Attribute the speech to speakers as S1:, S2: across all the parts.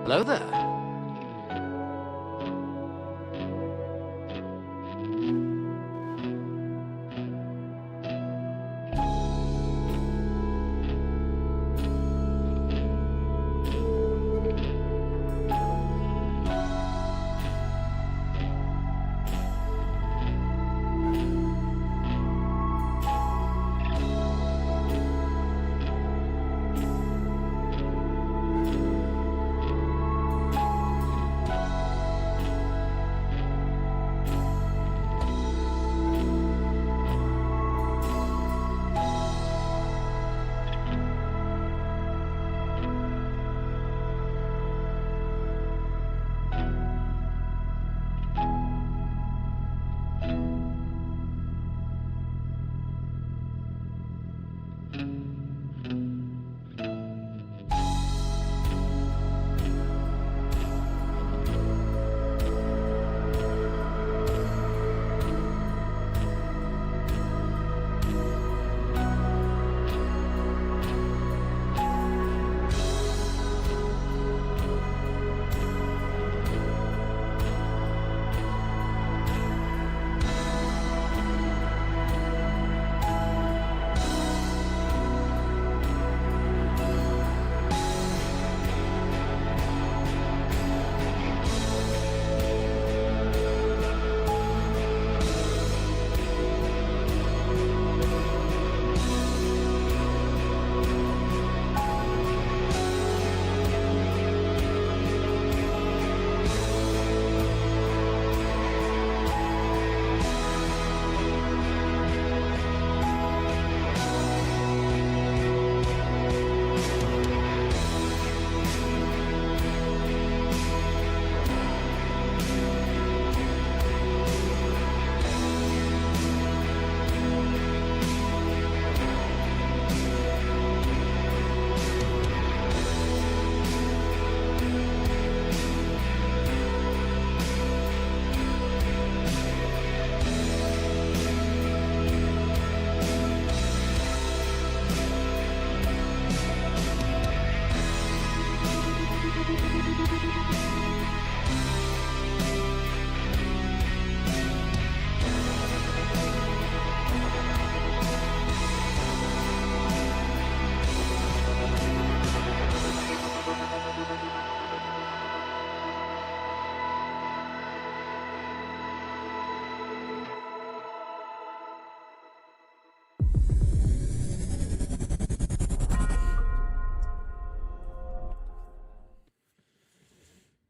S1: Hello there.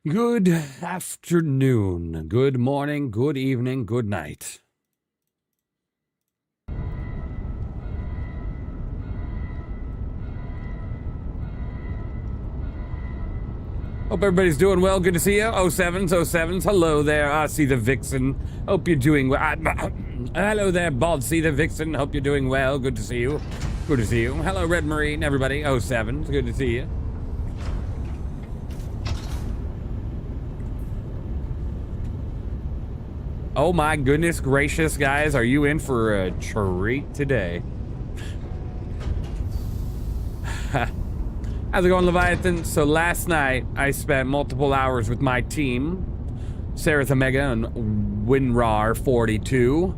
S2: Good afternoon, good morning, good evening, good night. Hope everybody's doing well. Good to see you. 07s. Hello there. I see the Vixen. Hope you're doing well. Hello there, Bald. See the Vixen. Hope you're doing well. Good to see you. Good to see you. Hello, Red Marine, everybody. 07s. Good to see you. Oh my goodness gracious, guys. Are you in for a treat today? How's it going, Leviathan? So last night, I spent multiple hours with my team, Sarah Omega and WinRAR 42,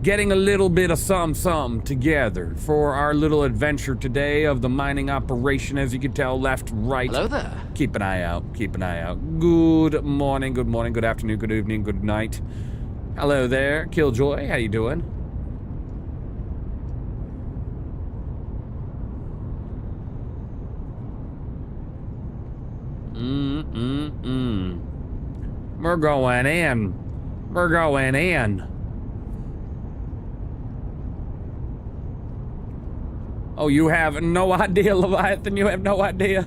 S2: getting a little bit of something together for our little adventure today of the mining operation. As you can tell, left, right.
S1: Hello there.
S2: Keep an eye out. Keep an eye out. Good morning, good afternoon, good evening, good night. Hello there, Killjoy. How you doing? We're going in. We're going in. Oh, you have no idea, Leviathan. You have no idea.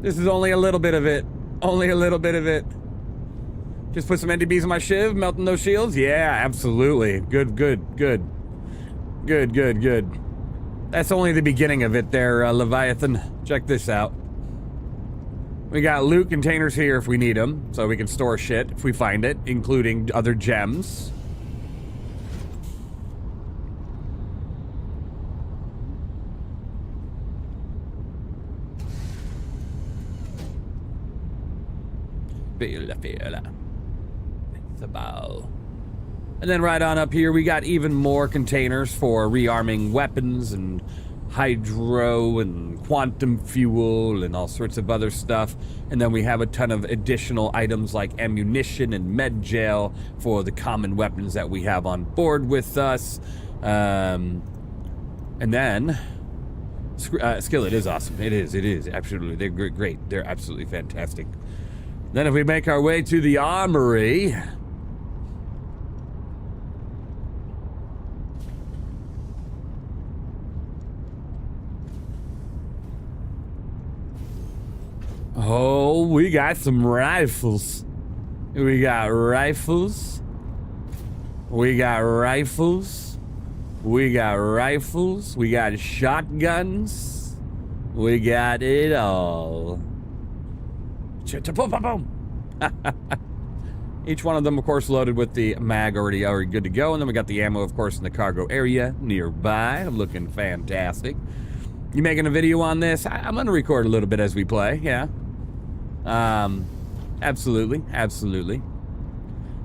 S2: This is only a little bit of it. Only a little bit of it. Just put some NDBs on my shiv, melting those shields? Yeah, absolutely. Good. That's only the beginning of it there, Leviathan. Check this out. We got loot containers here if we need them, so we can store shit if we find it, including other gems. Invincible. And then right on up here, we got even more containers for rearming weapons and hydro and quantum fuel and all sorts of other stuff. And then we have a ton of additional items like ammunition and med gel for the common weapons that we have on board with us. And then Skillet is awesome. It is absolutely. They're great. They're absolutely fantastic. Then if we make our way to the armory, oh, we got some rifles. We got rifles. We got rifles. We got rifles. We got shotguns. We got it all. Each one of them, of course, loaded with the mag already good to go. And then we got the ammo, of course, in the cargo area nearby. Looking fantastic. You making a video on this? I'm going to record a little bit as we play, yeah. Absolutely, absolutely.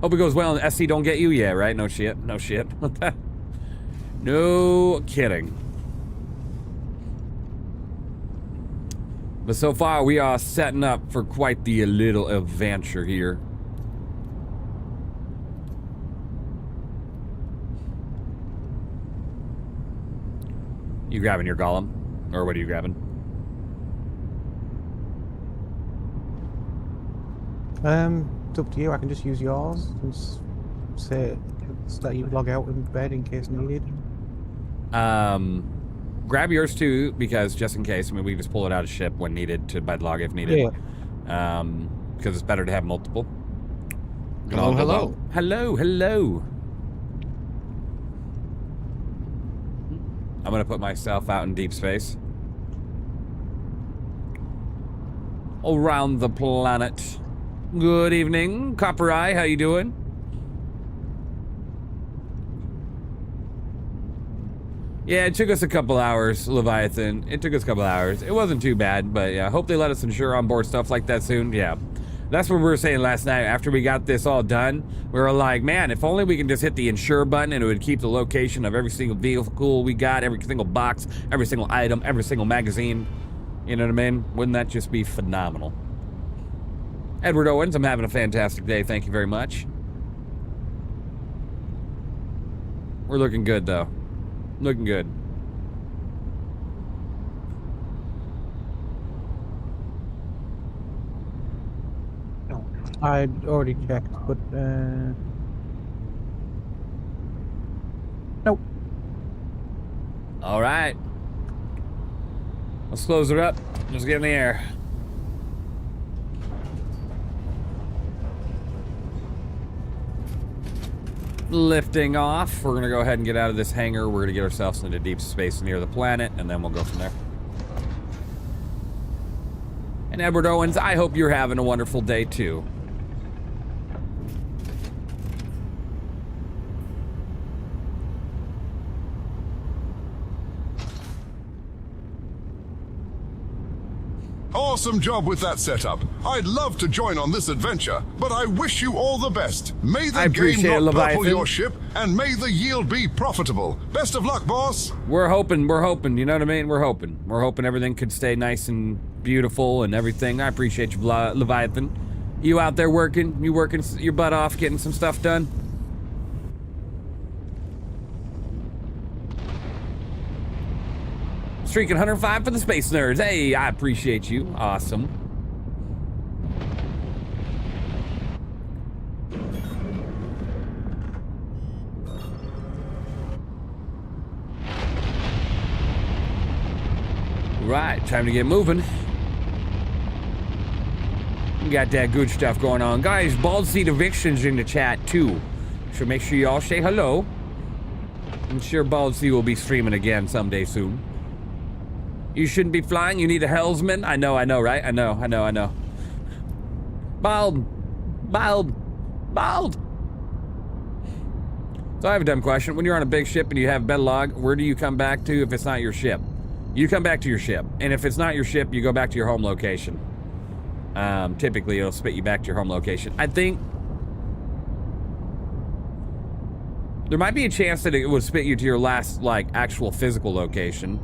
S2: Hope it goes well and SC don't get you, yeah, right? No shit, no shit. No kidding. But so far we are setting up for quite the little adventure here. You grabbing your golem? Or what are you grabbing?
S1: It's up to you. I can just use yours and say that you log out in bed in case needed.
S2: Grab yours too, because just in case, I mean, we just pull it out of ship when needed to bed log if needed. Yeah. Because it's better to have multiple.
S3: Hello, hello.
S2: Hello, hello. I'm gonna put myself out in deep space. Around the planet. Good evening, Copper Eye, how you doing? Yeah, it took us a couple hours, Leviathan. It took us a couple hours. It wasn't too bad, but yeah, I hope they let us insure on board stuff like that soon. Yeah. That's what we were saying last night. After we got this all done, we were like, man, if only we can just hit the insure button and it would keep the location of every single vehicle we got, every single box, every single item, every single magazine. You know what I mean? Wouldn't that just be phenomenal? Edward Owens, I'm having a fantastic day. Thank you very much. We're looking good, though. Looking good.
S1: I'd already checked, but nope.
S2: All right. Let's close it up. Let's get in the air. Lifting off. We're gonna go ahead and get out of this hangar. We're gonna get ourselves into deep space near the planet, and then we'll go from there. And Edward Owens, I hope you're having a wonderful day too.
S4: Awesome job with that setup. I'd love to join on this adventure, but I wish you all the best. May the game not purple your ship, and may the yield be profitable. Best of luck, boss.
S2: We're hoping, you know what I mean? We're hoping everything could stay nice and beautiful and everything. I appreciate you, Leviathan. You out there working? You working your butt off, getting some stuff done? Streaking 105 for the Space Nerds. Hey, I appreciate you. Awesome. Right, time to get moving. We got that good stuff going on. Guys, Bald Seed Eviction's in the chat too. So make sure y'all say hello. I'm sure Bald Seed will be streaming again someday soon. You shouldn't be flying, you need a helmsman? I know, right? I know. Bald. So I have a dumb question. When you're on a big ship and you have bed log, where do you come back to if it's not your ship? You come back to your ship. And if it's not your ship, you go back to your home location. Typically, it'll spit you back to your home location. I think there might be a chance that it would spit you to your last, like, actual physical location.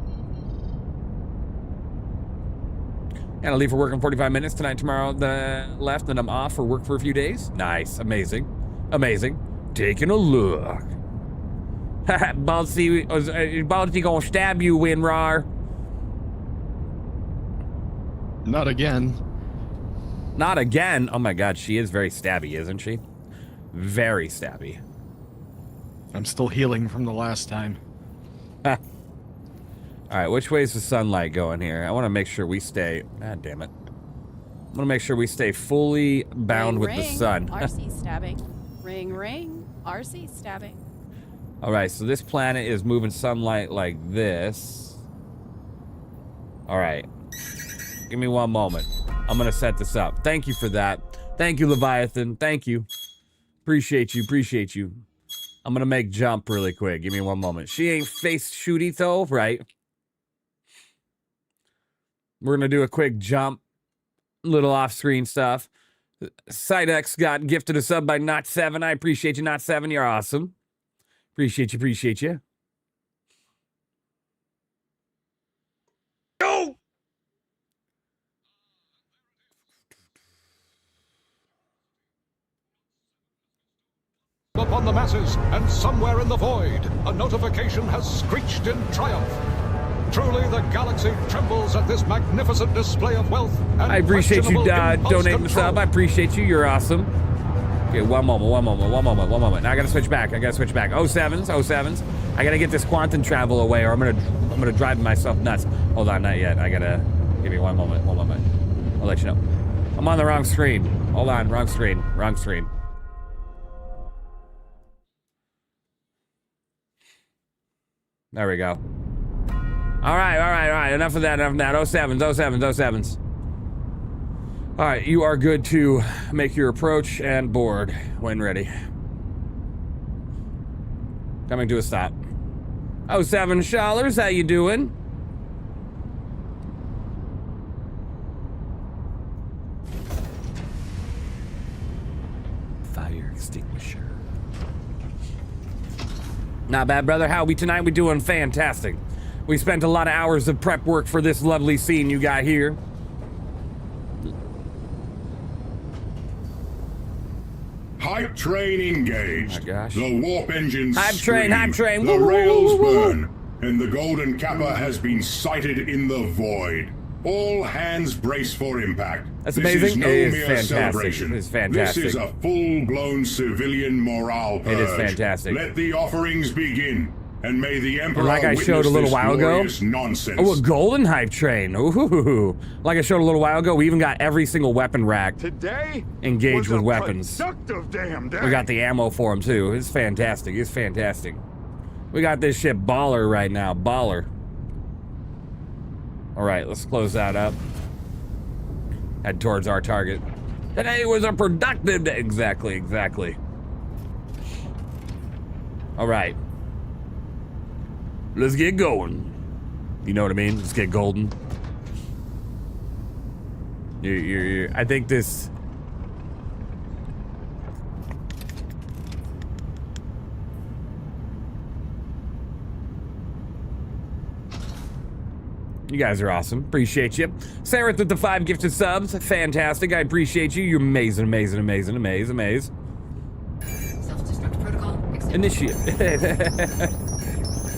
S2: And I'll leave for work in 45 minutes tonight, tomorrow, left, and I'm off for work for a few days. Nice, amazing, amazing. Taking a look. Baldy gonna stab you, WinRAR.
S3: Not again.
S2: Not again. Oh my God, she is very stabby, isn't she? Very stabby.
S3: I'm still healing from the last time.
S2: All right, which way is the sunlight going here? I want to make sure we stay. God damn it! I want to make sure we stay fully bound with the sun.
S5: RC stabbing. Ring, ring. RC stabbing.
S2: All right, so this planet is moving sunlight like this. All right, give me one moment. I'm gonna set this up. Thank you for that. Thank you, Leviathan. Thank you. Appreciate you. Appreciate you. I'm gonna make jump really quick. Give me one moment. She ain't face shooty though, right? We're gonna do a quick jump, little off-screen stuff. Sidex got gifted a sub by Not7. I appreciate you, Not7. You're awesome. Appreciate you, appreciate you. Go!
S6: Upon the masses, and somewhere in the void, a notification has screeched in triumph. Truly, the galaxy trembles at this magnificent display of wealth. And
S2: I appreciate you donating the sub. I appreciate you. You're awesome. Okay, one moment. Now I gotta switch back. 07s. I gotta get this quantum travel away, or I'm gonna drive myself nuts. Hold on, not yet. I gotta give me one moment. I'll let you know. I'm on the wrong screen. Hold on, wrong screen. There we go. All right. Enough of that. 07s. All right, you are good to make your approach and board when ready. Coming to a stop. 07 Shallers, how you doing? Fire extinguisher. Not bad, brother. How we tonight? We doing fantastic. We spent a lot of hours of prep work for this lovely scene you got here.
S7: Hype train engaged.
S2: Oh my gosh.
S7: The warp engines
S2: Hype
S7: scream.
S2: train.
S7: The rails burn. And the golden kappa has been sighted in the void. All hands brace for impact.
S2: That's
S7: this
S2: amazing.
S7: Is no
S2: It is
S7: mere
S2: fantastic.
S7: celebration.
S2: It is fantastic.
S7: This is a full-blown civilian morale purge.
S2: It is fantastic.
S7: Let the offerings begin. And may the Emperor
S2: like I showed a little while ago.
S7: Nonsense.
S2: Oh, a golden hype train. Ooh. Like I showed a little while ago, we even got every single weapon rack
S8: today
S2: engaged with weapons.
S8: Damn day.
S2: We got the ammo for them too. It's fantastic. We got this shit baller right now. Baller. All right, let's close that up. Head towards our target. Today was a productive day. Exactly. All right. Let's get going. You know what I mean? Let's get golden. I think this... You guys are awesome. Appreciate you. Sarah with the 5 gifted subs. Fantastic. I appreciate you. You're amazing.
S9: Self-destruct protocol.
S2: Initiate.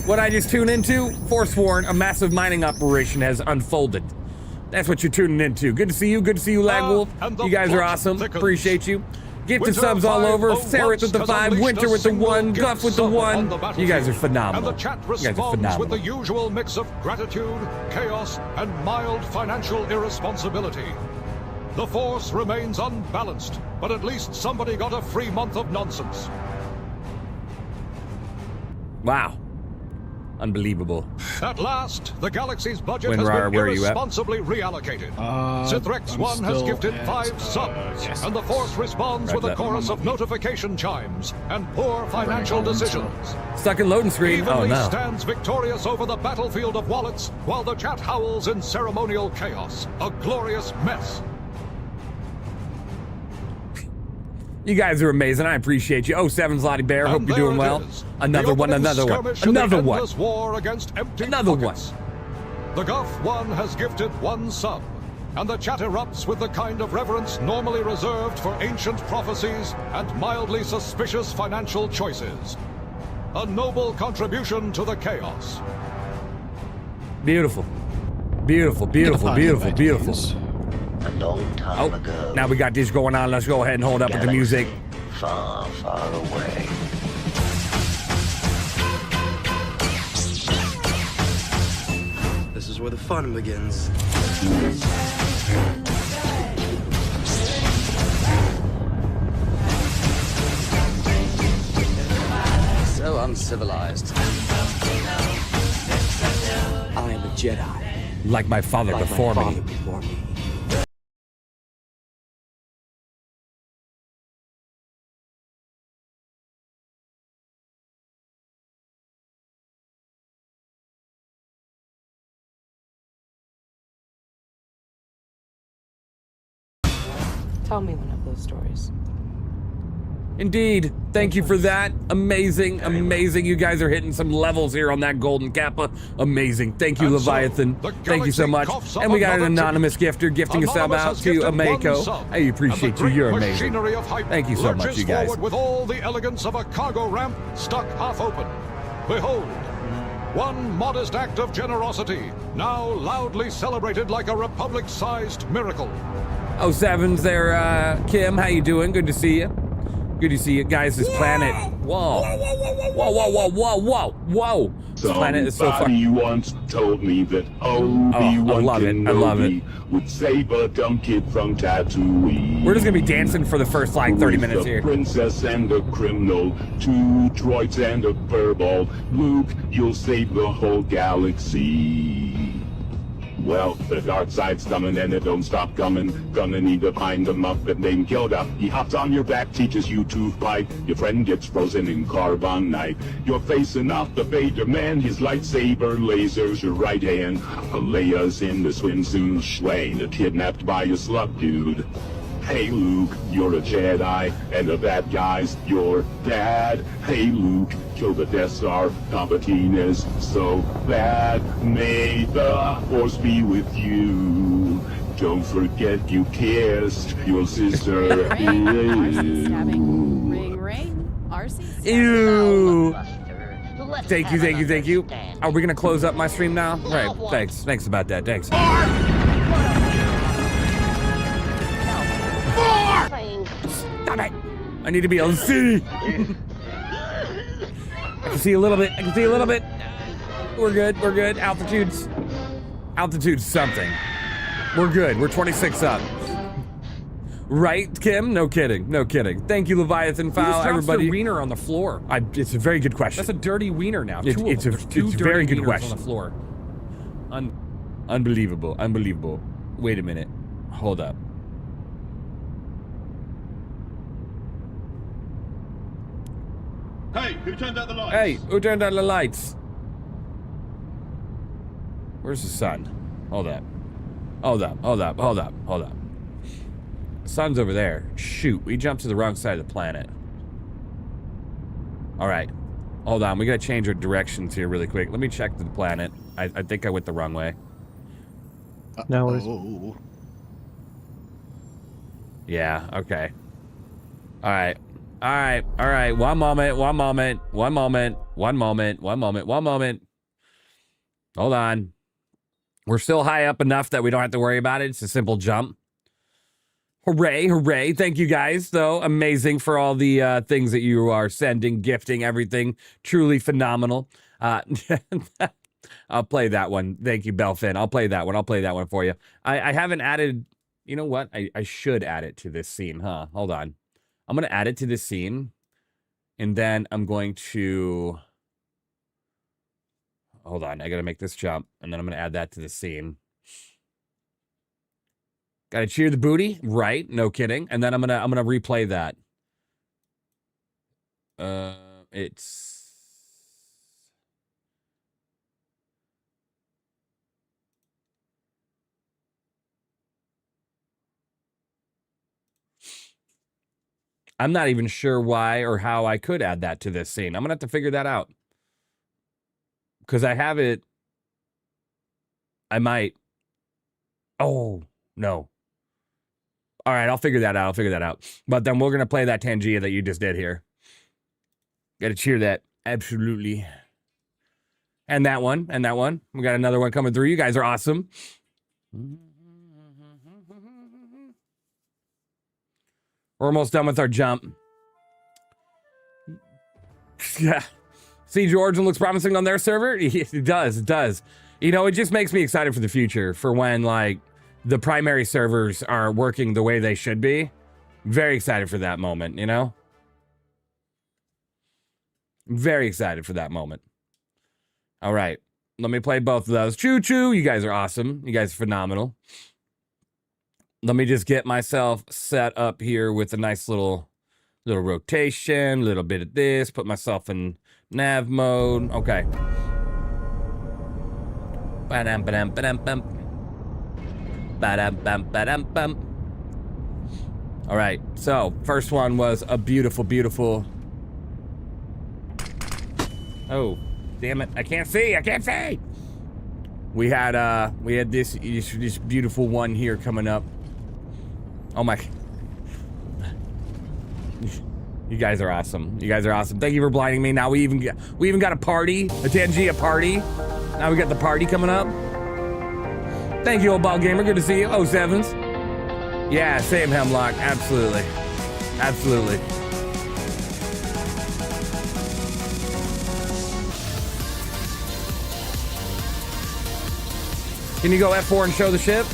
S2: What I just tuned into? Forsworn, a massive mining operation has unfolded. That's what you're tuning into. Good to see you, Lagwolf. You guys are awesome. Appreciate you. Gifted subs all over. Sarah with the 5, Winter with the 1, Guff with the 1. You guys are phenomenal.
S6: And the chat responds with the usual mix of gratitude, chaos, and mild financial irresponsibility. The force remains unbalanced, but at least somebody got a free month of nonsense.
S2: Wow. Unbelievable.
S6: At last, the galaxy's budget
S2: WinRAR,
S6: has been irresponsibly reallocated. Cithrex 1 has gifted 5 subs, and the Force responds with a chorus of notification chimes and poor financial decisions.
S2: Stuck in loading screen.
S6: Evenly
S2: Oh no.
S6: stands victorious over the battlefield of wallets, while the chat howls in ceremonial chaos. A glorious mess.
S2: You guys are amazing. I appreciate you. Oh, Seven's Lottie Bear. Hope you're doing well. Another one. Another one.
S6: War against empty
S2: another
S6: pockets.
S2: one.
S6: The Guff One has gifted 1 sub, and the chat erupts with the kind of reverence normally reserved for ancient prophecies and mildly suspicious financial choices. A noble contribution to the chaos.
S2: Beautiful. Beautiful, beautiful, beautiful, beautiful.
S8: A long time ago.
S2: Now we got this going on. Let's go ahead and hold up with the music.
S8: Far, far away.
S10: This is where the fun begins. So uncivilized. I am a Jedi.
S2: Like my father before me.
S11: Tell me one of those stories.
S2: Indeed. Thank you for that. Amazing, amazing. You guys are hitting some levels here on that golden kappa. Amazing. Thank you, Leviathan. Thank you so much. And we got an anonymous gifter gifting a sub out to Ameko. I appreciate you. You're amazing. Thank you so much, you guys.
S6: With all the elegance of a cargo ramp stuck half open. Behold, one modest act of generosity, now loudly celebrated like a republic-sized miracle.
S2: Oh, Seven's there, Kim. How you doing? Good to see you. Good to see you guys. This planet. Whoa. Whoa, whoa, whoa, whoa, whoa, whoa. This planet is so far.
S7: Somebody once told me that Obi-Wan Kenobi would save a dumb kid from Tatooine.
S2: We're just gonna be dancing for the first like 30 minutes here.
S7: A princess and a criminal, 2 droids and a furball. Luke, you'll save the whole galaxy. Well, the dark side's coming and it don't stop coming. Gonna need to find a Muppet named Yoda. He hops on your back, teaches you to fight. Your friend gets frozen in carbonite. You're facing off the Vader man, his lightsaber lasers your right hand. Leia's in the swimsuit, Schwain, kidnapped by a slug dude. Hey Luke, you're a Jedi, and the bad guy's your dad. Hey Luke, kill the Death Star, Palpatine is so bad. May the Force be with you. Don't forget you kissed your sister.
S5: RC stabbing. Ring, ring. RC stabbing.
S2: Ew. Thank you, thank you, thank you. Are we gonna close up my stream now? Right, thanks. Thanks about that, thanks. Stop it! I need to be able to see! I can see a little bit, I can see a little bit. We're good, we're good. Altitude's something. We're good, we're 26 up. Right, Kim? No kidding, no kidding. Thank you, Leviathan Foul, everybody.
S9: The wiener on the floor.
S2: It's a very good question.
S9: That's a dirty wiener now.
S2: It's a very good question.
S9: On the floor.
S2: Unbelievable, unbelievable. Wait a minute, hold up.
S12: Hey, who turned out the lights?
S2: Hey, who turned out the lights? Where's the sun? Hold up. Hold up, hold up, hold up, hold up. The sun's over there. Shoot, we jumped to the wrong side of the planet. Alright. Hold on, we gotta change our directions here really quick. Let me check the planet. I think I went the wrong way.
S1: No.
S2: Yeah, okay. Alright. Alright, alright. One moment, one moment, one moment, one moment, one moment, one moment. Hold on. We're still high up enough that we don't have to worry about it. It's a simple jump. Hooray, hooray. Thank you guys, though. Amazing for all the things that you are sending, gifting, everything. Truly phenomenal. I'll play that one. Thank you, Belfin. I'll play that one. I'll play that one for you. I haven't added... You know what? I should add it to this scene, huh? Hold on. I'm going to add it to this scene. And then I'm going to... Hold on. I got to make this jump. And then I'm going to add that to the scene. Got to cheer the booty. Right. No kidding. And then I'm going to replay that. It's... I'm not even sure why or how I could add that to this scene. I'm gonna have to figure that out. Because I have it. I might. Oh, no. All right, I'll figure that out. But then we're gonna play that Tangia that you just did here. Gotta cheer that. Absolutely. And that one. We got another one coming through. You guys are awesome. We're almost done with our jump. Yeah. Siege Origin looks promising on their server. It does. You know, it just makes me excited for the future, for when, like, the primary servers are working the way they should be. Very excited for that moment, you know? Very excited for that moment. All right. Let me play both of those. Choo-choo. You guys are awesome. You guys are phenomenal. Let me just get myself set up here with a nice little rotation, a little bit of this, put myself in nav mode. Okay. Ba-dum, ba-dum, ba-dum, bum. Ba-dum, bum, ba-dum, bum. All right, so first one was a beautiful. Oh, damn it! I can't see. We had this beautiful one here coming up. Oh my! You guys are awesome. Thank you for blinding me. Now we even got a party, a Tangia party. Now we got the party coming up. Thank you, old ball gamer. Good to see you. Oh, sevens. Yeah, same Hemlock. Absolutely. Can you go F4 and show the ship?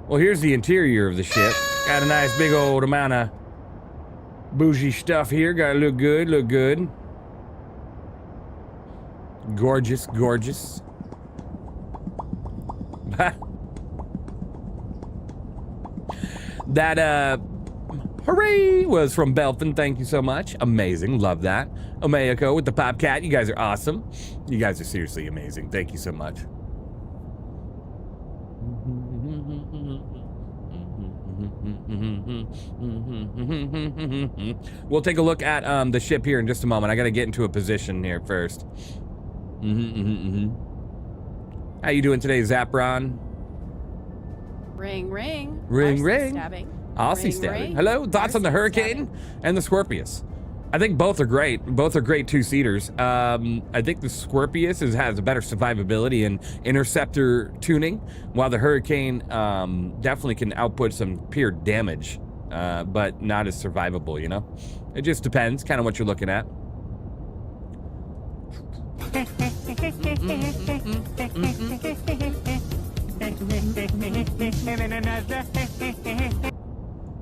S2: Well, here's the interior of the ship. Got a nice big old amount of bougie stuff here. Gotta look good. Gorgeous. That, hooray, was from Belfin. Thank you so much. Amazing. Love that. Omeako with the Pop Cat. You guys are awesome. You guys are seriously amazing. Thank you so much. We'll take a look at the ship here in just a moment. I gotta get into a position here first. How you doing today, Zapron?
S5: Ring.
S2: Aussie stabbing. Hello, thoughts on the Hurricane and the Scorpius? I think both are great. Both are great two-seaters. I think the Scorpius has a better survivability and interceptor tuning, while the Hurricane definitely can output some pure damage, but not as survivable, you know? It just depends, kind of what you're looking at.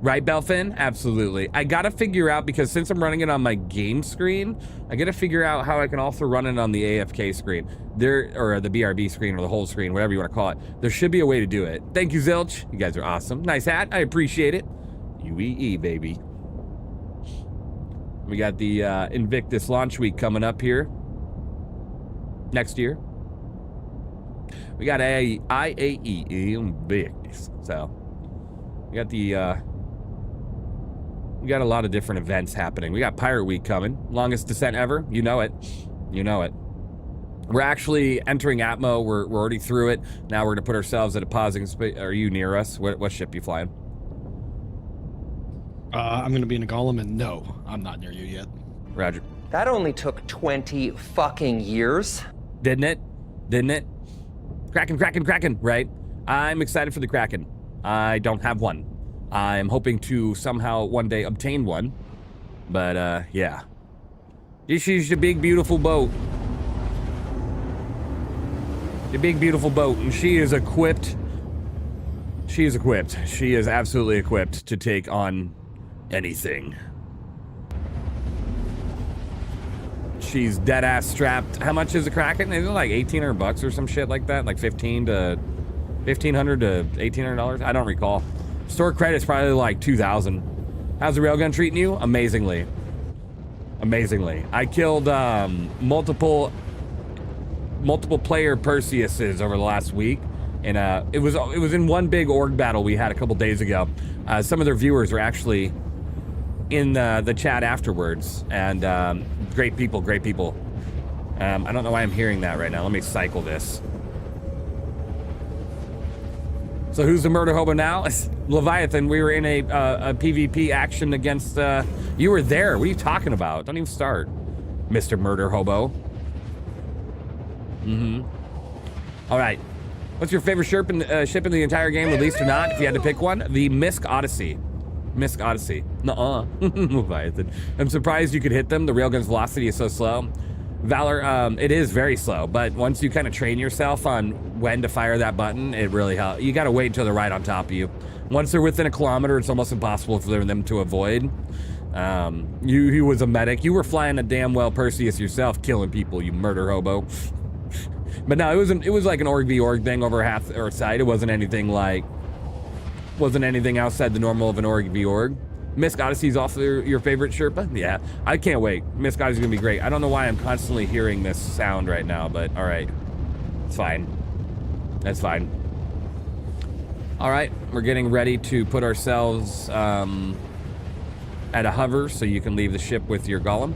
S2: Right, Belfin? Absolutely. I gotta figure out, because since I'm running it on my game screen, I gotta figure out how I can also run it on the AFK screen. Or the BRB screen, or the whole screen, whatever you want to call it. There should be a way to do it. Thank you, Zilch. You guys are awesome. Nice hat. I appreciate it. UEE, baby. We got the Invictus launch week coming up here. Next year. We got IAE Invictus. So, we got the... we got a lot of different events happening. We got Pirate Week coming. Longest descent ever. You know it. We're actually entering Atmo. We're already through it. Now we're going to put ourselves at a pausing space. Are you near us? What ship you flying?
S3: I'm going to be in a Golem, and no, I'm not near you yet.
S2: Roger.
S11: That only took 20 fucking years.
S2: Didn't it? Kraken, right? I'm excited for the Kraken. I don't have one. I'm hoping to somehow one day obtain one. But, yeah. This is the big, beautiful boat. The big, beautiful boat. And she is equipped. She is absolutely equipped to take on anything. She's dead-ass strapped. How much is a Kraken? Isn't it like $1,800 or some shit like that? Like $1,500 to $1,800? I don't recall. Store credit's probably like $2,000. How's the railgun treating you? Amazingly. I killed multiple multiple player Perseus's over the last week, and it was in one big org battle we had a couple days ago. Some of their viewers were actually in the chat afterwards, and great people, great people. I don't know why I'm hearing that right now. Let me cycle this. So who's the murder hobo now? Leviathan. We were in a PvP action against, you were there. What are you talking about? Don't even start, Mr. Murder Hobo. All right. What's your favorite ship in the entire game, released or not? If you had to pick one, the Misk Odyssey. Misk Odyssey. Nuh-uh. Leviathan. I'm surprised you could hit them. The railgun's velocity is so slow. Valor, it is very slow, but once you kind of train yourself on when to fire that button, it really helps. You got to wait until they're right on top of you. Once they're within a kilometer, it's almost impossible for them to avoid. You was a medic. You were flying a damn well Perseus yourself, killing people, you murder hobo. But no, it was like an org v org thing over half or side. It wasn't anything outside the normal of an org v org. Misk Odyssey's also your favorite Sherpa? Yeah, I can't wait. Misk Odyssey's gonna be great. I don't know why I'm constantly hearing this sound right now, but all right, it's fine. That's fine. All right, we're getting ready to put ourselves at a hover so you can leave the ship with your golem.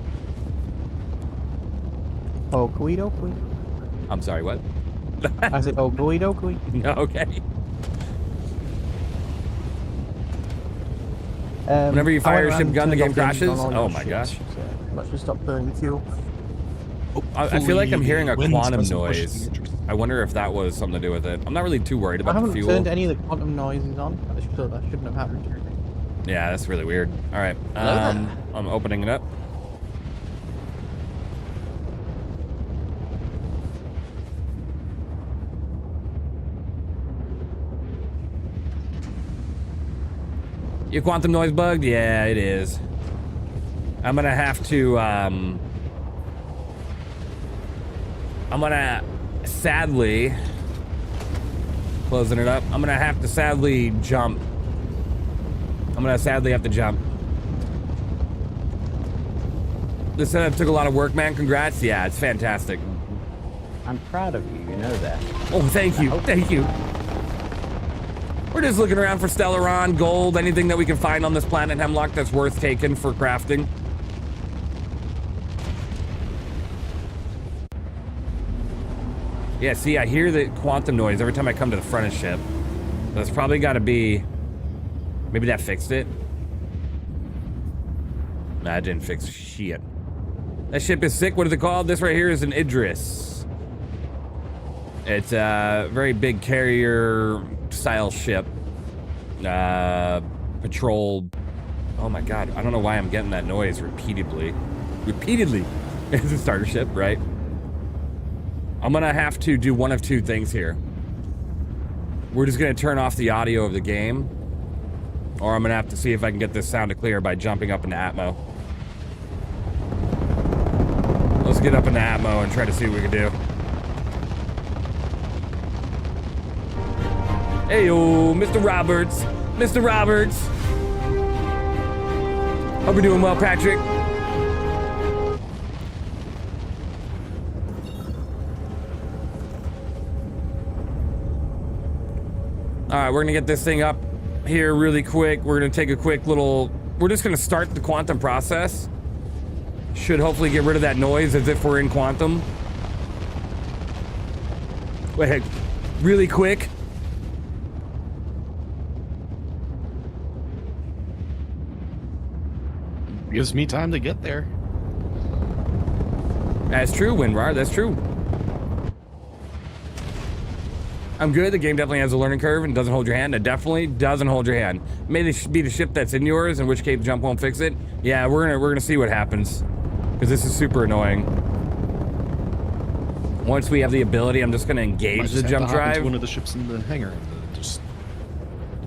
S1: Oh, Okui.
S2: I'm sorry, what?
S1: I said, oh, Okui.
S2: Okay. Whenever you fire a ship gun, the game crashes? Oh my gosh.
S1: Let's just stop burning fuel.
S2: I feel like I'm hearing a quantum noise. I wonder if that was something to do with it. I'm not really too worried about the fuel.
S1: I haven't turned any of the quantum noises on. That shouldn't have happened.
S2: Yeah, that's really weird. All right, I'm opening it up. Your quantum noise bugged? Yeah, it is. I'm gonna have to, I'm gonna sadly, closing it up, I'm gonna have to sadly jump. I'm gonna sadly have to jump. This setup took a lot of work, man. Congrats. Yeah, it's fantastic.
S12: I'm proud of you, you know that.
S2: Oh, thank you, thank you. We're just looking around for Stellaron, gold, anything that we can find on this planet Hemlock that's worth taking for crafting. Yeah, see, I hear the quantum noise every time I come to the front of the ship. That's probably got to be... Maybe that fixed it? Nah, it didn't fix shit. That ship is sick. What is it called? This right here is an Idris. It's a very big carrier style ship. Patrol. Oh my god, I don't know why I'm getting that noise repeatedly. It's a starter ship, right? I'm gonna have to do one of two things here. We're just gonna turn off the audio of the game, or I'm gonna have to see if I can get this sound to clear by jumping up into Atmo. Let's get up into Atmo and try to see what we can do. Hey, yo, Mr. Roberts. Mr. Roberts. Hope you're doing well, Patrick. All right, we're gonna get this thing up here really quick. We're gonna take a quick little, we're just gonna start the quantum process. Should hopefully get rid of that noise as if we're in quantum. Wait, really quick.
S3: Gives me time to get there.
S2: That's true, WinRAR, that's true. I'm good. The game definitely has a learning curve and doesn't hold your hand. It definitely doesn't hold your hand. May this be the ship that's in yours, in which case jump won't fix it. Yeah, we're gonna see what happens, because this is super annoying. Once we have the ability, I'm just gonna engage the jump drive.
S3: One of the ships in the hangar. Just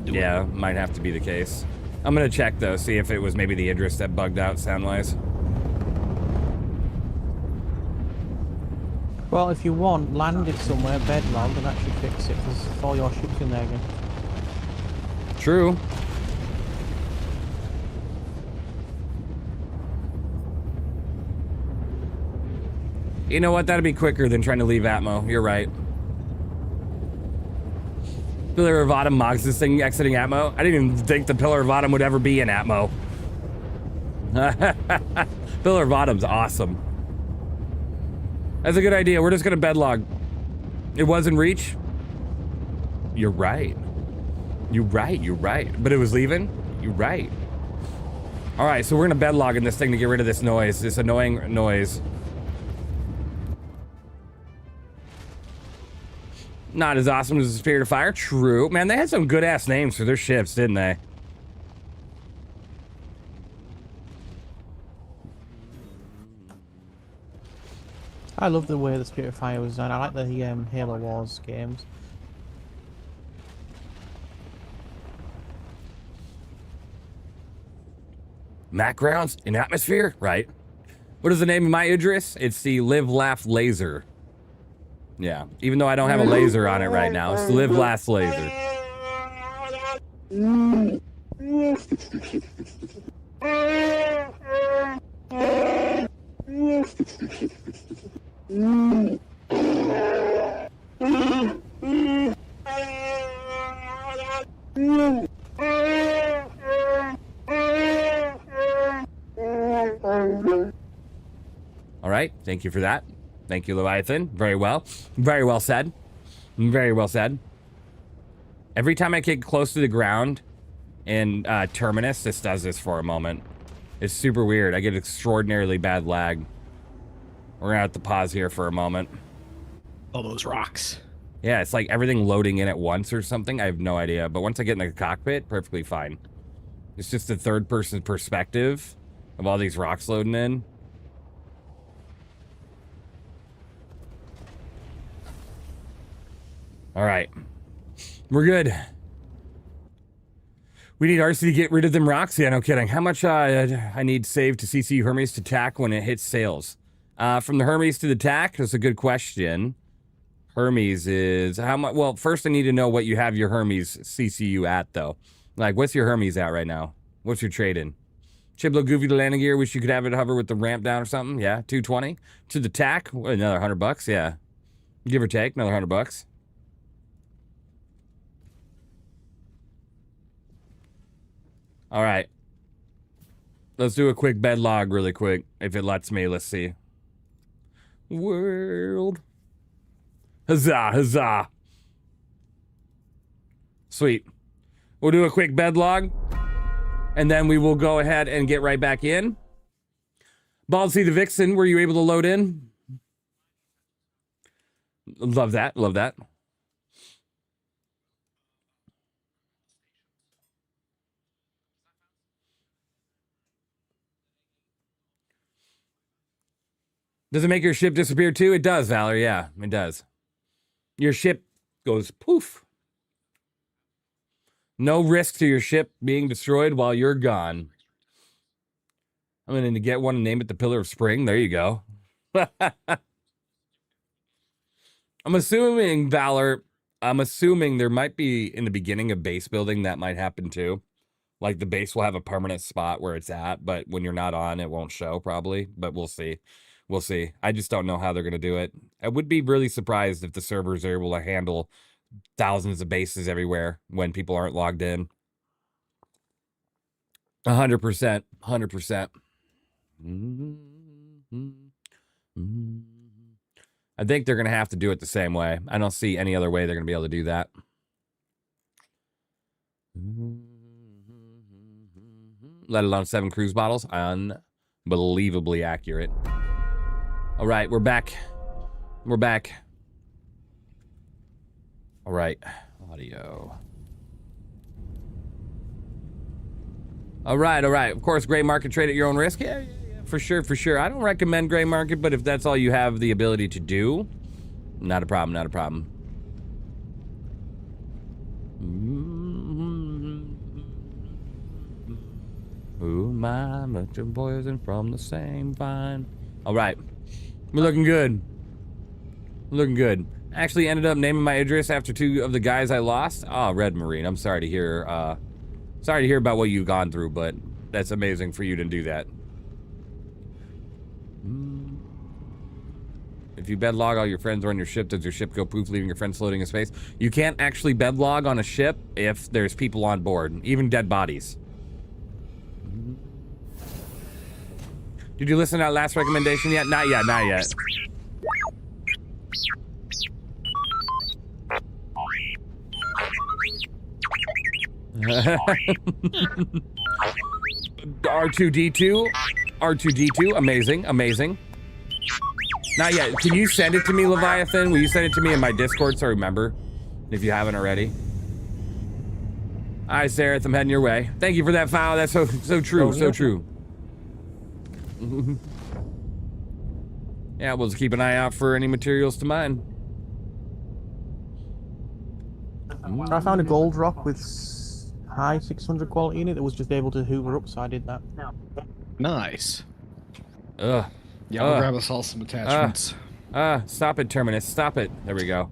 S2: yeah, might have to be the case. I'm gonna check though, see if it was maybe the Idris that bugged out sound-wise.
S1: Well, if you want, land it somewhere, bedlogged, and actually fix it, because all your ships in there again.
S2: True. You know what? That'd be quicker than trying to leave Atmo. You're right. Pillar of Autumn mods this thing exiting Atmo. I didn't even think the Pillar of Autumn would ever be in Atmo. Pillar of Autumn's awesome. That's a good idea. We're just gonna bedlog. It was in reach. You're right. You're right. You're right. But it was leaving. You're right. All right, so we're gonna bedlog in this thing to get rid of this noise, this annoying noise. Not as awesome as the Spirit of Fire. True. Man, they had some good ass names for their ships, didn't they?
S1: I love the way the Spirit of Fire was done. I like the Halo Wars games.
S2: Backgrounds in atmosphere, right? What is the name of my Idris? It's the Live Laugh Laser. Yeah, even though I don't have a laser on it right now, it's the Live Laugh Laser. All right, thank you for that. Thank you, Leviathan. Very well. Very well said. Very well said. Every time I get close to the ground in Terminus, this does this for a moment. It's super weird. I get extraordinarily bad lag. We're gonna have to pause here for a moment.
S3: All those rocks.
S2: Yeah, it's like everything loading in at once or something. I have no idea. But once I get in the cockpit, perfectly fine. It's just a third-person perspective of all these rocks loading in. All right, we're good. We need RC to get rid of them rocks. Yeah, no kidding. How much I need saved to CCU Hermes to TAC when it hits sales? From the Hermes to the TAC, that's a good question. Hermes is how much? Well, first I need to know what you have your Hermes CCU at, though. Like, what's your Hermes at right now? What's your trade-in? Chiblo Goofy to landing gear. Wish you could have it hover with the ramp down or something. Yeah, 220 to the TAC. What, another $100? Yeah, give or take another $100. All right. Let's do a quick bed log really quick. If it lets me, let's see. World. Huzzah, huzzah. Sweet. We'll do a quick bed log. And then we will go ahead and get right back in. Ballsy the Vixen, were you able to load in? Love that, love that. Does it make your ship disappear too? It does, Valor. Yeah, it does. Your ship goes poof. No risk to your ship being destroyed while you're gone. I'm going to get one and name it the Pillar of Spring. There you go. I'm assuming, Valor, I'm assuming there might be in the beginning of base building that might happen too. Like the base will have a permanent spot where it's at, but when you're not on, it won't show probably, but we'll see. We'll see. I just don't know how they're going to do it. I would be really surprised if the servers are able to handle thousands of bases everywhere when people aren't logged in. 100%. 100%. I think they're going to have to do it the same way. I don't see any other way they're going to be able to do that. Let alone 7 cruise bottles. Unbelievably accurate. All right, we're back. We're back. All right, audio. All right, all right. Of course, gray market trade at your own risk. Yeah, for sure, for sure. I don't recommend gray market, but if that's all you have the ability to do, not a problem, not a problem. Ooh, my merchant poison from the same vine. All right. We're looking good. We're looking good. Actually ended up naming my Idris after 2 of the guys I lost. Oh, Red Marine. I'm sorry to hear about what you've gone through, but that's amazing for you to do that. If you bed log, all your friends are on your ship. Does your ship go poof, leaving your friends floating in space? You can't actually bed log on a ship if there's people on board, even dead bodies. Did you listen to that last recommendation yet? Not yet, not yet. R2D2, R2D2, amazing, amazing. Not yet. Can you send it to me, Leviathan? Will you send it to me in my Discord so I remember, if you haven't already? Hi, Sarah, I'm heading your way. Thank you for that file. That's so true, so true. Yeah, we'll just keep an eye out for any materials to mine.
S1: I found a gold rock with high 600 quality in it that was just able to hoover up, so I did that.
S3: Nice.
S2: Ugh.
S3: Yeah, I'll grab us all some attachments.
S2: Stop it, Terminus. Stop it. There we go.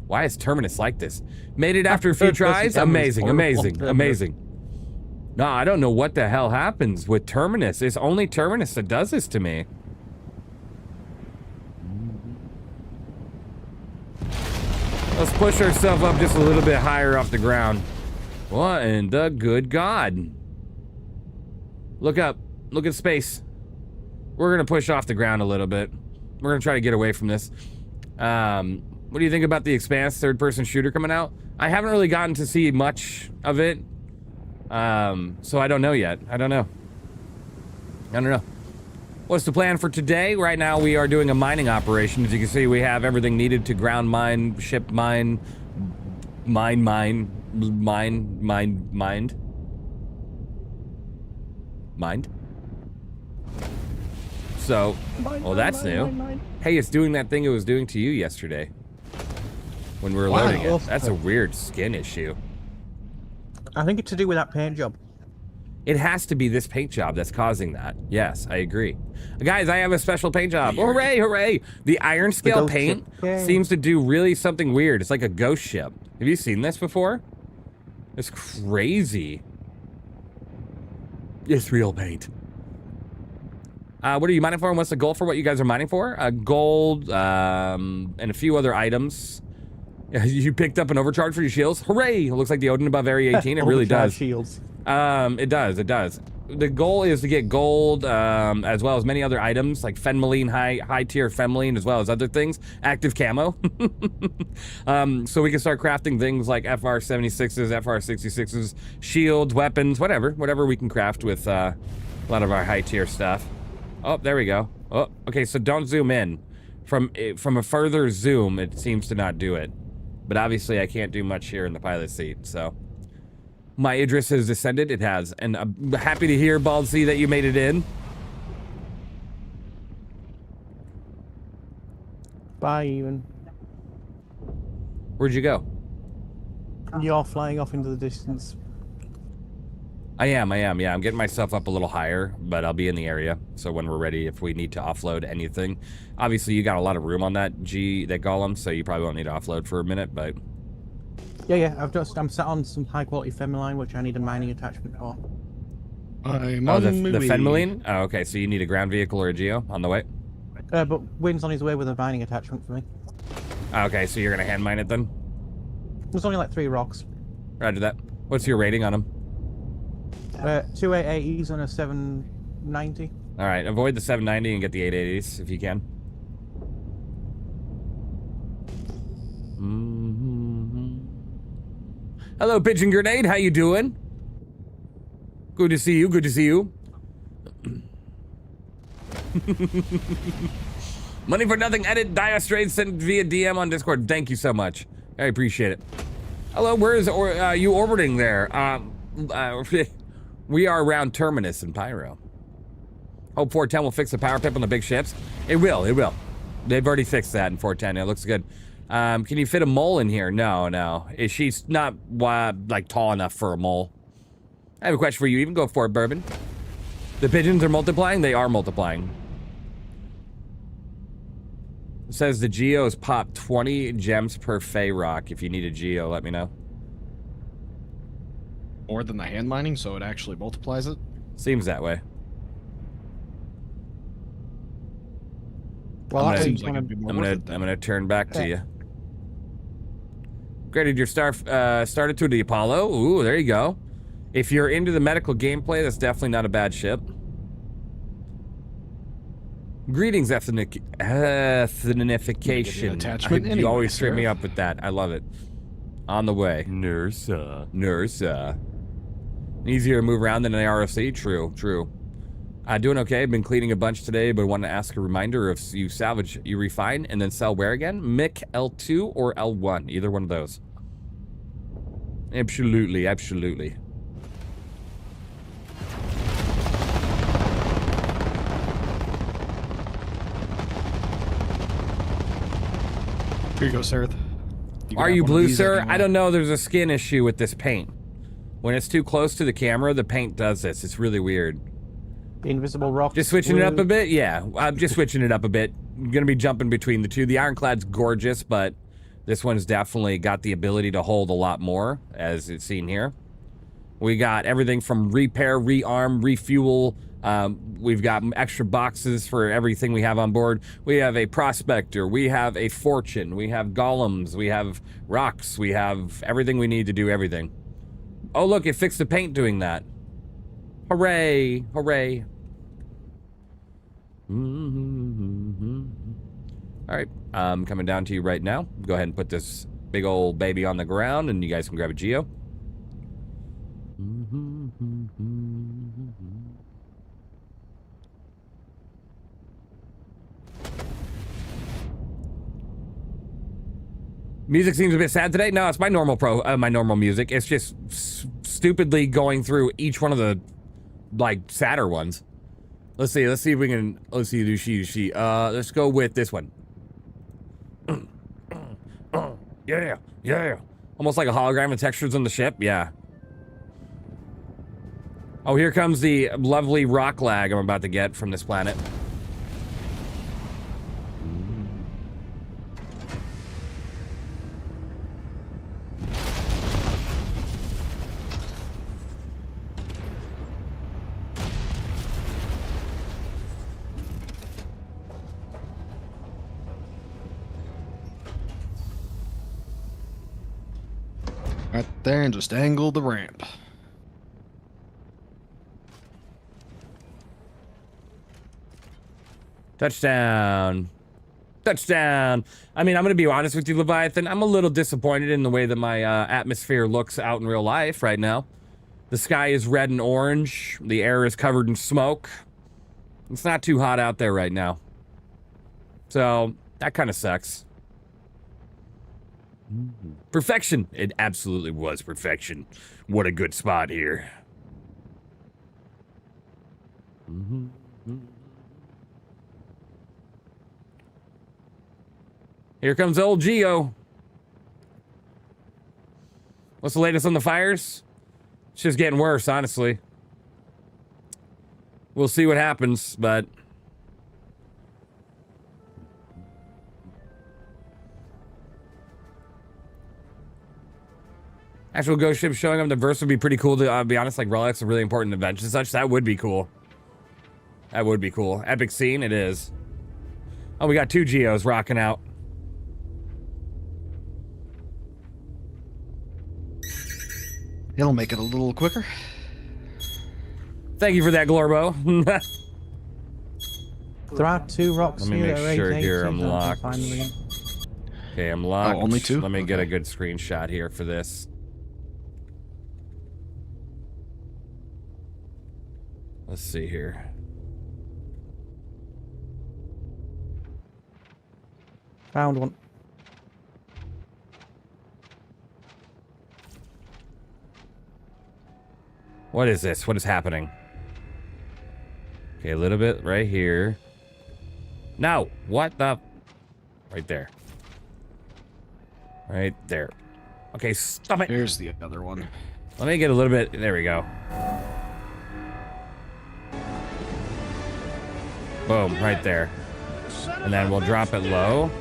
S2: Why is Terminus like this? Made it after a few tries? Amazing, amazing, amazing. No, I don't know what the hell happens with Terminus. It's only Terminus that does this to me. Let's push ourselves up just a little bit higher off the ground. What in the good God? Look up. Look at space. We're gonna push off the ground a little bit. We're gonna try to get away from this. What do you think about the Expanse third-person shooter coming out? I haven't really gotten to see much of it. So I don't know yet. I don't know. What's the plan for today? Right now we are doing a mining operation. As you can see, we have everything needed to ground mine, ship mine, mined. So, well, that's new. Hey, it's doing that thing it was doing to you yesterday when we were loading it. That's a weird skin issue.
S1: I think it's to do with that paint job.
S2: It has to be this paint job that's causing that. Yes, I agree. Guys, I have a special paint job. Hooray, hooray! The iron scale paint seems to do really something weird. It's like a ghost ship. Have you seen this before? It's crazy. It's real paint. What are you mining for, and what's the goal for what you guys are mining for? Gold, and a few other items. You picked up an overcharge for your shields? Hooray! It looks like the Odin above Area 18. It really does.
S1: Shields.
S2: It does. The goal is to get gold, as well as many other items, like Fenmaline, high tier Fenmaline, as well as other things. Active camo. So we can start crafting things like FR76s, FR66s, shields, weapons, whatever we can craft with a lot of our high tier stuff. Oh, there we go. Oh, okay, so don't zoom in. From a further zoom, it seems to not do it. But obviously I can't do much here in the pilot seat, so. My Idris has descended, it has. And I'm happy to hear, Bald C, that you made it in.
S1: Bye, even.
S2: Where'd you go?
S1: You're flying off into the distance.
S2: I am, yeah. I'm getting myself up a little higher, but I'll be in the area. So when we're ready, if we need to offload anything. Obviously, you got a lot of room on that golem, so you probably won't need to offload for a minute, but...
S1: Yeah, I'm sat on some high-quality Fenmaline, which I need a mining attachment for.
S3: I'm
S2: on the Fenmaline? Oh, okay, so you need a ground vehicle or a Geo on the way?
S1: But Wynn's on his way with a mining attachment for me.
S2: Okay, so you're gonna hand mine it then?
S1: There's only like 3 rocks.
S2: Roger that. What's your rating on them?
S1: 2 880s and a 790.
S2: Alright, avoid the 790 and get the 880s if you can. Hello, Pigeon Grenade. How you doing? Good to see you. Good to see you. Money for nothing. Edit Diastrade sent via DM on Discord. Thank you so much. I appreciate it. Hello, where is you orbiting there? We are around Terminus and Pyro. Hope 410 will fix the power pip on the big ships. It will. They've already fixed that in 410. It looks good. Can you fit a mole in here? No. She's not like tall enough for a mole. I have a question for you. Even go for it, Bourbon. The pigeons are multiplying? They are multiplying. It says the Geos pop 20 gems per Fey rock. If you need a Geo, let me know.
S3: More than the hand mining, so it actually multiplies it?
S2: Seems that way.
S1: Well,
S2: I'm
S1: that
S3: seems
S1: seems
S3: like it'd be more worth it then.
S2: I'm gonna turn back to you. Graded your started to the Apollo. Ooh, there you go. If you're into the medical gameplay, that's definitely not a bad ship. Greetings, ethnification.
S3: Attachment
S2: You
S3: anyway,
S2: always trip me
S3: sir.
S2: up with that. I love it. On the way. Nursa. Easier to move around than an RFC. True. Doing okay. Been cleaning a bunch today, but want to ask a reminder if you salvage, you refine, and then sell where again? MIC L2 or L1? Either one of those. Absolutely.
S3: Here you go, Sarah.
S2: Are you blue, sir? I don't know. There's a skin issue with this paint. When it's too close to the camera, the paint does this. It's really weird.
S1: The invisible rock.
S2: Just switching it up a bit? Yeah, I'm just switching it up a bit. I'm gonna be jumping between the two. The Ironclad's gorgeous, but this one's definitely got the ability to hold a lot more, as it's seen here. We got everything from repair, rearm, refuel. We've got extra boxes for everything we have on board. We have a prospector, we have a fortune, we have golems, we have rocks, we have everything we need to do everything. Oh look, it fixed the paint doing that. Hooray, hooray. All right, I'm coming down to you right now. Go ahead and put this big old baby on the ground and you guys can grab a Geo. Music seems a bit sad today. No, it's my normal my normal music. It's just stupidly going through each one of the like sadder ones. Let's see if we can. Let's see. Let's go with this one. Yeah. Almost like a hologram of textures on the ship. Yeah. Oh, here comes the lovely rock lag I'm about to get from this planet.
S3: Right there, and just angle the ramp.
S2: Touchdown. I mean, I'm going to be honest with you, Leviathan. I'm a little disappointed in the way that my atmosphere looks out in real life right now. The sky is red and orange. The air is covered in smoke. It's not too hot out there right now. So, that kind of sucks. Perfection. It absolutely was perfection. What a good spot here. Here comes old Geo. What's the latest on the fires? It's just getting worse, honestly. We'll see what happens, but... Actual ghost ship showing up the verse would be pretty cool to be honest, like relics are really important events and such. That would be cool. That would be cool. Epic scene, it is. Oh, we got two Geos rocking out.
S3: It'll make it a little quicker.
S2: Thank you for that, Glorbo.
S1: There are two rocks
S2: Let me
S1: here.
S2: make sure here I'm locked.
S1: Finally.
S2: Okay, I'm locked.
S3: Oh, only two?
S2: Let me get a good screenshot here for this. Let's see here.
S1: Found one.
S2: What is this? What is happening? Okay, a little bit right here. No! What the? Right there. Right there. Okay, stop it!
S3: Here's the other one.
S2: Let me get a little bit... There we go. Boom, right there. And then we'll drop it low.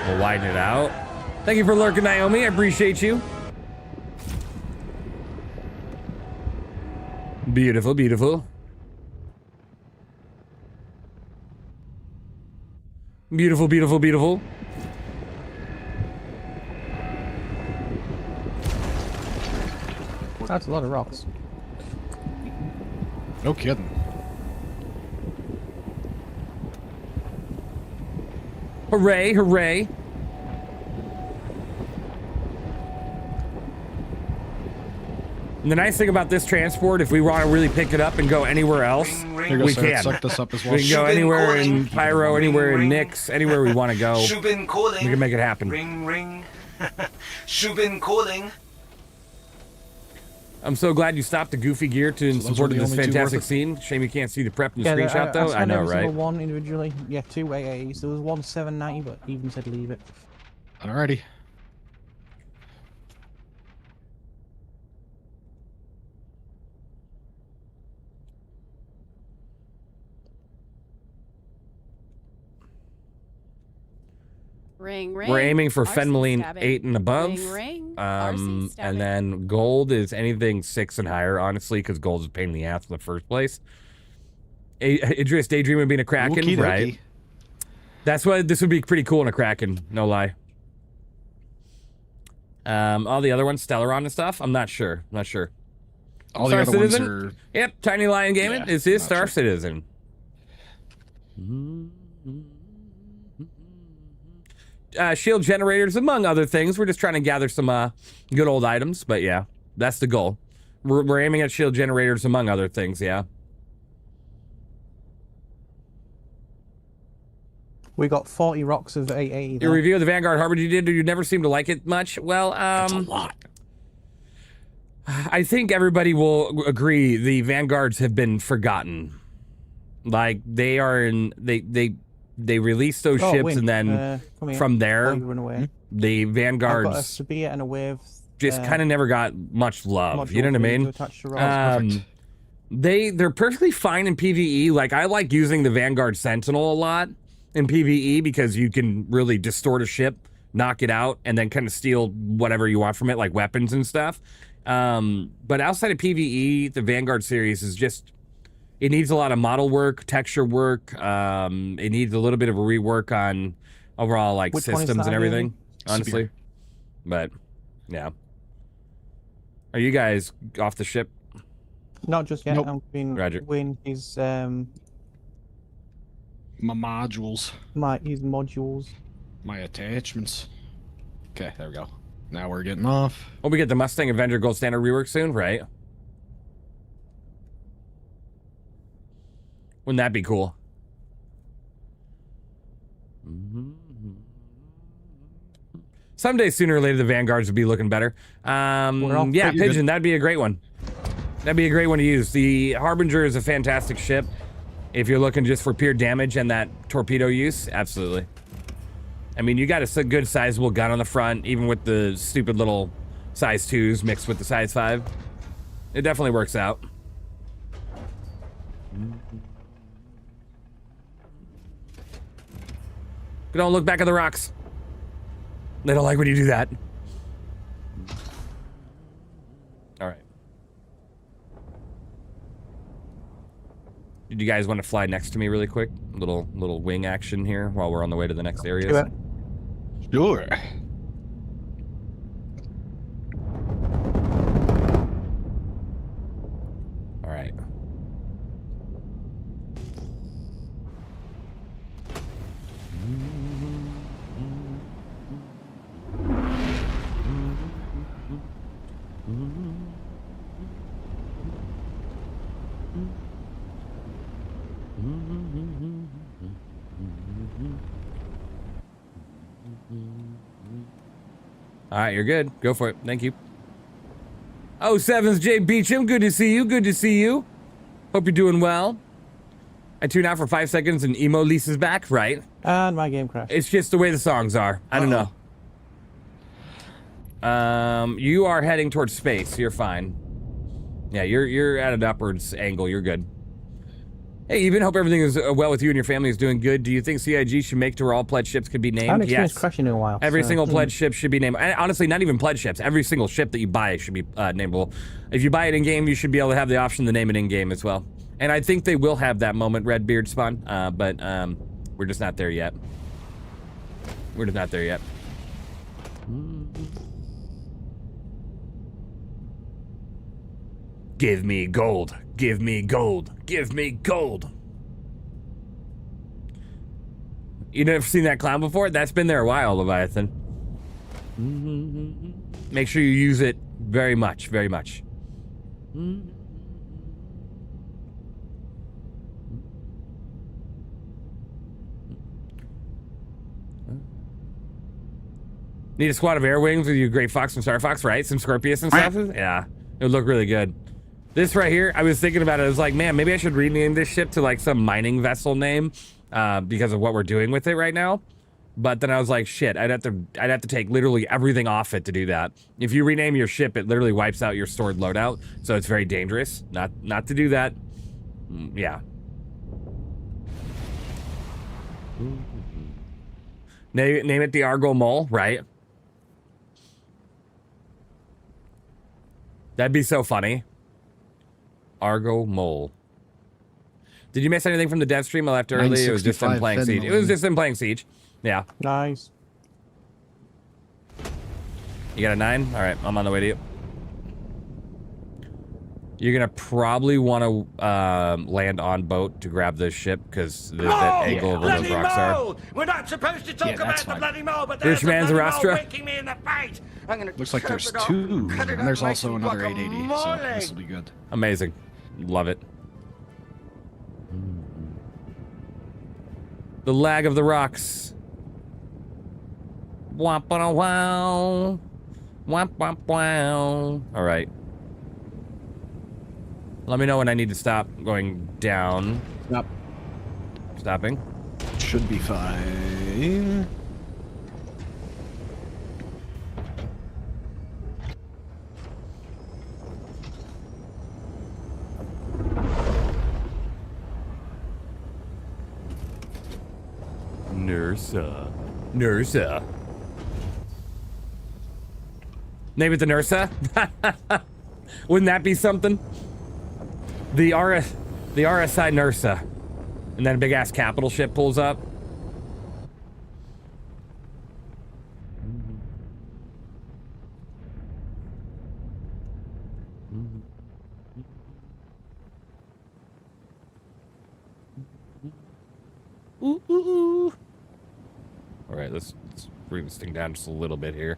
S2: We'll widen it out. Thank you for lurking, Naomi. I appreciate you. Beautiful, beautiful. Beautiful, beautiful, beautiful.
S1: That's a lot of rocks.
S3: No kidding.
S2: Hooray, hooray. And the nice thing about this transport, if we want to really pick it up and go anywhere else, we can.
S3: Suck this up as well.
S2: We can go anywhere in Pyro, anywhere in Nix, anywhere we want to go.
S10: Shubin calling.
S2: We can make it happen.
S10: Ring, ring. Shubin calling.
S2: I'm so glad you stopped the goofy gear to support this fantastic scene. Shame you can't see the prep in the screenshot, though. I know, right?
S1: One individually. Yeah, 2 880s. There was one 790, but even said leave it.
S3: Alrighty.
S5: Ring, ring.
S2: We're aiming for
S5: RC
S2: Fenmeline
S5: stabbing.
S2: 8 and above.
S5: Ring, ring. RC
S2: And then gold is anything 6 and higher, honestly, because gold is a pain in the ass in the first place. Idris daydream of being a Kraken,
S3: Okey-dokey.
S2: right? That's why this would be pretty cool in a Kraken, no lie. All the other ones, Stellaron and stuff, I'm not sure. I'm not sure.
S3: All
S2: Star
S3: the other
S2: Citizen?
S3: ones are...
S2: Yep, Tiny Lion Gaming.
S3: Yeah,
S2: Is his
S3: not
S2: Star
S3: sure.
S2: Citizen. Shield generators, among other things. We're just trying to gather some good old items, but yeah, that's the goal. We're aiming at shield generators, among other things, yeah.
S1: We got 40 rocks of 880.
S2: Your review of the Vanguard Harbinger you did, you never seem to like it much. Well,
S3: That's a lot.
S2: I think everybody will agree the Vanguards have been forgotten. Like, they are in... They released those ships,
S1: Win.
S2: and then from there,
S1: you run away.
S2: the
S1: I've got a
S2: Vanguards
S1: Sabia and a Wave.
S2: just kind of never got much love. You know what I mean?
S1: Perfect.
S2: They're perfectly fine in PvE. Like, I like using the Vanguard Sentinel a lot in PvE because you can really distort a ship, knock it out, and then kind of steal whatever you want from it, like weapons and stuff. But outside of PvE, the Vanguard series is just... It needs a lot of model work, texture work. It needs a little bit of a rework on overall, like,
S1: Which one is
S2: systems
S1: that
S2: and everything,
S1: again?
S2: honestly. But, yeah. Are you guys off the ship?
S1: Not just yet.
S3: Nope.
S1: I've been
S2: Roger.
S1: win his
S3: My modules.
S1: his modules.
S3: My attachments. Okay, there we go. Now we're getting off.
S2: Oh, we get the Mustang Avenger Gold Standard rework soon, right? Wouldn't that be cool? Someday, sooner or later, the Vanguards would be looking better. Yeah, Pigeon, that'd be a great one. That'd be a great one to use. The Harbinger is a fantastic ship. If you're looking just for pure damage and that torpedo use, absolutely. I mean, you got a good sizable gun on the front, even with the stupid little size 2s mixed with the size 5. It definitely works out. Don't look back at the rocks. They don't like when you do that. All right. Did you guys want to fly next to me really quick? Little wing action here while we're on the way to the next areas.
S3: Sure.
S2: All right. All right, you're good. Go for it. Thank you. Oh, Sevens J Beecham, good to see you. Good to see you. Hope you're doing well. I tune out for 5 seconds and emo Lisa's back, right?
S1: And my game crashed.
S2: It's just the way the songs are. I don't know. You are heading towards space. You're fine. Yeah, you're at an upwards angle. You're good. Hey, Even, hope everything is well with you and your family is doing good. Do you think CIG should make to where all pledge ships could be named?
S1: I haven't experienced
S2: Yes.
S1: crashing in a while.
S2: Every
S1: so,
S2: single pledge ship should be named. And honestly, not even pledge ships. Every single ship that you buy should be nameable. If you buy it in-game, you should be able to have the option to name it in-game as well. And I think they will have that moment, Redbeard Spawn, but we're just not there yet. We're just not there yet. Give me gold. Give me gold. Give me gold. You never seen that clown before? That's been there a while, Leviathan. Make sure you use it very much, very much. Need a squad of air wings with your Great Fox and Star Fox, right? Some Scorpius and stuff? Yeah, it would look really good. This right here, I was thinking about it. I was like, man, maybe I should rename this ship to like some mining vessel name because of what we're doing with it right now. But then I was like, shit, I'd have to take literally everything off it to do that. If you rename your ship, it literally wipes out your stored loadout, so it's very dangerous. Not to do that. Yeah. Name it the Argo Mole, right? That'd be so funny. Argo Mole. Did you miss anything from the dev stream I left early? It was just them playing Siege. It was just them playing Siege. Yeah.
S1: Nice.
S2: You got a 9? All right, I'm on the way to you. You're gonna probably want to land on boat to grab this ship because that angle of where those rocks are.
S13: We're not supposed to talk about the bloody mole, but
S2: there's a bloody mole
S13: waking me in the face.
S3: Looks like there's 2, and there's also another 880, so this will be good.
S2: Amazing. Love it. The lag of the rocks. Wah-ba-da-wow. Wah-ba-wow. All right. Let me know when I need to stop going down.
S3: Stop.
S2: Stopping.
S3: Should be fine.
S2: Nursa. Nursa. Name it the Nursa? Wouldn't that be something? The RSI Nursa. And then a big ass capital ship pulls up. Ooh, ooh, ooh. All right, let's bring this thing down just a little bit here.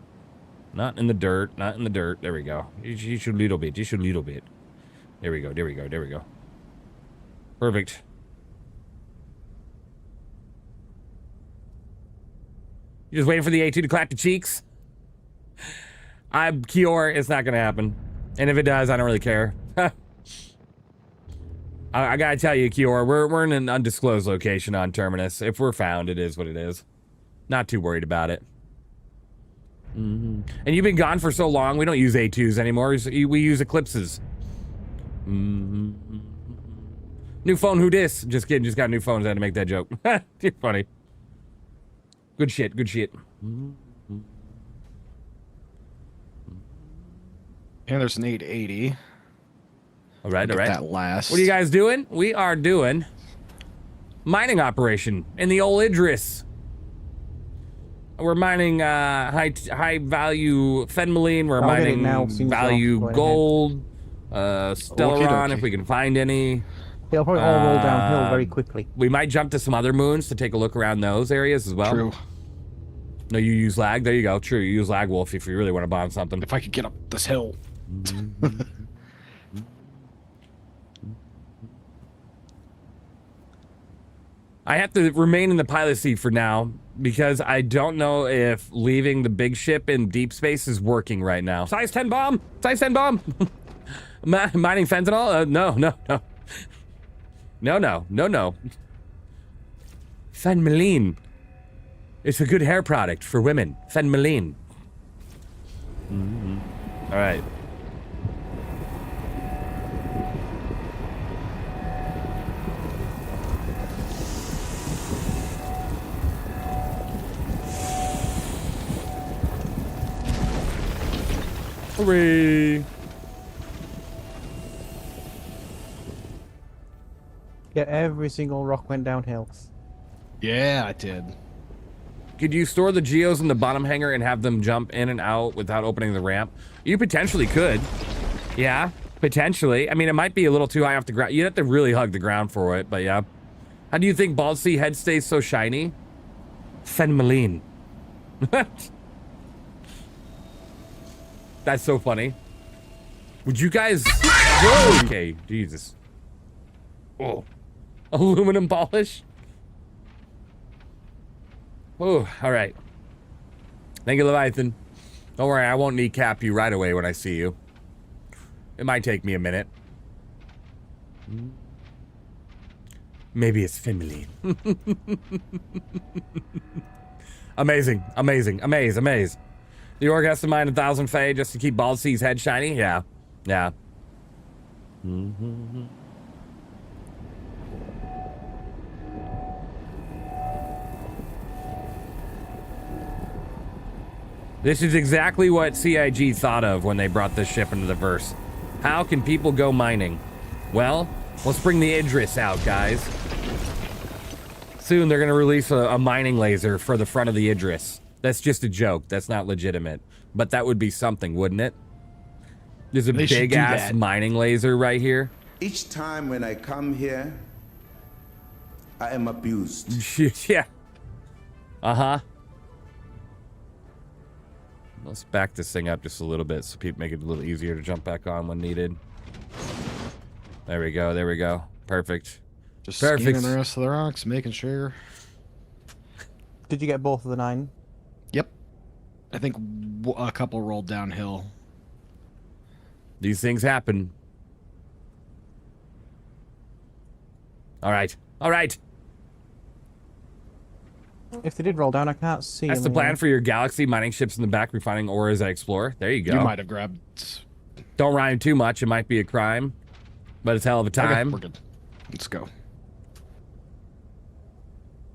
S2: Not in the dirt, not in the dirt. There we go. You should little bit, just a little bit. There we go, there we go, there we go. Perfect. You just waiting for the A2 to clap the cheeks? Kior, it's not gonna happen. And if it does, I don't really care. I gotta tell you, Kior, we're in an undisclosed location on Terminus. If we're found, it is what it is. Not too worried about it. And you've been gone for so long, we don't use A2s anymore. We use Eclipses. New phone, who dis? Just kidding, just got new phones. I had to make that joke. You're funny. Good shit, good shit.
S3: And there's an 880.
S2: All right, all right.
S3: That last.
S2: What are you guys doing? We are doing mining operation in the old Idris. We're mining high value Fenmaline. We're mining value gold, Stellaron if we can find any.
S1: They'll probably all roll downhill very quickly.
S2: We might jump to some other moons to take a look around those areas as well.
S3: True.
S2: No, you use lag. There you go. True, you use lag wolf if you really want to bomb something.
S3: If I could get up this hill.
S2: I have to remain in the pilot seat for now because I don't know if leaving the big ship in deep space is working right now. Size 10 bomb! Size 10 bomb! Mining fentanyl? No, no, no. No, no, no, no. Fenmaline. It's a good hair product for women. Fenmaline. All right. Hooray!
S1: Yeah, every single rock went downhill.
S3: Yeah, I did.
S2: Could you store the geos in the bottom hangar and have them jump in and out without opening the ramp? You potentially could. Yeah, potentially. I mean, it might be a little too high off the ground. You'd have to really hug the ground for it, but yeah. How do you think Pcie head stays so shiny? Fenmaline. That's so funny. Would you guys... Whoa! Okay, Jesus. Oh. Aluminum polish? Oh, all right. Thank you, Leviathan. Don't worry, I won't kneecap you right away when I see you. It might take me a minute. Maybe it's Fenmaline. Amazing, amazing, amaze. The org has to mine 1,000 Fae just to keep Pcie's head shiny? Yeah. Yeah. This is exactly what CIG thought of when they brought this ship into the verse. How can people go mining? Well, let's bring the Idris out, guys. Soon they're going to release a mining laser for the front of the Idris. That's just a joke. That's not legitimate. But that would be something, wouldn't it? There's a big-ass mining laser right here.
S14: Each time when I come here, I am abused.
S2: Yeah. Uh-huh. Let's back this thing up just a little bit so people make it a little easier to jump back on when needed. There we go. There we go. Perfect.
S3: Just scanning the rest of the rocks, making sure.
S1: Did you get both of the 9?
S3: Yep. I think a couple rolled downhill.
S2: These things happen. All right. All right.
S1: If they did roll down, I can't see.
S2: That's the plan for your Galaxy mining ships in the back, refining ore as I explore. There you go.
S3: You might have grabbed.
S2: Don't rhyme too much. It might be a crime, but it's a hell of a time.
S3: Okay, we're good. Let's go.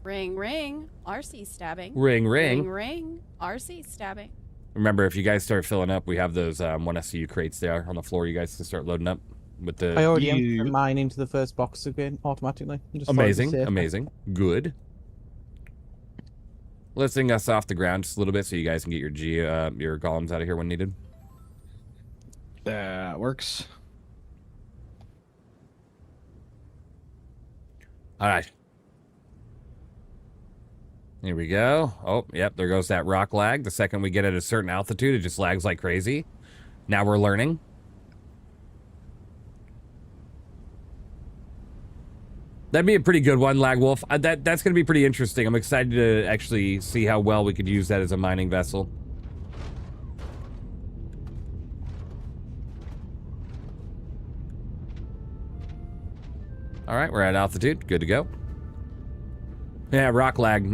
S5: Ring, ring. RC stabbing.
S2: Ring, ring.
S5: Ring, ring. RC stabbing.
S2: Remember, if you guys start filling up, we have those 1SCU crates there on the floor. You guys can start loading up with the...
S1: I already entered mine into the first box again automatically. Just
S2: amazing, amazing. Good. Lifting us off the ground just a little bit so you guys can get your golems out of here when needed.
S3: That works.
S2: All right. Here we go. Oh, yep, there goes that rock lag. The second we get at a certain altitude, it just lags like crazy. Now we're learning. That'd be a pretty good one, Lag Wolf. That's going to be pretty interesting. I'm excited to actually see how well we could use that as a mining vessel. All right, we're at altitude. Good to go. Yeah, rock lag.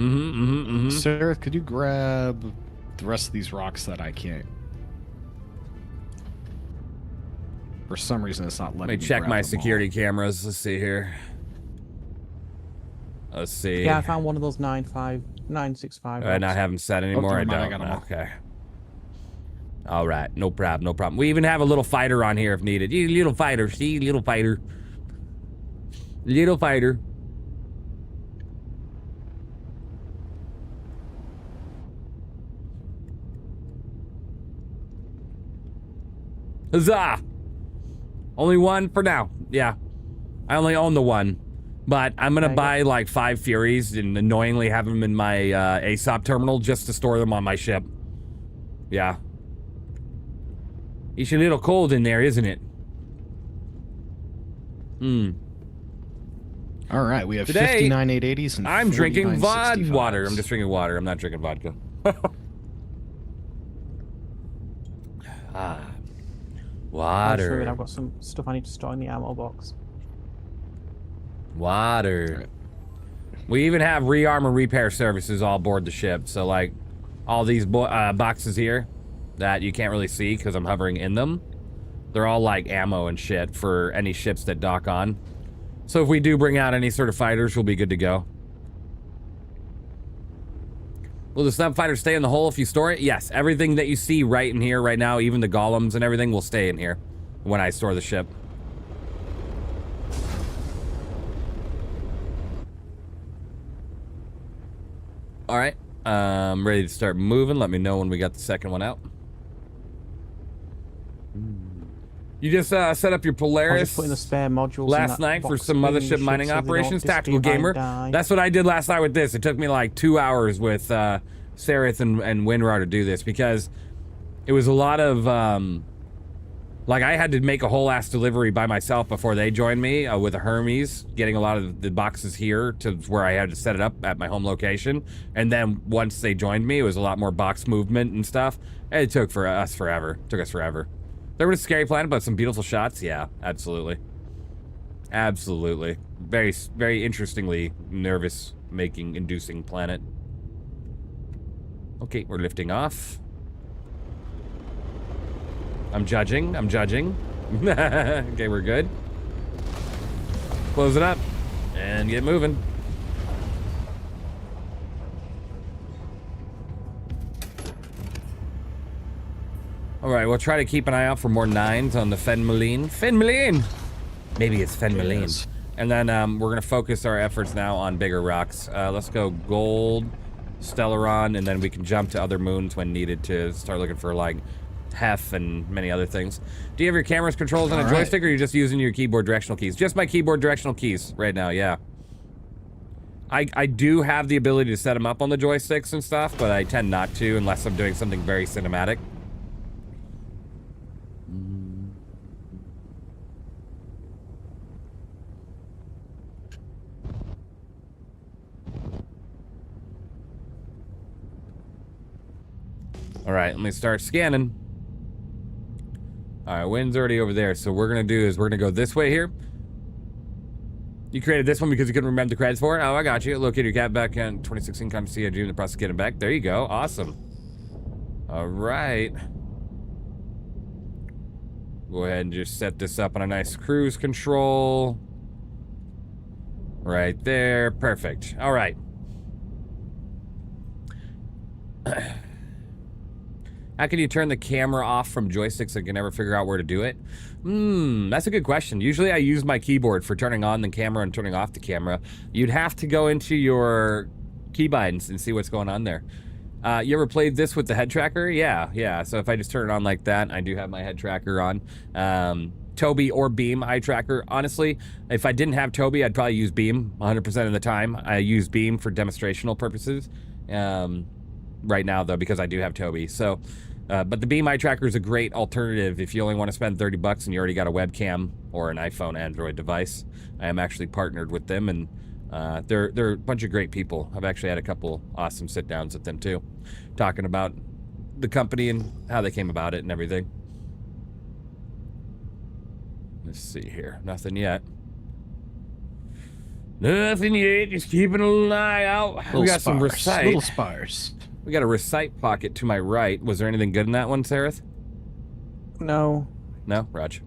S3: Sarah, could you grab the rest of these rocks that I can't? For some reason, it's not letting me.
S2: Let me check my security cameras. Let's see here. Let's see.
S1: Yeah, I found one of those 965.
S2: And I haven't set anymore. I don't. Okay. All right, no problem, no problem. We even have a little fighter on here if needed. You little fighter, see, little fighter, little fighter. Huzzah! Only one for now. Yeah, I only own the one. But I'm going to buy like 5 Furies and annoyingly have them in my ASOP terminal just to store them on my ship. Yeah. It's a little cold in there, isn't it?
S3: All right, we have 59 880s and
S2: I'm drinking water. I'm just drinking water. I'm not drinking vodka. Water.
S1: I've got some stuff I need to store in the ammo box.
S2: Water. Right. We even have rearm and repair services all aboard the ship. So, like, all these boxes here that you can't really see because I'm hovering in them, they're all, like, ammo and shit for any ships that dock on. So if we do bring out any sort of fighters, we'll be good to go. Will the snub fighter stay in the hole if you store it? Yes. Everything that you see right in here right now, even the golems and everything, will stay in here when I store the ship. All right, Ready to start moving. Let me know when we got the second one out. You just set up your Polaris
S1: putting the spare modules
S2: last night for some mothership mining operations. Tactical gamer. That's what I did last night with this. It took me like 2 hours with Sereth and WinRAR to do this because it was a lot of like I had to make a whole ass delivery by myself before they joined me with a Hermes, getting a lot of the boxes here to where I had to set it up at my home location. And then once they joined me, it was a lot more box movement and stuff. And it took us forever. There was a scary planet, but some beautiful shots. Yeah, absolutely. Absolutely. Very, very interestingly inducing planet. Okay, we're lifting off. I'm judging. Okay, we're good. Close it up and get moving. All right, we'll try to keep an eye out for more 9s on the Fenmaline. Maybe it's Fenmaline. Yes. And then we're gonna focus our efforts now on bigger rocks. Let's go gold, Stellaron, and then we can jump to other moons when needed to start looking for like Hef and many other things. Do you have your camera's controls on a joystick, or are you just using your keyboard directional keys? Just my keyboard directional keys right now, yeah. I do have the ability to set them up on the joysticks and stuff, but I tend not to unless I'm doing something very cinematic. All right, let me start scanning. All right, wind's already over there, so what we're gonna do is we're gonna go this way here. You created this one because you couldn't remember the creds for it? Oh, I got you. Locate your cat back in 2016, come to CIG in the process of getting back. There you go, awesome. All right. Go ahead and just set this up on a nice cruise control. Right there, perfect. All right. How can you turn the camera off from joysticks and can never figure out where to do it? That's a good question. Usually I use my keyboard for turning on the camera and turning off the camera. You'd have to go into your keybinds and see what's going on there. You ever played this with the head tracker? Yeah. So if I just turn it on like that, I do have my head tracker on. Toby or Beam eye tracker. Honestly, if I didn't have Toby, I'd probably use Beam 100% of the time. I use Beam for demonstrational purposes. Right now though, because I do have Toby. So, but the Beam eye tracker is a great alternative if you only want to spend 30 bucks and you already got a webcam or an iPhone Android device. I am actually partnered with them, and they're a bunch of great people. I've actually had a couple awesome sit downs with them too, talking about the company and how they came about it and everything. Let's see here. Nothing yet. Nothing yet. Just keeping an eye out. We got some recite.
S3: Little spires.
S2: We got a recite pocket to my right. Was there anything good in that one, Sereth?
S1: No.
S2: No? Raj.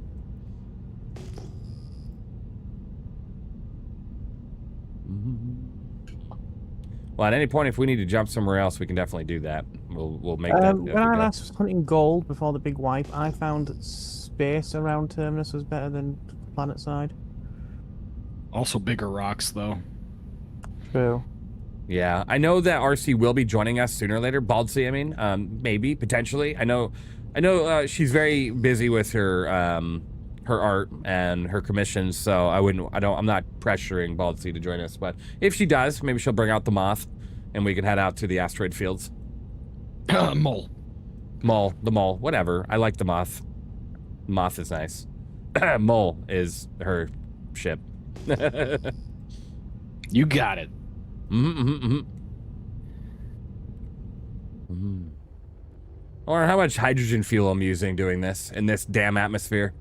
S2: Well, at any point, if we need to jump somewhere else, we can definitely do that. We'll make that.
S1: When I last was hunting gold before the big wipe, I found space around Terminus was better than planet side.
S3: Also bigger rocks, though.
S1: True.
S2: Yeah, I know that RC will be joining us sooner or later. Baldsy, I mean, maybe, potentially. I know she's very busy with her her art and her commissions, so I'm not pressuring Baldsy to join us, but if she does, maybe she'll bring out the moth and we can head out to the asteroid fields.
S3: Mole,
S2: the mole, whatever. I like the moth. Moth is nice. Mole is her ship.
S3: You got it.
S2: I wonder how much hydrogen fuel I'm using doing this in this damn atmosphere.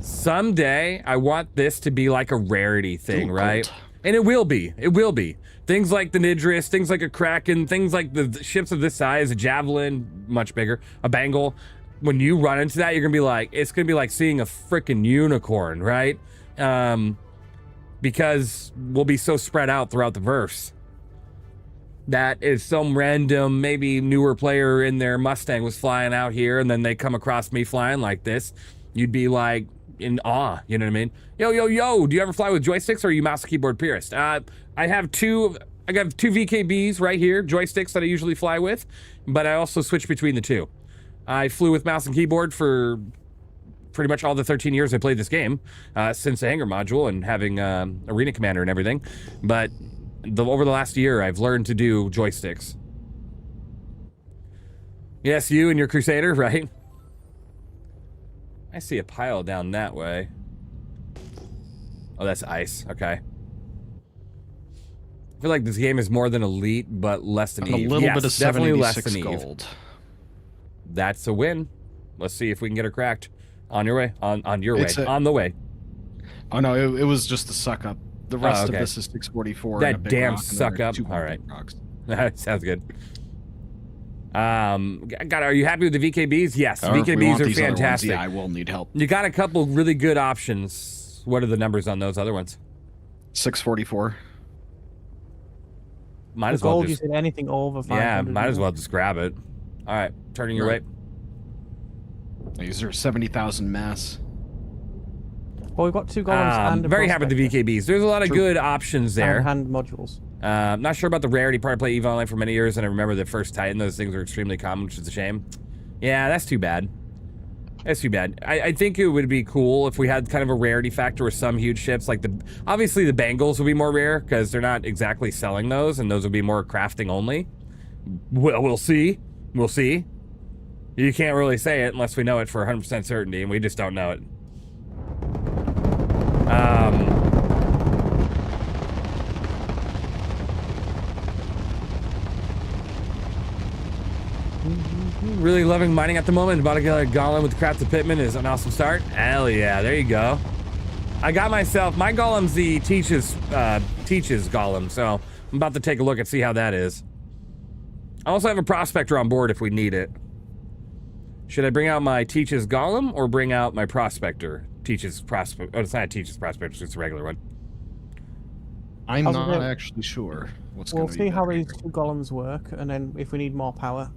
S2: Someday, I want this to be like a rarity thing, right? And it will be. It will be. Things like the Nidris, things like a Kraken, things like the ships of this size, a Javelin, much bigger, a Bengal. When you run into that, you're gonna be like, it's gonna be like seeing a freaking unicorn, right? Because we'll be so spread out throughout the verse. That is some random, maybe newer player in their Mustang was flying out here, and then they come across me flying like this. You'd be like, in awe. You know what I mean? Yo. Do you ever fly with joysticks, or are you mouse and keyboard purist? I got two VKBs right here, joysticks that I usually fly with, but I also switch between the two. I flew with mouse and keyboard for pretty much all the 13 years I played this game, since the hangar module and having Arena Commander and everything. But over the last year, I've learned to do joysticks. Yes, you and your Crusader, right? I see a pile down that way. Oh, that's ice. Okay. I feel like this game is more than Elite, but less than Eve.
S3: A little bit of
S2: definitely less
S3: 76
S2: than
S3: gold.
S2: Eve. That's a win. Let's see if we can get her cracked. On your way. On your way. On the way.
S3: Oh no, it was just the suck up. The rest of this is 644.
S2: That damn suck up. All right. Sounds good. Are you happy with the VKBs? Yes, VKBs are fantastic.
S3: Yeah, I will need help.
S2: You got a couple really good options. What are the numbers on those other ones?
S3: 644.
S2: Might as well
S1: just... You said anything over 500.
S2: Yeah, might as well just grab it. All right, turning your way.
S3: These are 70,000 mass.
S1: Well, we've got 2 golems and a
S2: very happy with the VKBs. There's a lot of good options there.
S1: Hand modules.
S2: Not sure about the rarity part. I played EVE Online for many years, and I remember the first Titan. Those things were extremely common, which is a shame. Yeah, that's too bad. That's too bad. I think it would be cool if we had kind of a rarity factor with some huge ships. Like obviously the Bengals would be more rare because they're not exactly selling those, and those would be more crafting only. Well, we'll see. We'll see. You can't really say it unless we know it for 100% certainty, and we just don't know it. Really loving mining at the moment. About to get a golem with the crafted pitman is an awesome start. Hell yeah, there you go. I got myself, my golem's the teaches golem, so I'm about to take a look and see how that is. I also have a prospector on board if we need it. Should I bring out my teaches golem or bring out my prospector? Teaches prospect. Oh, it's not a teaches prospector, it's a regular one.
S3: I'm not actually sure what's going to be.
S1: We'll see how these 2 golems work, and then if we need more power.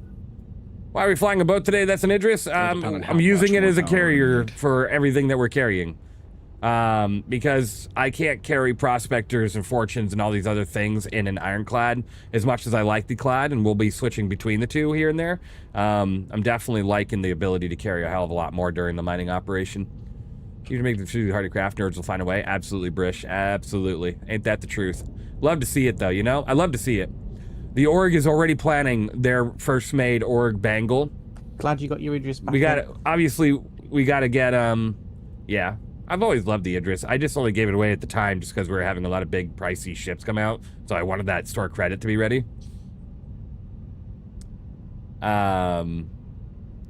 S2: Why are we flying a boat today? That's an Idris. I'm using it as a carrier for everything that we're carrying. Because I can't carry prospectors and fortunes and all these other things in an ironclad as much as I like the clad, and we'll be switching between the two here and there. I'm definitely liking the ability to carry a hell of a lot more during the mining operation. You can make the too hard to craft, nerds will find a way. Absolutely, Brish. Absolutely. Ain't that the truth? Love to see it, though, you know? I love to see it. The org is already planning their first made org bangle.
S1: Glad you got your Idris back.
S2: We got obviously we got to get yeah. I've always loved the Idris. I just only gave it away at the time just because we were having a lot of big pricey ships come out, so I wanted that store credit to be ready.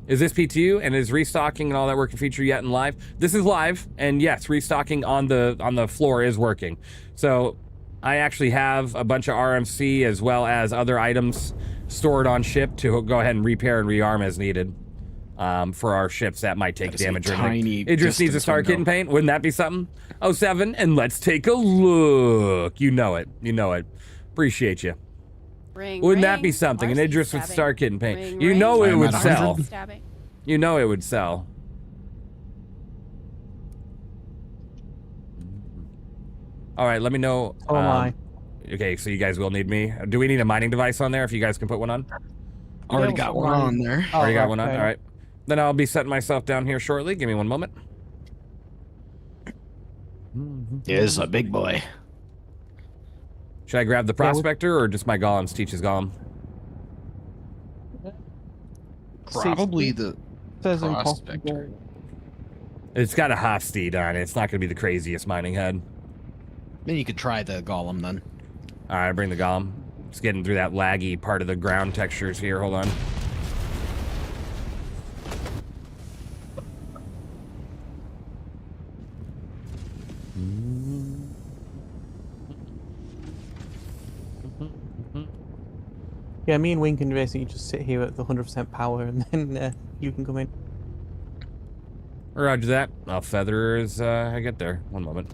S2: Is this PTU and is restocking and all that working feature yet in live? This is live, and yes, restocking on the floor is working. So I actually have a bunch of RMC as well as other items stored on ship to go ahead and repair and rearm as needed for our ships that might take damage. It just needs to start getting paint. Wouldn't that be something? 07, and let's take a look. You know it. You know it. Appreciate you. Wouldn't that be something? An Idris would start getting paint. You know it would sell. You know it would sell. All right, let me know.
S1: Oh my.
S2: Okay, so you guys will need me. Do we need a mining device on there if you guys can put one on?
S3: Already got one on there.
S2: Already got one on? All right. Then I'll be setting myself down here shortly. Give me one moment.
S3: Is a big boy.
S2: Should I grab the prospector or just my golems? Teaches golem.
S3: Probably the prospector.
S2: It's got a hot steed on it. It's not going to be the craziest mining head.
S3: Then you could try the golem then.
S2: All right, bring the golem. Just getting through that laggy part of the ground textures here. Hold on.
S1: Yeah, me and Wing can basically just sit here at the 100% power, and then you can come in.
S2: Roger that. I'll feather as I get there. One moment.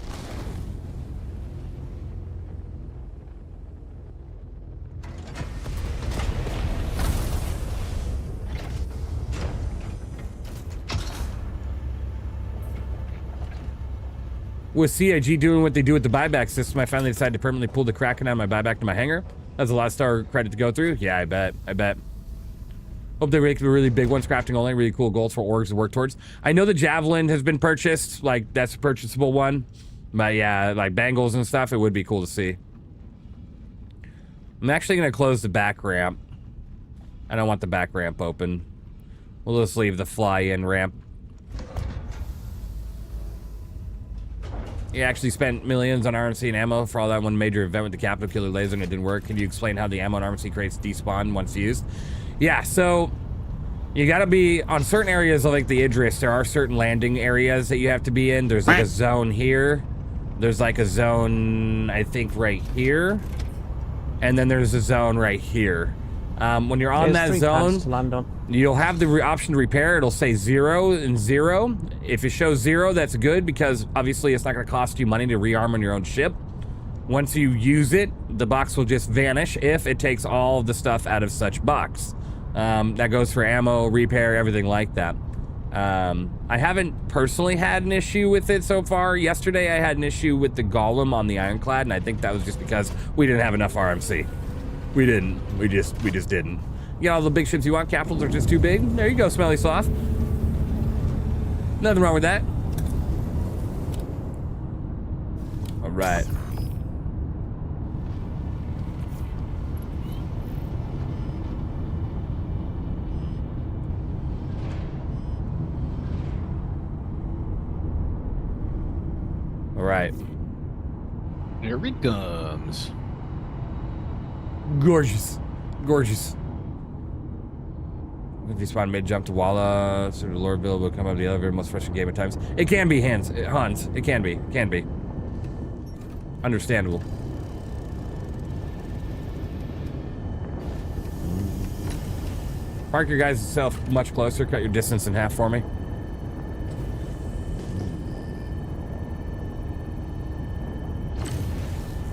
S2: with CIG doing what they do with the buyback system, I finally decided to permanently pull the Kraken out of my buyback to my hangar. That's a lot of star credit to go through. Yeah, I bet. Hope they make the really big ones, crafting only, really cool goals for orgs to work towards. I know the Javelin has been purchased, like that's a purchasable one. But yeah, like bangles and stuff, it would be cool to see. I'm actually gonna close the back ramp. I don't want the back ramp open. We'll just leave the fly-in ramp. You actually spent millions on RMC and ammo for all that one major event with the Capital Killer laser and it didn't work. Can you explain how the ammo and RMC crates despawn once used? Yeah, so you gotta be on certain areas of like the Idris. There are certain landing areas that you have to be in. There's like a zone here. There's like a zone, I think, right here. And then there's a zone right here. When you're on that zone, you'll have the option to repair. It'll say 0 and 0. If it shows 0, that's good because obviously it's not going to cost you money to rearm on your own ship. Once you use it, the box will just vanish if it takes all of the stuff out of such box. That goes for ammo, repair, everything like that. I haven't personally had an issue with it so far. Yesterday I had an issue with the Golem on the Ironclad, and I think that was just because we didn't have enough RMC. We didn't. We just didn't. You know, all the big ships you want, capitals are just too big. There you go, Smelly Sloth. Nothing wrong with that. All right. All right.
S3: Here he comes.
S2: Gorgeous. Gorgeous. If you spawn mid-jump to Walla, sort of Lord Bill will come up the elevator, most frustrating game at times. It can be, Hans. It can be. Can be. Understandable. Park your guys' self much closer. Cut your distance in half for me.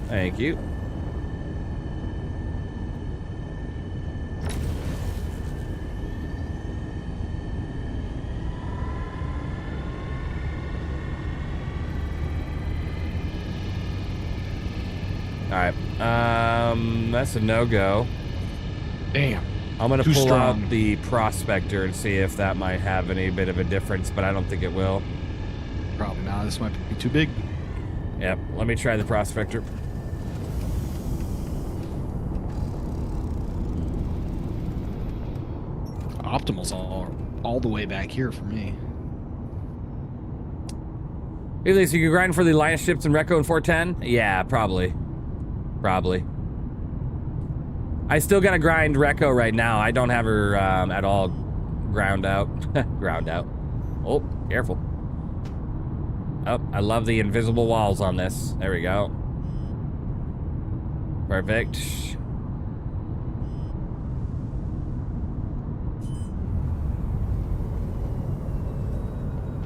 S2: Thank you. Alright, that's a no-go.
S3: Damn.
S2: I'm gonna pull out the Prospector and see if that might have any bit of a difference, but I don't think it will.
S3: Probably not. This might be too big.
S2: Yep, let me try the Prospector.
S3: Optimal's all the way back here for me.
S2: At least you can grind for the Alliance ships and Recco in 410? Yeah, probably. Probably. I still gotta grind Recco right now. I don't have her at all ground out. Ground out. Oh, careful. Oh, I love the invisible walls on this. There we go. Perfect.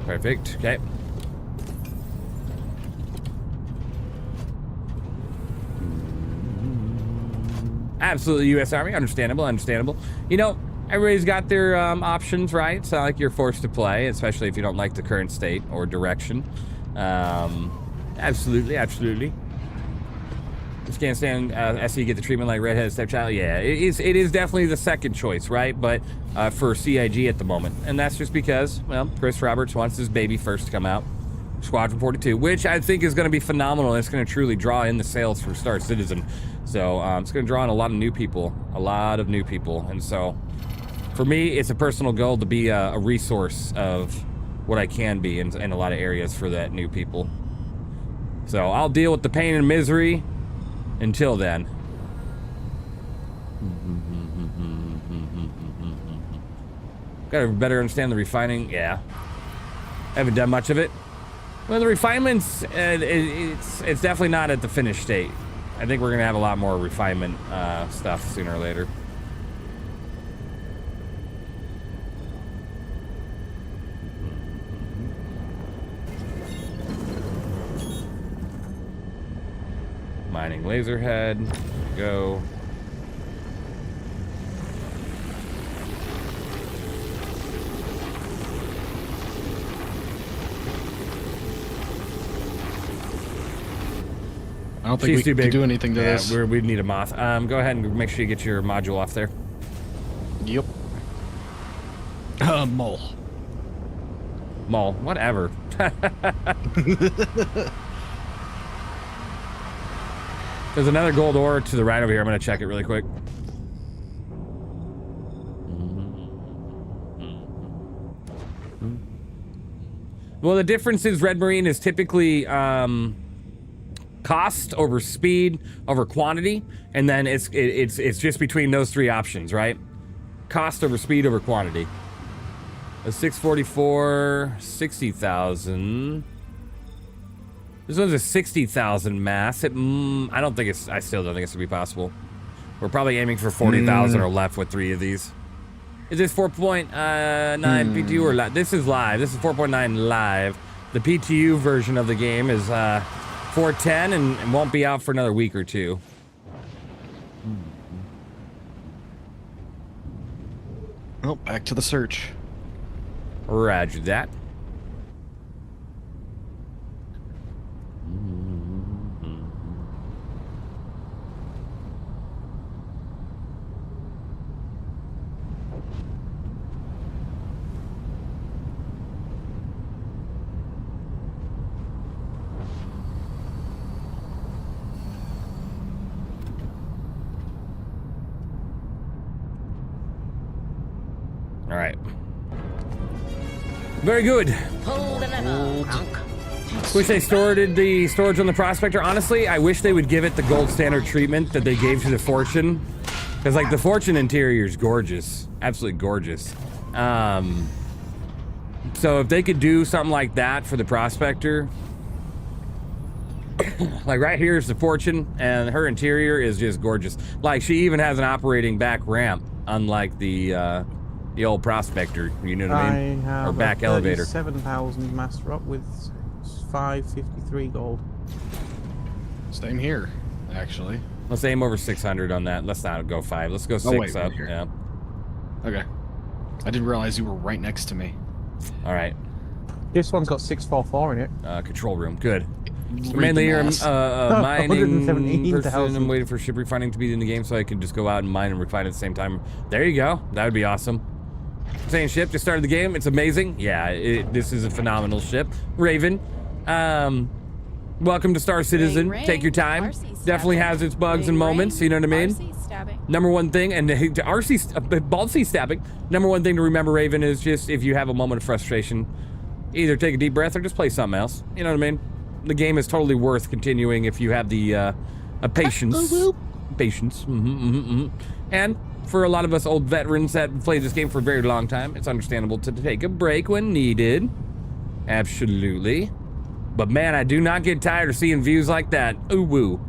S2: Perfect. Okay. Absolutely, U.S. Army. Understandable, understandable. You know, everybody's got their options, right? It's not like you're forced to play, especially if you don't like the current state or direction. Absolutely, absolutely. Just can't stand SE get the treatment like redheaded stepchild. Yeah, it is definitely the second choice, right? But for CIG at the moment. And that's just because, well, Chris Roberts wants his baby first to come out. Squadron 42, which I think is going to be phenomenal. It's going to truly draw in the sales for Star Citizen. So it's going to draw in a lot of new people. And so for me, it's a personal goal to be a resource of what I can be in a lot of areas for that new people. So I'll deal with the pain and misery until then. Got to better understand the refining. Yeah. I haven't done much of it. Well, the refinements, it's definitely not at the finished state. I think we're going to have a lot more refinement stuff sooner or later. Mining laser head. Go.
S3: I don't think we can do anything to this.
S2: We need a moth. Go ahead and make sure you get your module off there.
S3: Yep. Mole.
S2: Mole, whatever. There's another gold ore to the right over here. I'm gonna check it really quick. Well, the difference is Red Marine is typically cost over speed over quantity, and then it's just between those three options, right? Cost over speed over quantity. A 644, 60,000. This one's a 60,000 mass. I still don't think it's gonna be possible. We're probably aiming for 40,000 or left with 3 of these. Is this 4.9 PTU or live? This is live. This is 4.9 live. The PTU version of the game is 410 and won't be out for another week or 2.
S3: Oh, back to the search.
S2: Roger that. All right. Very good. Wish they stored the storage on the Prospector. Honestly, I wish they would give it the gold standard treatment that they gave to the Fortune. Because, like, the Fortune interior is gorgeous. Absolutely gorgeous. So if they could do something like that for the Prospector. Like, right here is the Fortune, and her interior is just gorgeous. Like, she even has an operating back ramp, unlike the old Prospector, you know what I mean?
S1: Have
S2: or back
S1: a
S2: elevator.
S1: 7,000 master up with 553 gold.
S3: Same here, actually.
S2: Let's aim over 600 on that. Let's not go 5. Let's go 6 up. Yeah.
S3: Okay. I didn't realize you were right next to me.
S2: All right.
S1: This one's got 644 in it.
S2: Control room. Good. So mainly you're mining person. I'm waiting for ship refining to be in the game so I can just go out and mine and refine at the same time. There you go. That would be awesome. Saying ship just started the game. It's amazing. Yeah, this is a phenomenal ship. Raven. Welcome to Star Citizen. Take your time. Definitely has its bugs and moments. You know what I mean? Number one thing, and RC Bald C stabbing. Number one thing to remember, Raven, is just if you have a moment of frustration, either take a deep breath or just play something else. You know what I mean? The game is totally worth continuing if you have the patience. Patience. And for a lot of us old veterans that have played this game for a very long time, it's understandable to take a break when needed. Absolutely. But man, I do not get tired of seeing views like that. Ooh woo.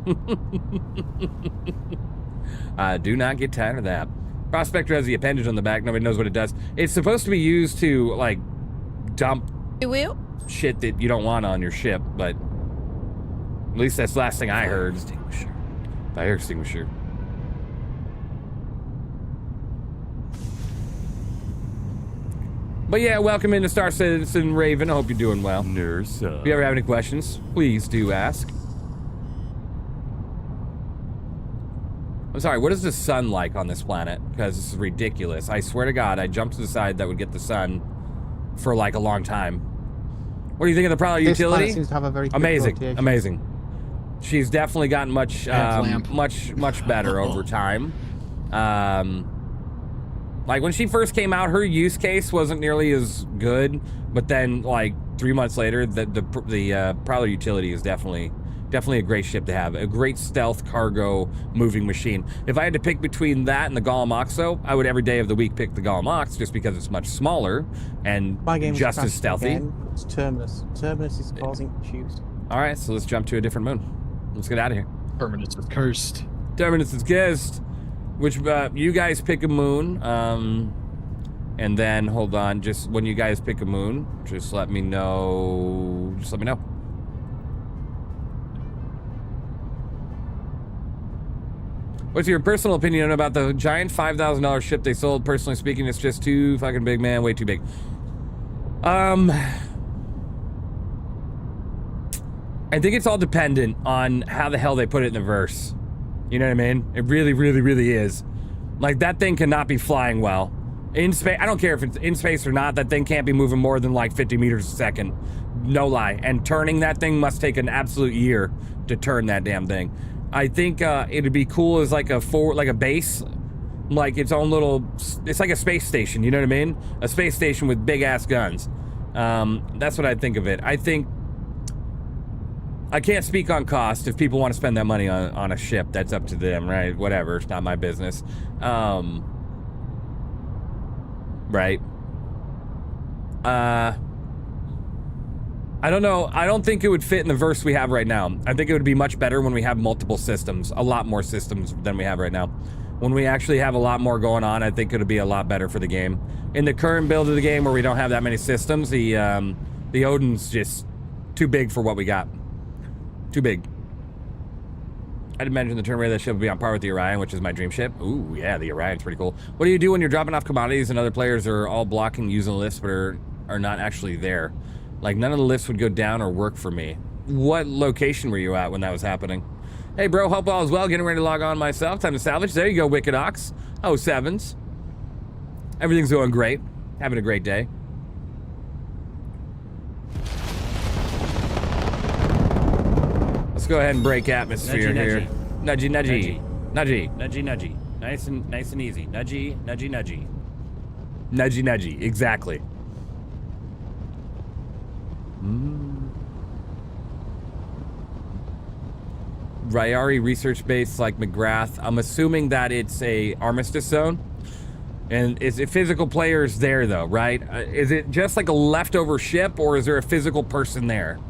S2: I do not get tired of that. Prospector has the appendage on the back. Nobody knows what it does. It's supposed to be used to, like, dump shit that you don't want on your ship, but at least that's the last thing I heard. Fire extinguisher. But yeah, welcome into Star Citizen, Raven. I hope you're doing well. Nurse. If you ever have any questions, please do ask. I'm sorry, what is the sun like on this planet? Because this is ridiculous. I swear to God, I jumped to the side that would get the sun for like a long time. What do you think of the Prowler utility?
S1: This seems to have a very quick
S2: amazing,
S1: rotation.
S2: amazing. She's definitely gotten much better over time. Like when she first came out, her use case wasn't nearly as good, but then like 3 months later, the Prowler utility is definitely a great ship to have. A great stealth cargo moving machine. If I had to pick between that and the Golem Oxo, I would every day of the week pick the Golem Ox just because it's much smaller and just as stealthy.
S1: Again. It's Terminus. Terminus is causing issues.
S2: All right, so let's jump to a different moon. Let's get out of here.
S3: Terminus is cursed.
S2: Terminus is cursed. Which, you guys pick a moon, and then, hold on, just when you guys pick a moon, just let me know, What's your personal opinion about the giant $5,000 ship they sold? Personally speaking, it's just too fucking big, man, way too big. I think it's all dependent on how the hell they put it in the verse. You know what I mean? It really, really, really is. Like, that thing cannot be flying well. In space, I don't care if it's in space or not, that thing can't be moving more than like 50 meters a second. No lie. And turning that thing must take an absolute year to turn that damn thing. I think it'd be cool as like a base, like its own little, it's like a space station, you know what I mean? A space station with big ass guns. That's what I think of it. I think, I can't speak on cost. If people want to spend that money on a ship, that's up to them, right? Whatever, it's not my business. Right. I don't know. I don't think it would fit in the verse we have right now. I think it would be much better when we have multiple systems, a lot more systems than we have right now. When we actually have a lot more going on, I think it would be a lot better for the game. In the current build of the game where we don't have that many systems, the Odin's just too big for what we got. Too big. I'd imagine the turn rate of that ship would be on par with the Orion, which is my dream ship. Ooh, yeah, the Orion's pretty cool. What do you do when you're dropping off commodities and other players are all blocking using lifts but are not actually there? Like, none of the lifts would go down or work for me. What location were you at when that was happening? Hey, bro, hope all is well. Getting ready to log on myself. Time to salvage. There you go, Wicked Ox. Oh, sevens. Everything's going great. Having a great day. Let's go ahead and break atmosphere here. Nudgy, nudgy. Nudgy.
S9: Nudgy, nudgy. Nice and easy. Nudgy, nudgy, nudgy.
S2: Nudgy, nudgy. Exactly. Ryari research base like McGrath. I'm assuming that it's a armistice zone. And is it physical players there though, right? Is it just like a leftover ship or is there a physical person there?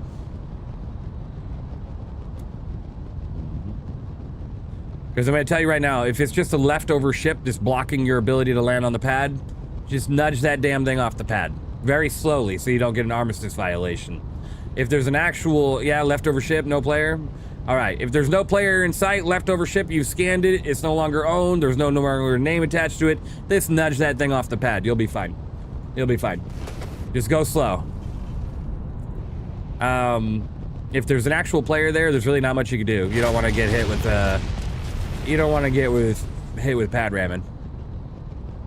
S2: Because I'm going to tell you right now, if it's just a leftover ship just blocking your ability to land on the pad, just nudge that damn thing off the pad. Very slowly so you don't get an armistice violation. If there's an actual, yeah, leftover ship, no player. All right, if there's no player in sight, leftover ship, you've scanned it, it's no longer owned, there's no longer name attached to it, just nudge that thing off the pad. You'll be fine. You'll be fine. Just go slow. If there's an actual player there, there's really not much you can do. You don't want to get hit with, you don't want to get hit with pad ramming.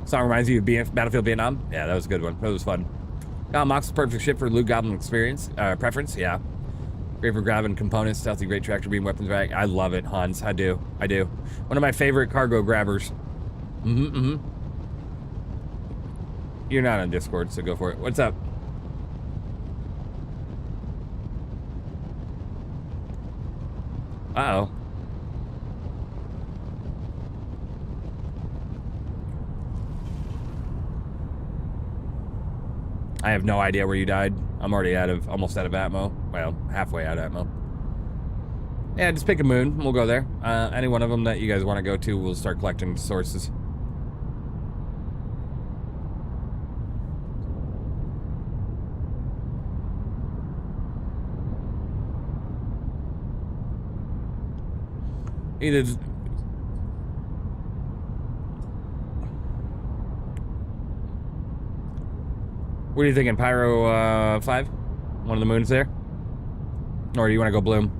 S2: Song reminds you of Battlefield Vietnam? Yeah, that was a good one. That was fun. Mox is perfect ship for loot goblin experience. Preference, yeah. Great for grabbing components, stealthy, great tractor beam, weapons rack. I love it, Hans. I do. One of my favorite cargo grabbers. You're not on Discord, so go for it. What's up? Uh-oh. I have no idea where you died. I'm already almost out of ammo. Well, halfway out of ammo. Yeah, just pick a moon. We'll go there. Any one of them that you guys want to go to, we'll start collecting sources. Either... What are you thinking, Pyro 5? One of the moons there? Or do you want to go Bloom?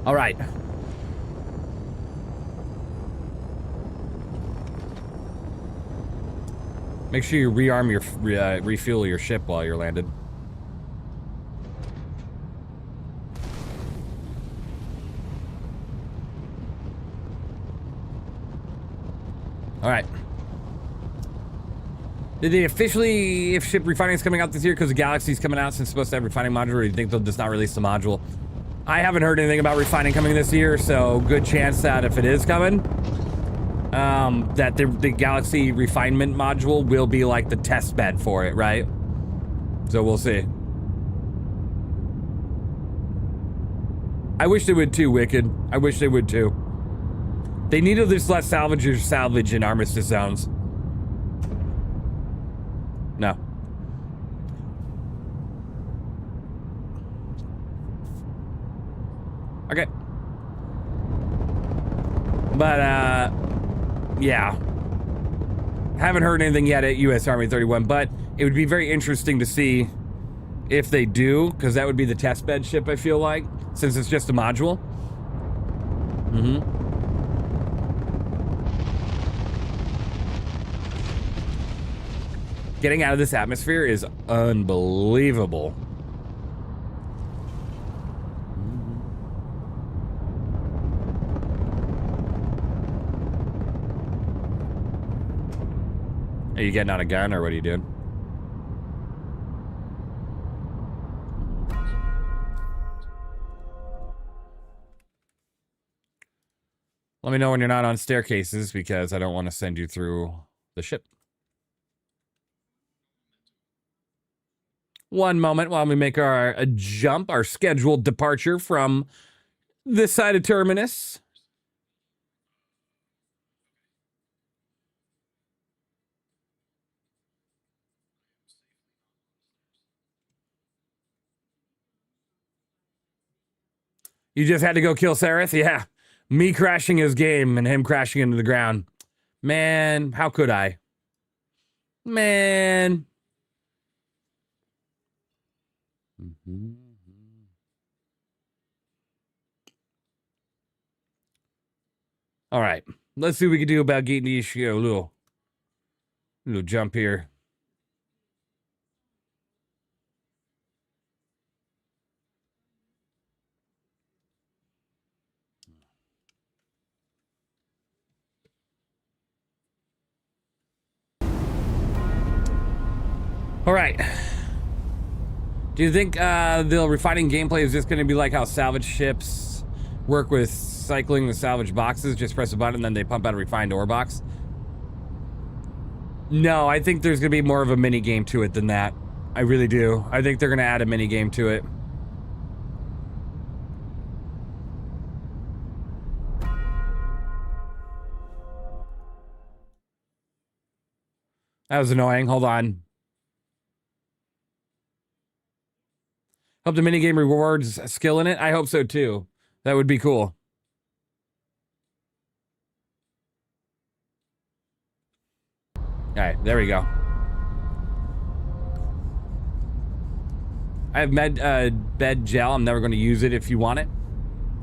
S2: All right. Make sure you rearm your, refuel your ship while you're landed. All right. Did they officially, if ship refining is coming out this year because the Galaxy's coming out since it's supposed to have refining module, or do you think they'll just not release the module? I haven't heard anything about refining coming this year, so good chance that if it is coming, that the Galaxy refinement module will be like the test bed for it, right? So we'll see. I wish they would too, Wicked. I wish they would too. They need to just let salvagers salvage in armistice zones. No. Okay. But, yeah. Haven't heard anything yet at US Army 31, but it would be very interesting to see if they do, because that would be the test bed ship, I feel like, since it's just a module. Getting out of this atmosphere is unbelievable. Are you getting on a gun, or what are you doing? Let me know when you're not on staircases, because I don't want to send you through the ship. One moment while we make our jump, our scheduled departure from this side of Terminus. You just had to go kill Sareth? Yeah. Me crashing his game and him crashing into the ground. Man, how could I? Man. All right. Let's see what we can do about getting the issue. A little jump here. All right. Do you think the refining gameplay is just going to be like how salvage ships work with cycling the salvage boxes? Just press a button and then they pump out a refined ore box? No, I think there's going to be more of a mini game to it than that. I really do. I think they're going to add a mini game to it. That was annoying. Hold on. Hope the minigame rewards skill in it. I hope so too. That would be cool. All right, there we go. I have bed gel. I'm never going to use it if you want it.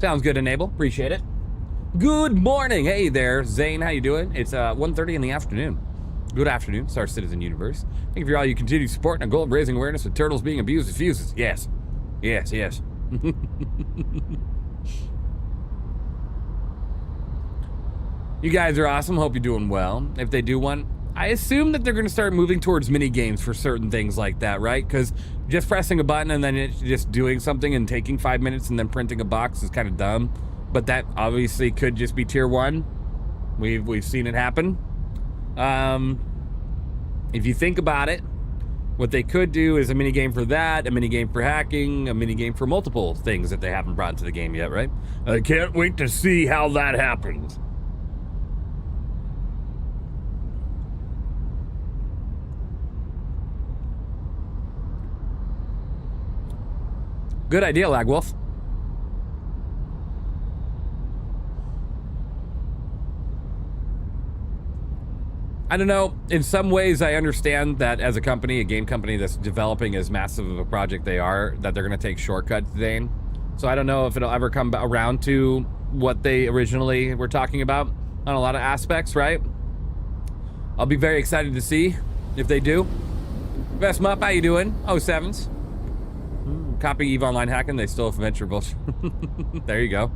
S2: Sounds good, Enable. Appreciate it. Good morning. Hey there, Zane. How you doing? It's 1:30 in the afternoon. Good afternoon, Star Citizen Universe. Thank you for all your continued support and a goal of raising awareness of turtles being abused with fuses. Yes. Yes, yes. You guys are awesome. Hope you're doing well. If they do one, I assume that they're going to start moving towards mini games for certain things like that, right? Because just pressing a button and then it's just doing something and taking 5 minutes and then printing a box is kind of dumb. But that obviously could just be tier 1. We've seen it happen. If you think about it, what they could do is a mini game for that, a mini game for hacking, a mini game for multiple things that they haven't brought to the game yet, right? I can't wait to see how that happens. Good idea, Lagwolf. I don't know, in some ways I understand that as a company, a game company that's developing as massive of a project they are, that they're going to take shortcuts, Zane. So I don't know if it'll ever come around to what they originally were talking about on a lot of aspects, right? I'll be very excited to see if they do. Best Mup, how you doing? 07s. Copy EVE Online hacking, they still have venture bullshit. There you go.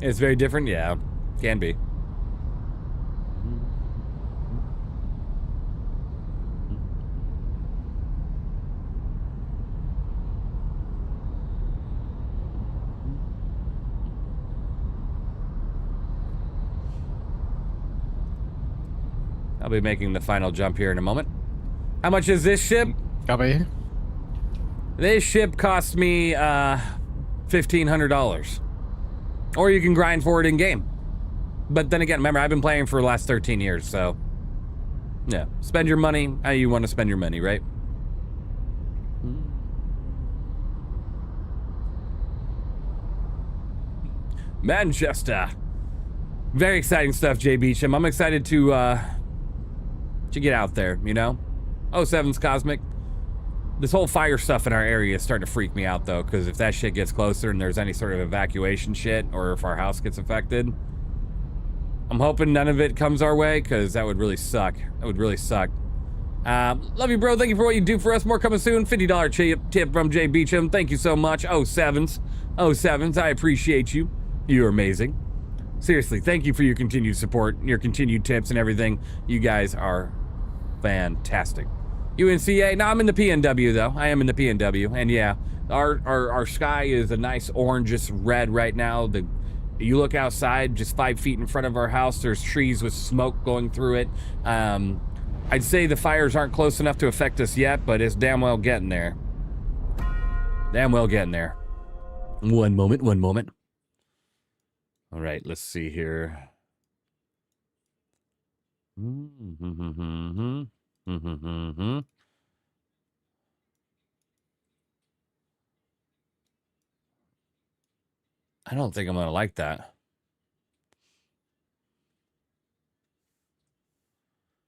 S2: It's very different, yeah, can be. I'll be making the final jump here in a moment. How much is this ship?
S3: Copy.
S2: This ship cost me $1,500. Or you can grind for it in game. But then again, remember, I've been playing for the last 13 years, so yeah, spend your money how you want to spend your money, right? Manchester. Very exciting stuff, Jay Beecham. I'm excited to get out there, you know? 07's Cosmic. This whole fire stuff in our area is starting to freak me out, though, because if that shit gets closer and there's any sort of evacuation shit, or if our house gets affected, I'm hoping none of it comes our way, because that would really suck. That would really suck. Love you, bro. Thank you for what you do for us. More coming soon. $50 tip from Jay Beecham. Thank you so much. 07's. I appreciate you. You're amazing. Seriously, thank you for your continued support, your continued tips and everything. You guys are fantastic. UNCA, no, I'm in the PNW though. I am in the PNW, and yeah, our sky is a nice orangish red right now. You look outside, just 5 feet in front of our house, there's trees with smoke going through it. I'd say the fires aren't close enough to affect us yet, but it's damn well getting there. Damn well getting there. One moment. All right, let's see here. I don't think I'm gonna like that.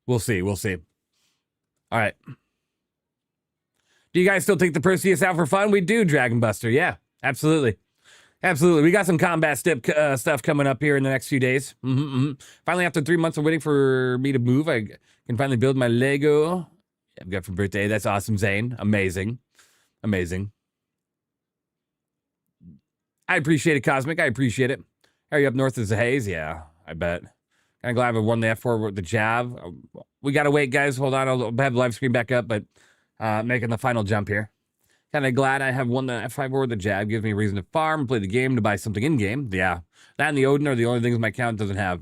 S2: We'll see. All right. Do you guys still take the Perseus out for fun? We do, Dragon Buster. Yeah, absolutely. We got some combat stuff coming up here in the next few days. Finally, after 3 months of waiting for me to move, I can finally build my Lego. I've got for birthday. That's awesome, Zane. Amazing. I appreciate it, Cosmic. I appreciate it. Are you up north as a haze? Yeah, I bet. Kind of glad I won the F4 with the Jav. We got to wait, guys. Hold on. I'll have the live screen back up, but making the final jump here. Kind of glad I have won the F5 or the Jav. Gives me a reason to farm, play the game, to buy something in-game. Yeah. That and the Odin are the only things my account doesn't have.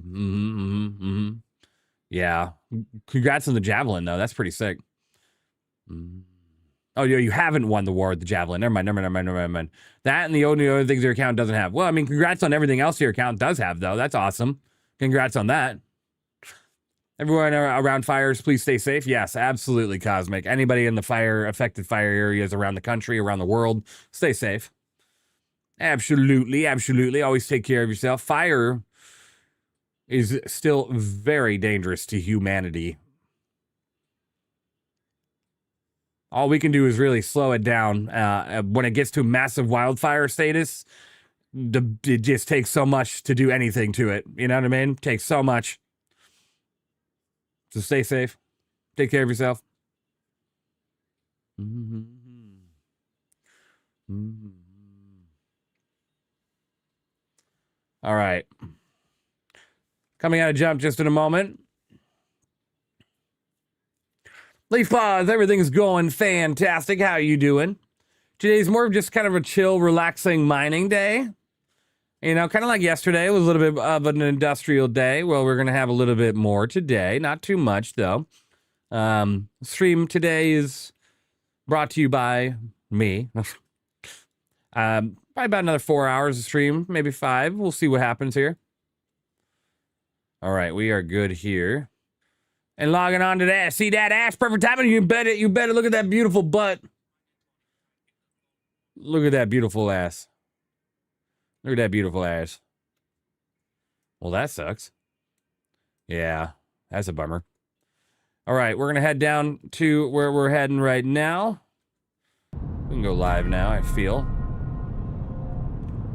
S2: Yeah. Congrats on the Javelin, though. That's pretty sick. Oh, you haven't won the war with the Javelin. Never mind. That and the Odin are the other things your account doesn't have. Well, I mean, congrats on everything else your account does have, though. That's awesome. Congrats on that. Everyone around fires, please stay safe. Yes, absolutely, Cosmic. Anybody in the affected fire areas around the country, around the world, stay safe. Absolutely. Always take care of yourself. Fire is still very dangerous to humanity. All we can do is really slow it down. When it gets to massive wildfire status, it just takes so much to do anything to it. You know what I mean? It takes so much. So stay safe. Take care of yourself. All right. Coming out of jump just in a moment. Leaf Pause, everything's going fantastic. How are you doing? Today's more of just kind of a chill, relaxing mining day. You know, kind of like yesterday, it was a little bit of an industrial day. Well, we're going to have a little bit more today. Not too much, though. Stream today is brought to you by me. Probably about another 4 hours of stream, maybe 5. We'll see what happens here. All right, we are good here. And logging on to that. See that ass? Perfect timing. You better look at that beautiful butt. Look at that beautiful ass. Look at that beautiful ass. Well, that sucks. Yeah, that's a bummer. All right, we're going to head down to where we're heading right now. We can go live now, I feel.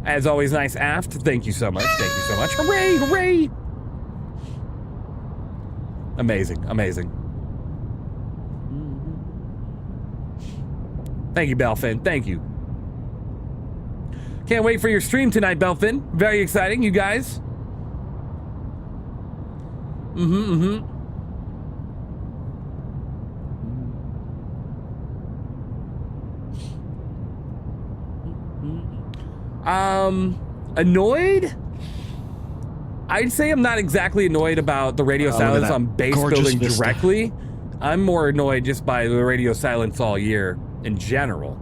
S2: As always, nice aft. Thank you so much. Thank you so much. Hooray, hooray! Amazing. Thank you, Belfin. Thank you. Can't wait for your stream tonight, Belfin. Very exciting, you guys. Annoyed? I'd say I'm not exactly annoyed about the radio silence on base building directly. I'm more annoyed just by the radio silence all year in general.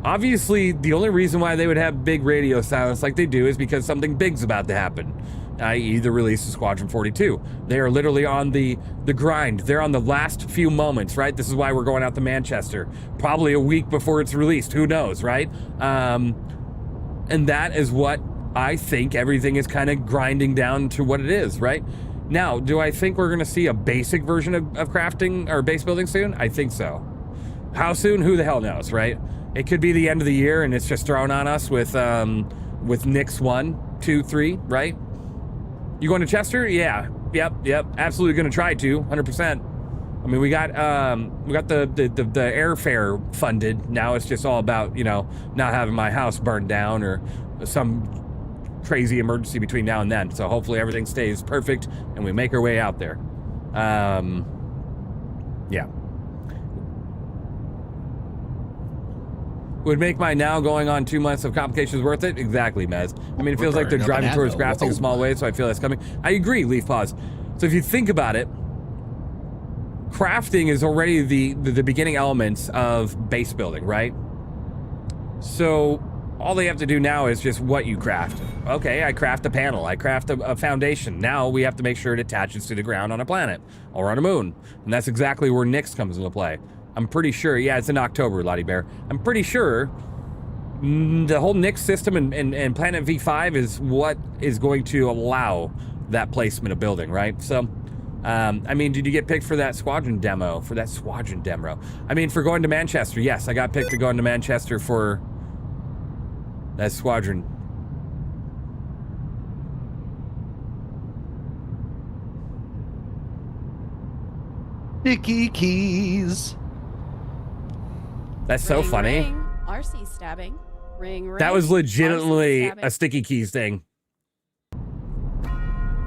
S2: Obviously, the only reason why they would have big radio silence like they do is because something big's about to happen. i.e. the release of Squadron 42. They are literally on the grind. They're on the last few moments, right? This is why we're going out to Manchester. Probably a week before it's released. Who knows, right? And that is what I think everything is kind of grinding down to what it is, right? Now, do I think we're going to see a basic version of crafting or base building soon? I think so. How soon? Who the hell knows, right? It could be the end of the year and it's just thrown on us with Nix 1, 2, 3, right? You going to Chester? Yeah. Yep. Absolutely going to try to, 100%. I mean, we got the airfare funded. Now it's just all about, you know, not having my house burned down or some crazy emergency between now and then. So hopefully everything stays perfect and we make our way out there. Yeah. Would make my now going on 2 months of complications worth it? Exactly, Mez. I mean, it feels like they're driving towards crafting in small ways, so I feel that's coming. I agree, Leaf Pause. So if you think about it, crafting is already the beginning elements of base building, right? So all they have to do now is just what you craft. Okay, I craft a panel, I craft a foundation. Now we have to make sure it attaches to the ground on a planet or on a moon. And that's exactly where Nix comes into play. I'm pretty sure, yeah, it's in October, Lottie Bear. I'm pretty sure the whole Nix system and Planet V5 is what is going to allow that placement of building, right? So, I mean, did you get picked for that Squadron demo? I mean, for going to Manchester, yes, I got picked to go into Manchester for that Squadron.
S3: Sticky keys.
S2: That's so funny.
S5: Ring. RC stabbing. Ring.
S2: That was legitimately a sticky keys thing.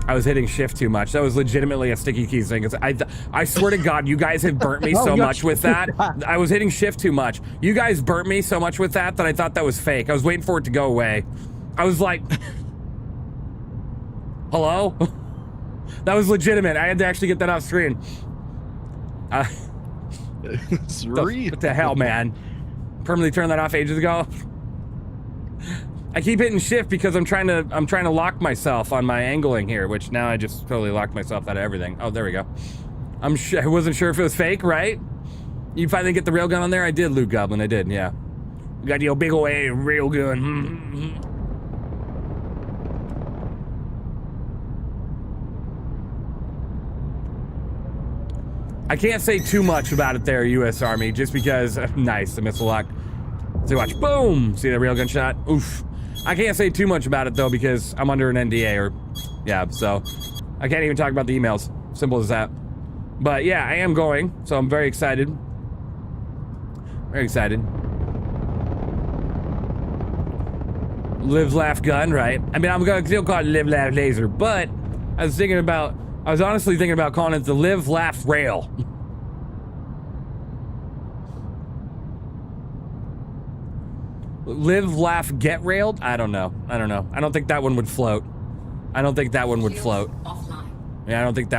S2: I was hitting shift too much. That was legitimately a sticky keys thing. I swear to God, you guys have burnt me so much with that. I was hitting shift too much. You guys burnt me so much with that I thought that was fake. I was waiting for it to go away. I was like, hello? That was legitimate. I had to actually get that off screen.
S3: It's real.
S2: What the hell, man? Permanently turned that off ages ago. I keep hitting shift because I'm trying to lock myself on my angling here, which now I just totally locked myself out of everything. Oh, there we go. I wasn't sure if it was fake, right? You finally get the railgun on there? I did, Luke Goblin. I did, yeah. You got your big old railgun. I can't say too much about it there, U.S. Army, just because, nice, the missile lock. So watch, boom! See that railgun shot? Oof. I can't say too much about it, though, because I'm under an NDA, yeah, so I can't even talk about the emails. Simple as that. But yeah, I am going, so I'm very excited. Very excited. Live, laugh, gun, right? I mean, I'm gonna still call it live, laugh, laser, but I was honestly thinking about calling it the live, laugh, rail. Live, laugh, get railed? I don't know. I don't think that one would float. Yeah, I don't think that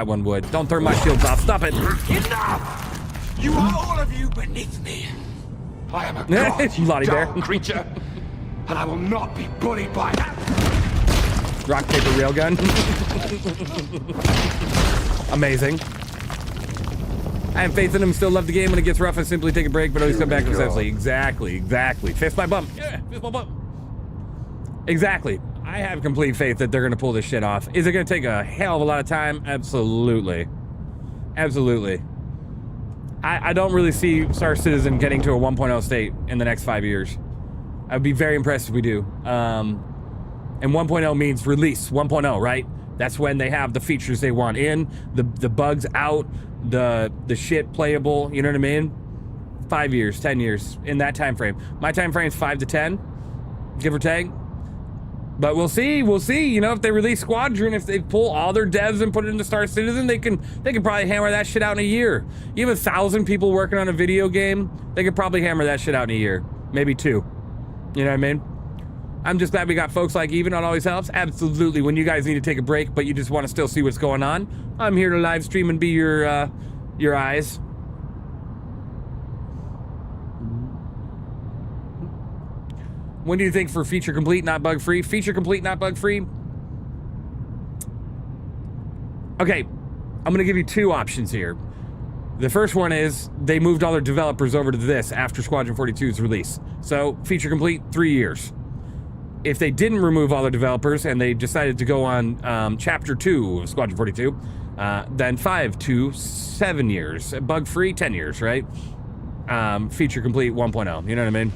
S2: one would. Don't turn my shields off. Stop it.
S13: Enough! You are all of you beneath me. I am a god, you
S2: Lottie Bear.
S13: dull creature, and I will not be bullied by that.
S2: Rock, paper, railgun. Amazing. I have faith in him, still love the game. When it gets rough, I simply take a break, but always come back successfully. Exactly. Fist my bump. Yeah, fist my bump. Exactly. I have complete faith that they're going to pull this shit off. Is it going to take a hell of a lot of time? Absolutely. I don't really see Star Citizen getting to a 1.0 state in the next 5 years. I'd be very impressed if we do. And 1.0 means release 1.0, right? That's when they have the features they want in, the bugs out, the shit playable, you know what I mean? 5 years, 10 years, in that time frame. My time frame is 5 to 10, give or take. But we'll see, you know, if they release Squadron, if they pull all their devs and put it into Star Citizen, they can probably hammer that shit out in a year. You have 1,000 people working on a video game, they could probably hammer that shit out in a year, maybe 2. You know what I mean? I'm just glad we got folks like Even. It always helps. Absolutely. When you guys need to take a break, but you just want to still see what's going on, I'm here to live stream and be your eyes. When do you think for feature complete, not bug free? Feature complete, not bug free? Okay, I'm going to give you two options here. The first one is they moved all their developers over to this after Squadron 42's release. So, feature complete, 3 years. If they didn't remove all their developers and they decided to go on Chapter 2 of Squadron 42, then 5 to 7 years. Bug-free, 10 years, right? Feature complete 1.0, you know what I mean?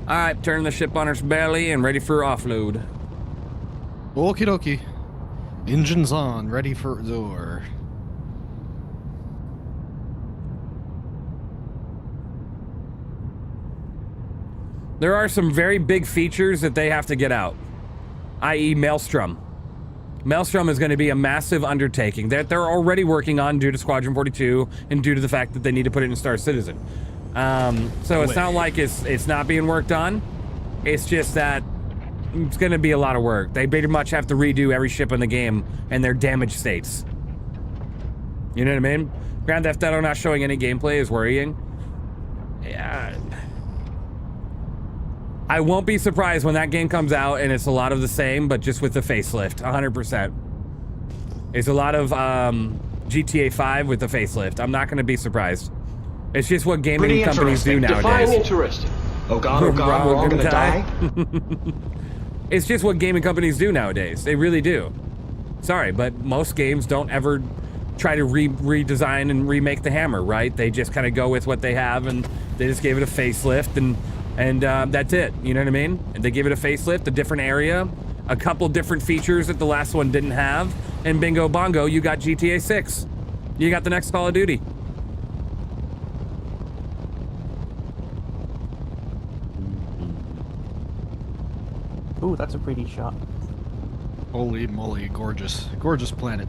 S2: Alright, turn the ship on its belly and ready for offload.
S3: Okie dokie. Engines on, ready for door.
S2: There are some very big features that they have to get out, i.e. Maelstrom. Maelstrom is going to be a massive undertaking that they're already working on due to Squadron 42 and due to the fact that they need to put it in Star Citizen. So it's not like it's not being worked on. It's just that it's going to be a lot of work. They pretty much have to redo every ship in the game and their damaged states. You know what I mean? Grand Theft Auto not showing any gameplay is worrying. Yeah. I won't be surprised when that game comes out and it's a lot of the same, but just with the facelift, 100%. It's a lot of GTA 5 with the facelift. I'm not going to be surprised. It's just what gaming companies do nowadays.
S15: Define interesting. Oh god, we're all gonna die.
S2: It's just what gaming companies do nowadays. They really do. Sorry, but most games don't ever try to redesign and remake the hammer, right? They just kind of go with what they have, and they just gave it a facelift, and that's it. You know what I mean? And they give it a facelift, a different area, a couple different features that the last one didn't have, and bingo bongo, you got GTA 6. You got the next Call of Duty.
S1: Ooh, that's a pretty shot.
S3: Holy moly, gorgeous. Gorgeous planet.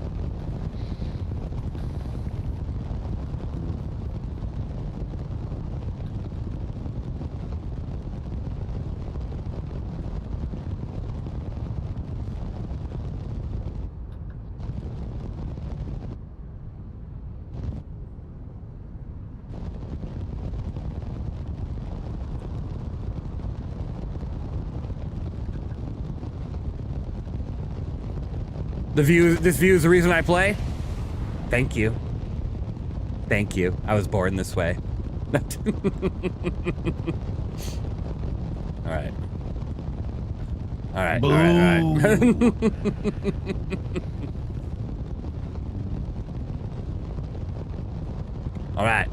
S2: This view is the reason I play? Thank you. Thank you. I was born this way. Alright. Alright, alright. Alright.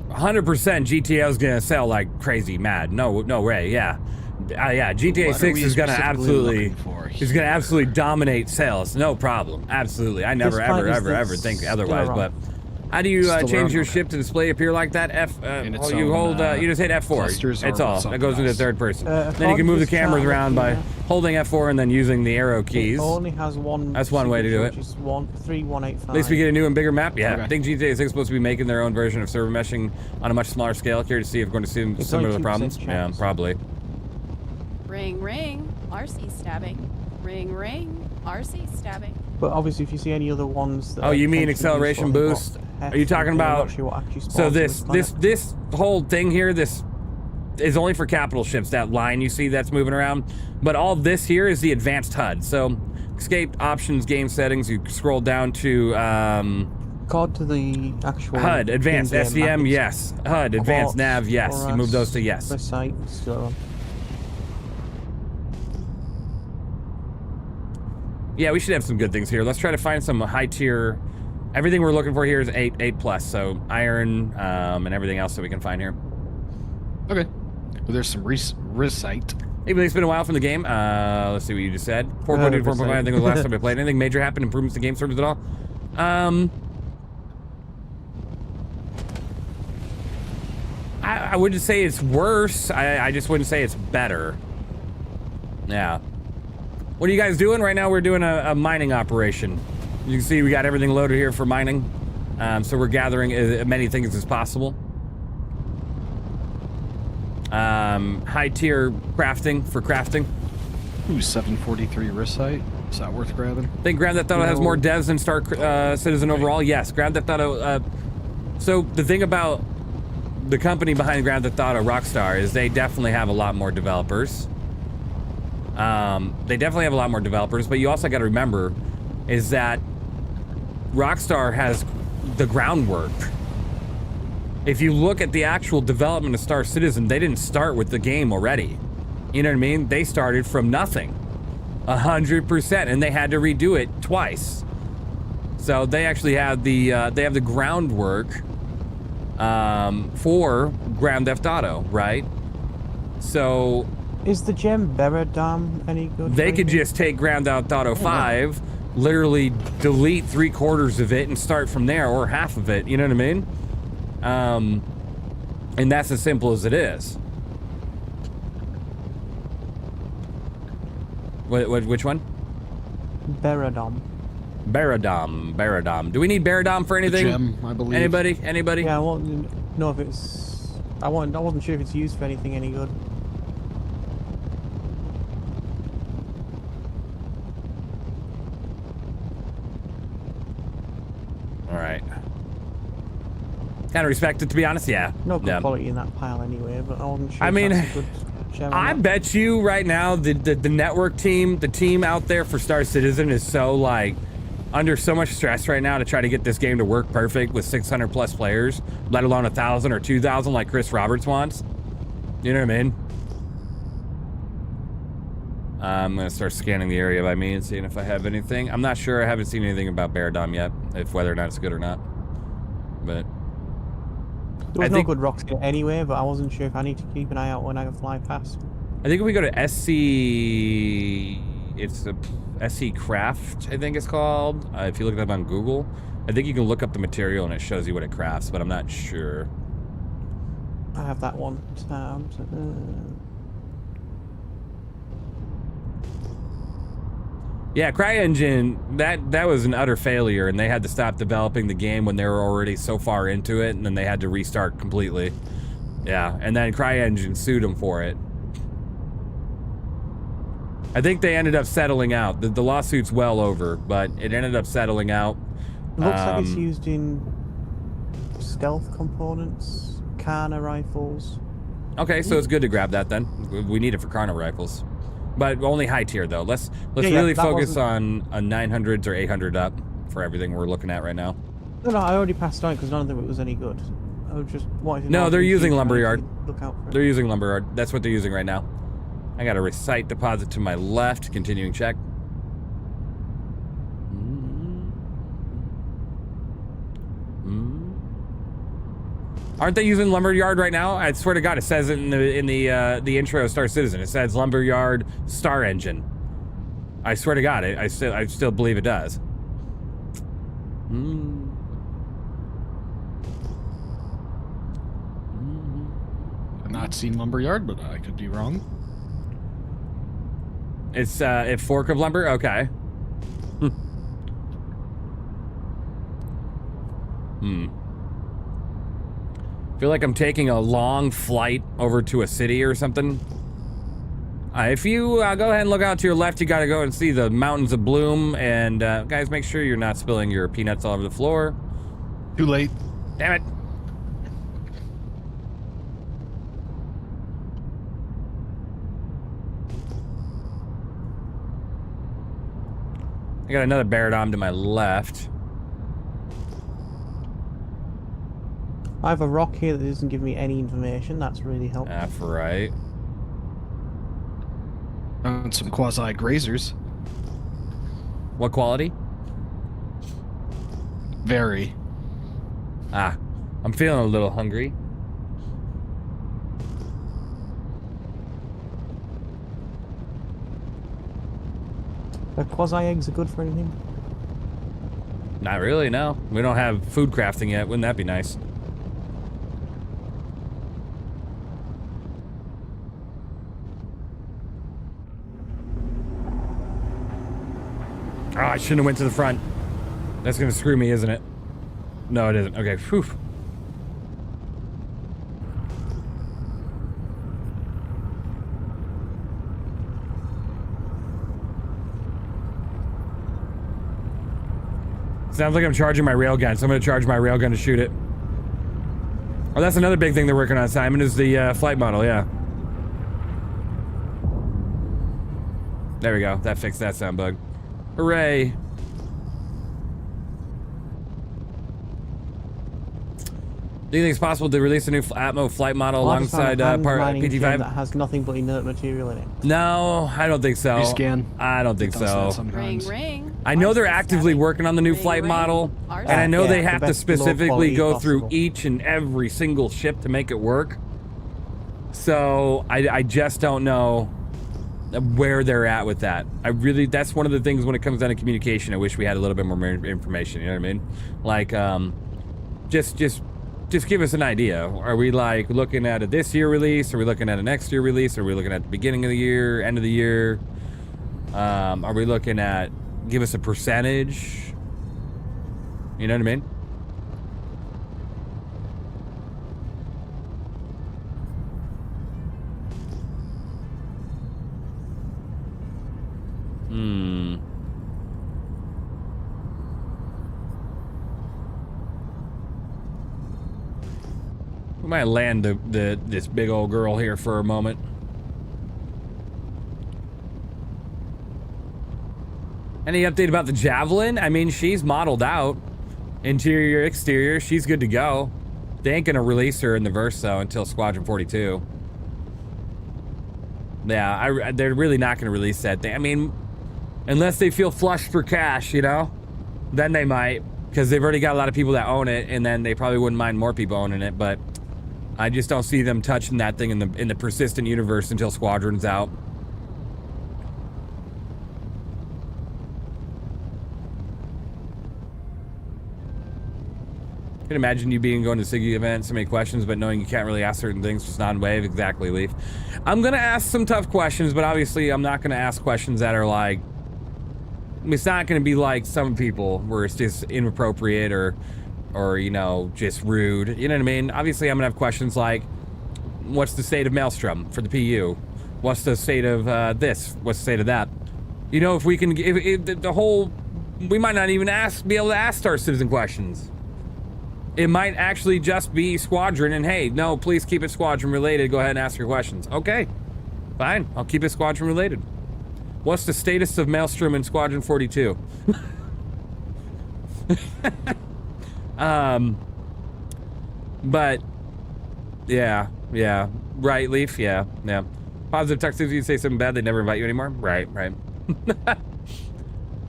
S2: 100% GTA is gonna sell like crazy mad. No way. Yeah, yeah. GTA 6 is gonna absolutely dominate sales. No problem. Absolutely. I never ever think otherwise. But how do you change your ship to display appear like that? You hold. You just hit F4. It's all. That goes into third person. Then you can move the cameras around by holding F4 and then using the arrow keys.
S1: It only has one.
S2: That's one way to do it.
S1: Which is 3185.
S2: At least we get a new and bigger map. Yeah, okay. I think GTA 6 is supposed to be making their own version of server meshing on a much smaller scale. Curious to see if we're going to see similar problems. Yeah, probably.
S5: Ring, ring. RC stabbing. Ring, ring. RC stabbing.
S1: But obviously, if you see any other ones that
S2: you mean acceleration boost? Are you talking about? So this whole thing here, this is only for capital ships. That line you see that's moving around, but all this here is the advanced HUD. So escape options, game settings. You scroll down to
S1: card to the actual
S2: HUD, advanced SVM, yes. HUD, advanced nav, yes. You move those to yes.
S1: Site, so.
S2: Yeah, we should have some good things here. Let's try to find some high tier. Everything we're looking for here is 8 plus. So iron and everything else that we can find here.
S3: Okay. Well, there's some recite.
S2: Hey, it's been a while from the game. Let's see what you just said. 4.2 to 4.5. I think was the last time I played. Anything major happen? Improvements to game servers at all? I wouldn't say it's worse. I just wouldn't say it's better. Yeah. What are you guys doing? Right now we're doing a mining operation. You can see we got everything loaded here for mining. So we're gathering as many things as possible. High tier crafting for crafting.
S3: Ooh, 743 recite. Is that worth grabbing?
S2: I think Grand Theft Auto has more devs than Star Citizen overall. Yes, Grand Theft Auto. So the thing about the company behind Grand Theft Auto, Rockstar, is they definitely have a lot more developers. They definitely have a lot more developers, but you also got to remember is that Rockstar has the groundwork. If you look at the actual development of Star Citizen, they didn't start with the game already. You know what I mean? They started from nothing, 100%, and they had to redo it twice. So they actually have the groundwork for Grand Theft Auto, right? So
S1: is the gem Beradam any good?
S2: They could just take Grand Theft Auto 5, literally delete 3/4 of it and start from there, or half of it. You know what I mean? And that's as simple as it is. Which one?
S1: Beradam.
S2: Beradam. Do we need Beradam for anything?
S3: The gem, I believe.
S2: Anybody?
S1: Yeah, I want to know if it's. I wasn't sure if it's used for anything any good.
S2: All right. Kind of respect it, to be honest. Yeah.
S1: No good quality in that pile anyway, but I wasn't sure.
S2: I mean,
S1: that's a good gem
S2: I bet you right now the network team, the team out there for Star Citizen is so like under so much stress right now to try to get this game to work perfect with 600 plus players, let alone 1,000 or 2,000 like Chris Roberts wants. You know what I mean? I'm gonna start scanning the area by me and seeing if I have anything. I'm not sure. I haven't seen anything about Beradam yet, if whether or not it's good or not. But
S1: there was no good rocks in it anyway, but I wasn't sure if I need to keep an eye out when I fly past.
S2: I think if we go to SC, it's a SC Craft, I think it's called. If you look it up on Google, I think you can look up the material and it shows you what it crafts, but I'm not sure.
S1: I have that one tabbed.
S2: Yeah, CryEngine, that was an utter failure, and they had to stop developing the game when they were already so far into it, and then they had to restart completely. Yeah, and then CryEngine sued them for it. I think they ended up settling out. The lawsuit's well over, but it ended up settling out.
S1: Looks like it's used in stealth components, Karna rifles.
S2: Okay, so it's good to grab that then. We need it for Karna rifles. But only high tier though. Let's really focus on 900s or 800 up for everything we're looking at right now.
S1: No, I already passed on because none of them was any good. I was just wanting to know.
S2: No, they're using Lumberyard.
S1: Look out for it.
S2: They're using Lumberyard. That's what they're using right now. I got a recite deposit to my left. Continuing check. Aren't they using Lumberyard right now? I swear to God, it says it in the intro of Star Citizen. It says Lumberyard Star Engine. I swear to God, I still believe it does.
S3: I've not seen Lumberyard, but I could be wrong.
S2: It's a fork of lumber. Okay. Feel like I'm taking a long flight over to a city or something. If you go ahead and look out to your left, you gotta go and see the mountains of bloom. And guys, make sure you're not spilling your peanuts all over the floor.
S3: Too late.
S2: Damn it. I got another Beradam to my left.
S1: I have a rock here that doesn't give me any information. That's really helpful.
S2: That's right.
S3: And some quasi grazers.
S2: What quality?
S3: Very.
S2: I'm feeling a little hungry.
S1: The quasi eggs are good for anything?
S2: Not really, no. We don't have food crafting yet. Wouldn't that be nice? Oh, I shouldn't have went to the front. That's gonna screw me, isn't it? No, it isn't. Okay, phew. Sounds like I'm charging my railgun, so I'm gonna charge my railgun to shoot it. Oh, that's another big thing they're working on, Simon, is the flight model, yeah. There we go. That fixed that sound bug. Hooray. Do you think it's possible to release a new Atmo flight model alongside PT5?
S1: That has nothing but inert material in it.
S2: No, I don't think so.
S3: Rescan.
S2: I don't think so.
S5: Ring, ring.
S2: I know they're actively working on the new flight model, and I know they have to specifically go through each and every single ship to make it work. So I just don't know where they're at with that. That's one of the things when it comes down to communication, I wish we had a little bit more information, you know what I mean? Like, just give us an idea. Are we like looking at a this year release? Are we looking at a next year release? Are we looking at the beginning of the year, end of the year? Are we looking at, give us a percentage? You know what I mean? We might land this big old girl here for a moment. Any update about the Javelin? I mean, she's modeled out. Interior, exterior, she's good to go. They ain't gonna release her in the Verso until Squadron 42. Yeah, they're really not gonna release that thing. I mean, unless they feel flushed for cash, you know? Then they might, because they've already got a lot of people that own it, and then they probably wouldn't mind more people owning it, but I just don't see them touching that thing in the persistent universe until Squadron's out. I can imagine you going to SIGI event, so many questions, but knowing you can't really ask certain things, just non-wave. Exactly, Leaf. I'm gonna ask some tough questions, but obviously I'm not gonna ask questions that are like, it's not gonna be like some people where it's just inappropriate or you know, just rude. You know what I mean? Obviously I'm gonna have questions like, what's the state of Maelstrom for the PU? What's the state of this? What's the state of that? You know, if we can, we might not even be able to ask Star Citizen questions. It might actually just be Squadron, and hey, no, please keep it Squadron related. Go ahead and ask your questions. Okay, fine, I'll keep it Squadron related. What's the status of Maelstrom in Squadron 42? But yeah, right, Leaf, yeah. Positive toxicity, you say something bad, they never invite you anymore. Right.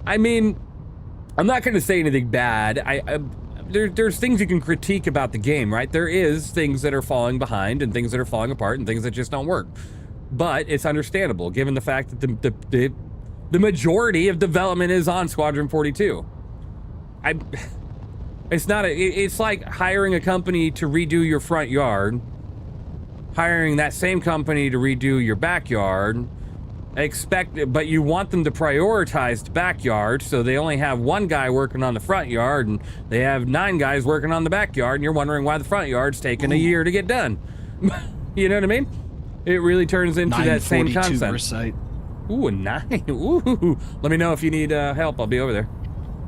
S2: I mean, I'm not going to say anything bad. There's things you can critique about the game, right? There is things that are falling behind and things that are falling apart and things that just don't work. But it's understandable given the fact that the majority of development is on Squadron 42. It's like hiring a company to redo your front yard, hiring that same company to redo your backyard, but you want them to prioritize the backyard, so they only have one guy working on the front yard and they have 9 guys working on the backyard, and you're wondering why the front yard's taking a year to get done. You know what I mean? It really turns into that same concept.
S3: Recite.
S2: Ooh, a 9. Ooh. Let me know if you need help. I'll be over there.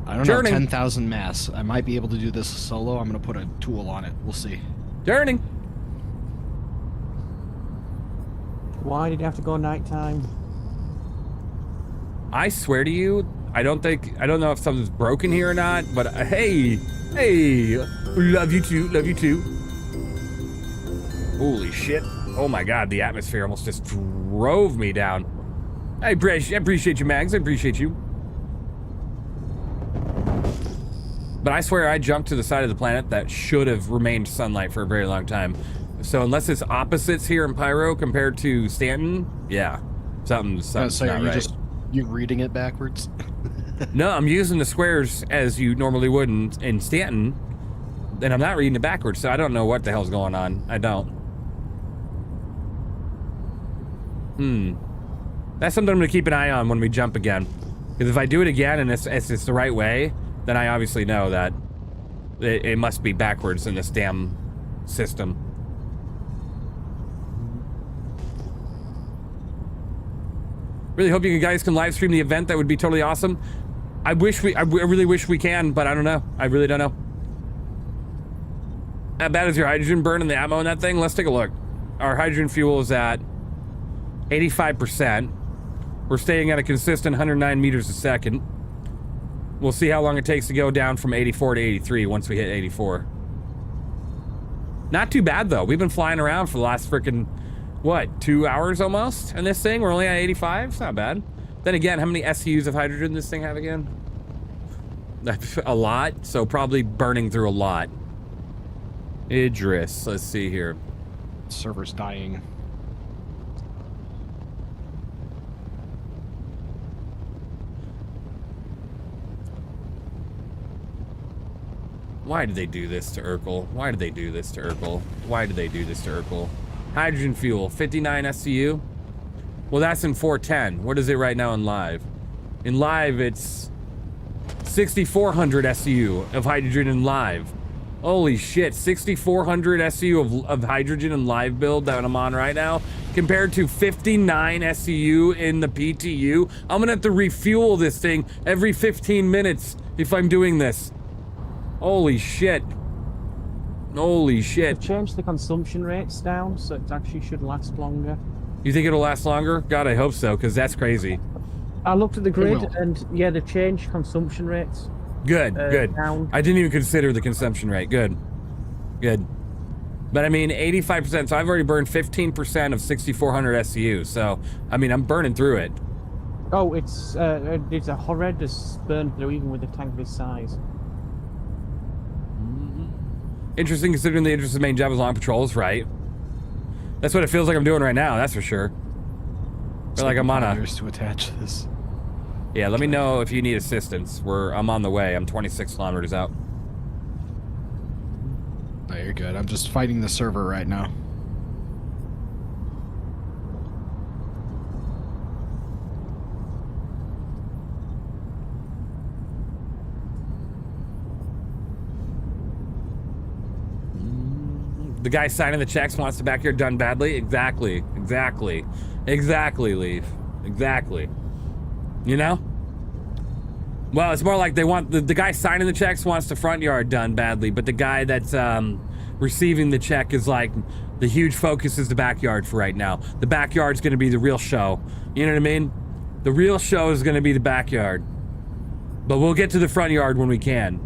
S3: I don't know, 10,000 mass. I might be able to do this solo. I'm going to put a tool on it. We'll see.
S2: Turning.
S1: Why did you have to go nighttime?
S2: I swear to you, I don't know if something's broken here or not, but hey, love you too. Holy shit. Oh my god, the atmosphere almost just drove me down. I appreciate you, Mags, I appreciate you. But I swear I jumped to the side of the planet that should have remained sunlight for a very long time. So unless it's opposites here in Pyro compared to Stanton, yeah, something's not right.
S3: You're reading it backwards?
S2: No, I'm using the squares as you normally would in Stanton, and I'm not reading it backwards, so I don't know what the hell's going on. I don't. That's something I'm going to keep an eye on when we jump again. Because if I do it again and it's the right way, then I obviously know that it must be backwards in this damn system. Really hope you guys can live stream the event. That would be totally awesome. I really wish we can, but I don't know. I really don't know. bad as your hydrogen burn in the ammo in that thing? Let's take a look. Our hydrogen fuel is at 85%. We're staying at a consistent 109 meters a second. We'll see how long it takes to go down from 84 to 83 once we hit 84. Not too bad though. We've been flying around for the last freaking, what, 2 hours almost in this thing? We're only at 85? It's not bad. Then again, how many SCUs of hydrogen does this thing have again? A lot, so probably burning through a lot. Idris, let's see here.
S3: Server's dying.
S2: Why did they do this to Urkel? Why did they do this to Urkel? Why did they do this to Urkel? Hydrogen fuel, 59 SCU. Well, that's in 410. What is it right now in live? In live, it's 6,400 SCU of hydrogen in live. Holy shit, 6,400 SCU of hydrogen in live build that I'm on right now, compared to 59 SCU in the PTU. I'm gonna have to refuel this thing every 15 minutes if I'm doing this. Holy shit. Holy shit.
S1: They've changed the consumption rates down, so it actually should last longer.
S2: You think it'll last longer? God, I hope so, because that's crazy.
S1: I looked at the grid, and yeah, they've changed consumption rates.
S2: Good, good.
S1: Down.
S2: I didn't even consider the consumption rate. Good. Good. But I mean, 85%, so I've already burned 15% of 6,400 SCU, so, I mean, I'm burning through it.
S1: Oh, it's a horrendous burn through, even with a tank this size.
S2: Interesting considering the interest of main job is long patrols, right? That's what it feels like I'm doing right now, that's for sure. Feel like I'm on a...
S3: to attach this.
S2: Yeah, let me know if you need assistance. I'm on the way. I'm 26 kilometers out.
S3: No, you're good. I'm just fighting the server right now.
S2: The guy signing the checks wants the backyard done badly? Exactly. Exactly. Exactly, Leaf. Exactly. You know? Well, it's more like they want... The guy signing the checks wants the front yard done badly, but the guy that's receiving the check is like, the huge focus is the backyard for right now. The backyard's going to be the real show. You know what I mean? The real show is going to be the backyard. But we'll get to the front yard when we can.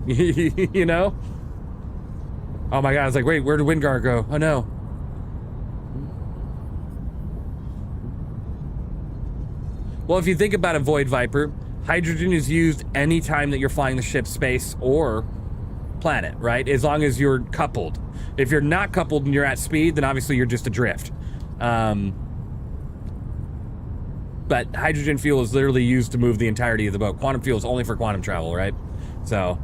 S2: You know? Oh my god, I was like, wait, where did Wingard go? Oh no. Well, if you think about a Void Viper, hydrogen is used anytime that you're flying the ship, space, or planet, right? As long as you're coupled. If you're not coupled and you're at speed, then obviously you're just adrift. But hydrogen fuel is literally used to move the entirety of the boat. Quantum fuel is only for quantum travel, right? So...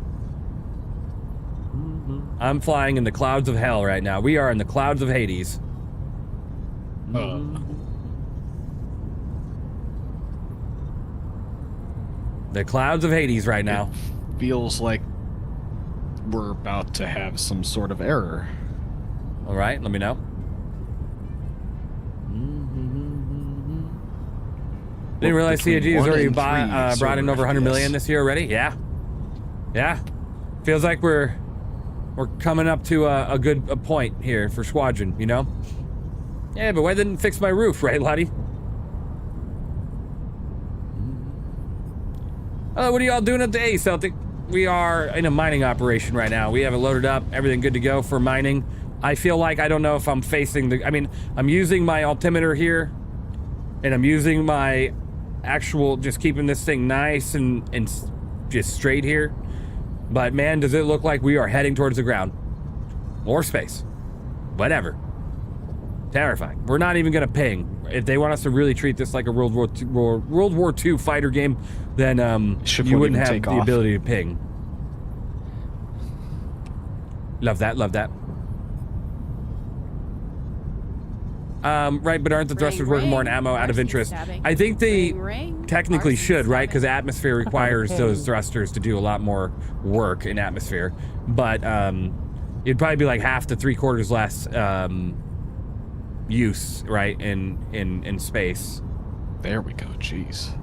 S2: I'm flying in the clouds of hell right now. We are in the clouds of Hades. The clouds of Hades right now.
S3: It feels like we're about to have some sort of error.
S2: All right, let me know. Didn't realize CAG has already brought in over 100 million this year already. Yeah. Yeah. Feels like we're coming up to a good point here for Squadron, you know? Yeah, but why didn't fix my roof, right, Lottie? What are y'all doing up today, Celtic? We are in a mining operation right now. We have it loaded up, everything good to go for mining. I feel like I don't know if I'm facing the... I mean, I'm using my altimeter here, and I'm using my actual... just keeping this thing nice and just straight here. But man, does it look like we are heading towards the ground. Or space. Whatever. Terrifying. We're not even gonna ping. If they want us to really treat this like a World War II fighter game, then you wouldn't have the ability to ping. Love that, love that. Right, but aren't the thrusters working more on ammo out of interest? I think they technically should, right? Because atmosphere requires those thrusters to do a lot more work in atmosphere. But it'd probably be like half to 3/4 less use, right, in space.
S3: There we go, jeez.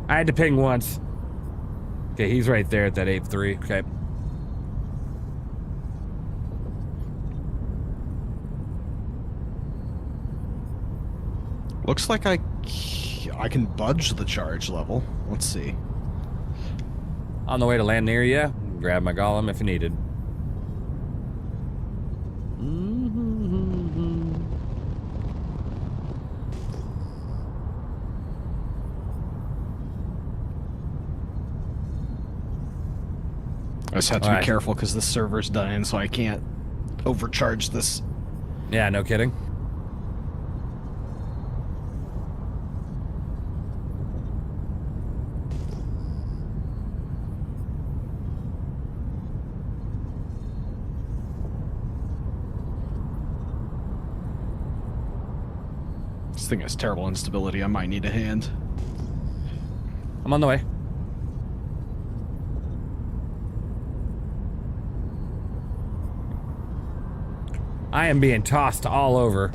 S2: I had to ping once. Okay, he's right there at that 8.3. Okay.
S3: Looks like I can budge the charge level. Let's see.
S2: On the way to land near you, grab my golem if you needed.
S3: I just have to be careful because the server's dying, so I can't overcharge this.
S2: Yeah, no kidding.
S3: This thing has terrible instability. I might need a hand.
S2: I'm on the way. I am being tossed all over.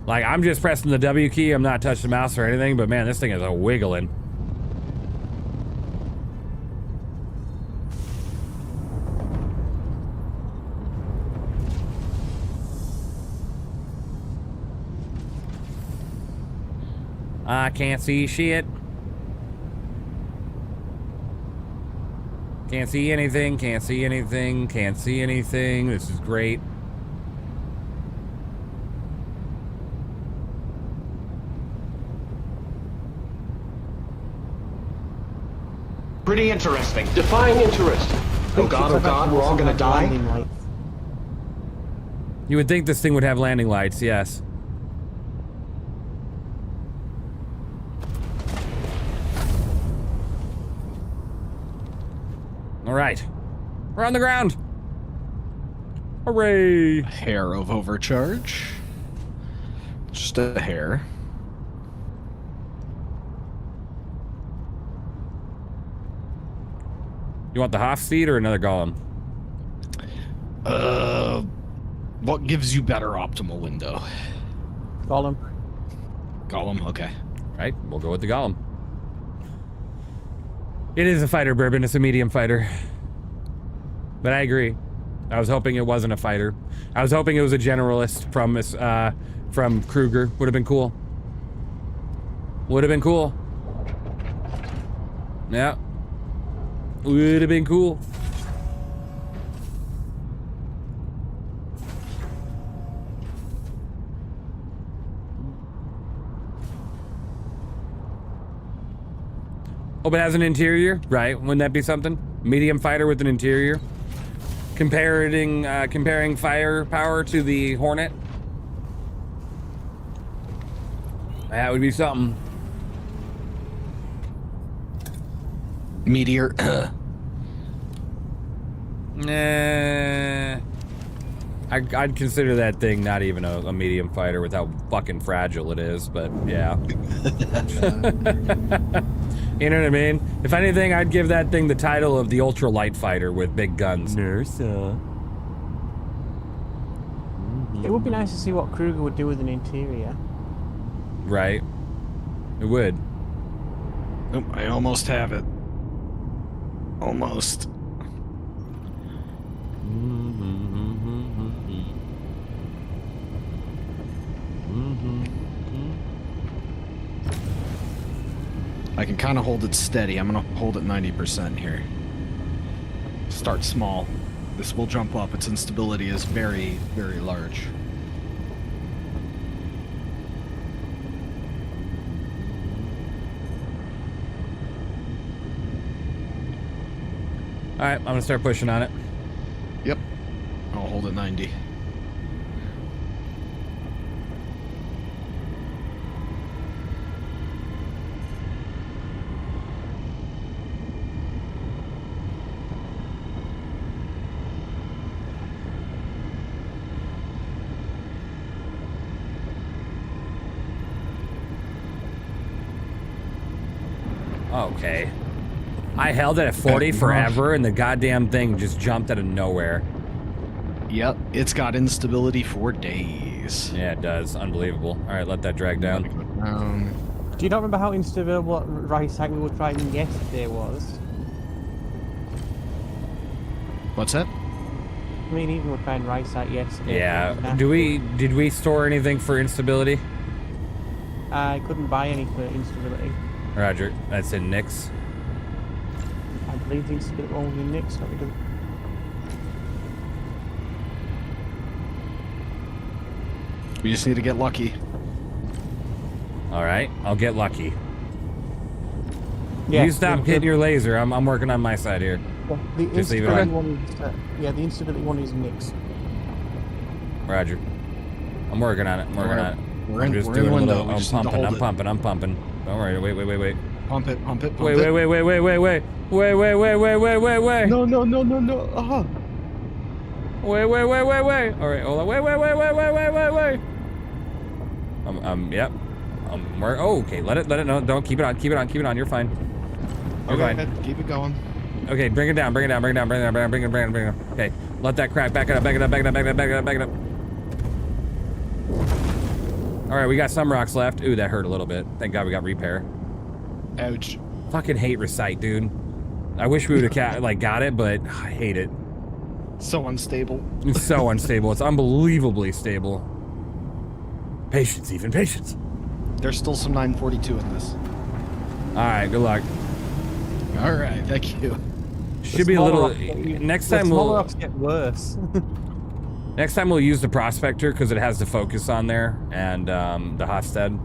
S2: Like, I'm just pressing the W key. I'm not touching the mouse or anything, but man, this thing is a wiggling. I can't see shit. Can't see anything, can't see anything, can't see anything. This is great.
S15: Pretty interesting. Defying interest. Oh god, we're all gonna die?
S2: You would think this thing would have landing lights, yes. All right, we're on the ground. Hooray!
S3: A hair of overcharge. Just a hair.
S2: You want the half seat or another golem?
S3: What gives you better optimal window?
S1: Golem.
S3: Golem, okay.
S2: Right, we'll go with the golem. It is a fighter, Bourbon. It's a medium fighter. But I agree. I was hoping it wasn't a fighter. I was hoping it was a generalist from Kruger. Would have been cool. Would have been cool. Yeah. Would have been cool. Hope it has an interior, right? Wouldn't that be something? Medium fighter with an interior. Comparing firepower to the Hornet. That would be something.
S3: Meteor.
S2: Nah. I'd consider that thing not even a medium fighter with how fucking fragile it is, but yeah. You know what I mean? If anything, I'd give that thing the title of the ultralight fighter with big guns.
S1: Nursa. It would be nice to see what Kruger would do with an interior.
S2: Right. It would.
S3: Oh, I almost have it. Almost. I can kind of hold it steady. I'm going to hold it 90% here. Start small. This will jump up. Its instability is very, very large.
S2: All right, I'm going to start pushing on it.
S3: Yep. I'll hold it 90.
S2: Okay. I held it at 40 forever, and the goddamn thing just jumped out of nowhere.
S3: Yep, it's got instability for days.
S2: Yeah, it does. Unbelievable. All right, let that drag down.
S1: Do you not remember how instable what Ryzen we were trying yesterday was?
S3: What's that?
S1: I mean, even we were trying Ryzen yesterday.
S2: Yeah. Did we store anything for instability?
S1: I couldn't buy any for instability.
S2: Roger. That's in Nix.
S1: I believe the instability one was in Nix. Let me do.
S3: We just need to get lucky.
S2: All right, I'll get lucky.
S1: Yeah,
S2: you stop hitting your laser. I'm working on my side here.
S1: The
S2: just leave it
S1: instability
S2: on.
S1: one is, yeah, the instability one is Nix.
S2: Roger. I'm working on it. I'm working on it. I'm just
S3: we're
S2: doing
S3: in
S2: a
S3: window.
S2: little.
S3: We
S2: I'm
S3: just need to
S2: pumping.
S3: hold
S2: I'm
S3: it.
S2: pumping. I'm pumping. Don't worry. Wait.
S3: Pump it. Pump it. Pump
S2: Wait.
S3: it.
S2: Wait.
S3: No.
S2: Wait. All right. Hold on. Wait. Yep. Oh, okay. Let it. No, don't keep it on. Keep it on. You're fine. You're
S3: Okay.
S2: fine.
S3: Keep it going.
S2: Okay, bring it down. Okay, let that crack. Back it up. All right, we got some rocks left. Ooh, that hurt a little bit. Thank God we got repair.
S3: Ouch.
S2: Fucking hate recite, dude. I wish we would have got it, but I hate it.
S3: So unstable.
S2: It's so unstable. It's unbelievably stable. Patience.
S3: There's still some 942 in this.
S2: All right, good luck.
S3: All right, thank you.
S2: Should be a little. Next time we'll.
S1: rocks get worse.
S2: Next time we'll use the prospector because it has the focus on there and the Hofstad.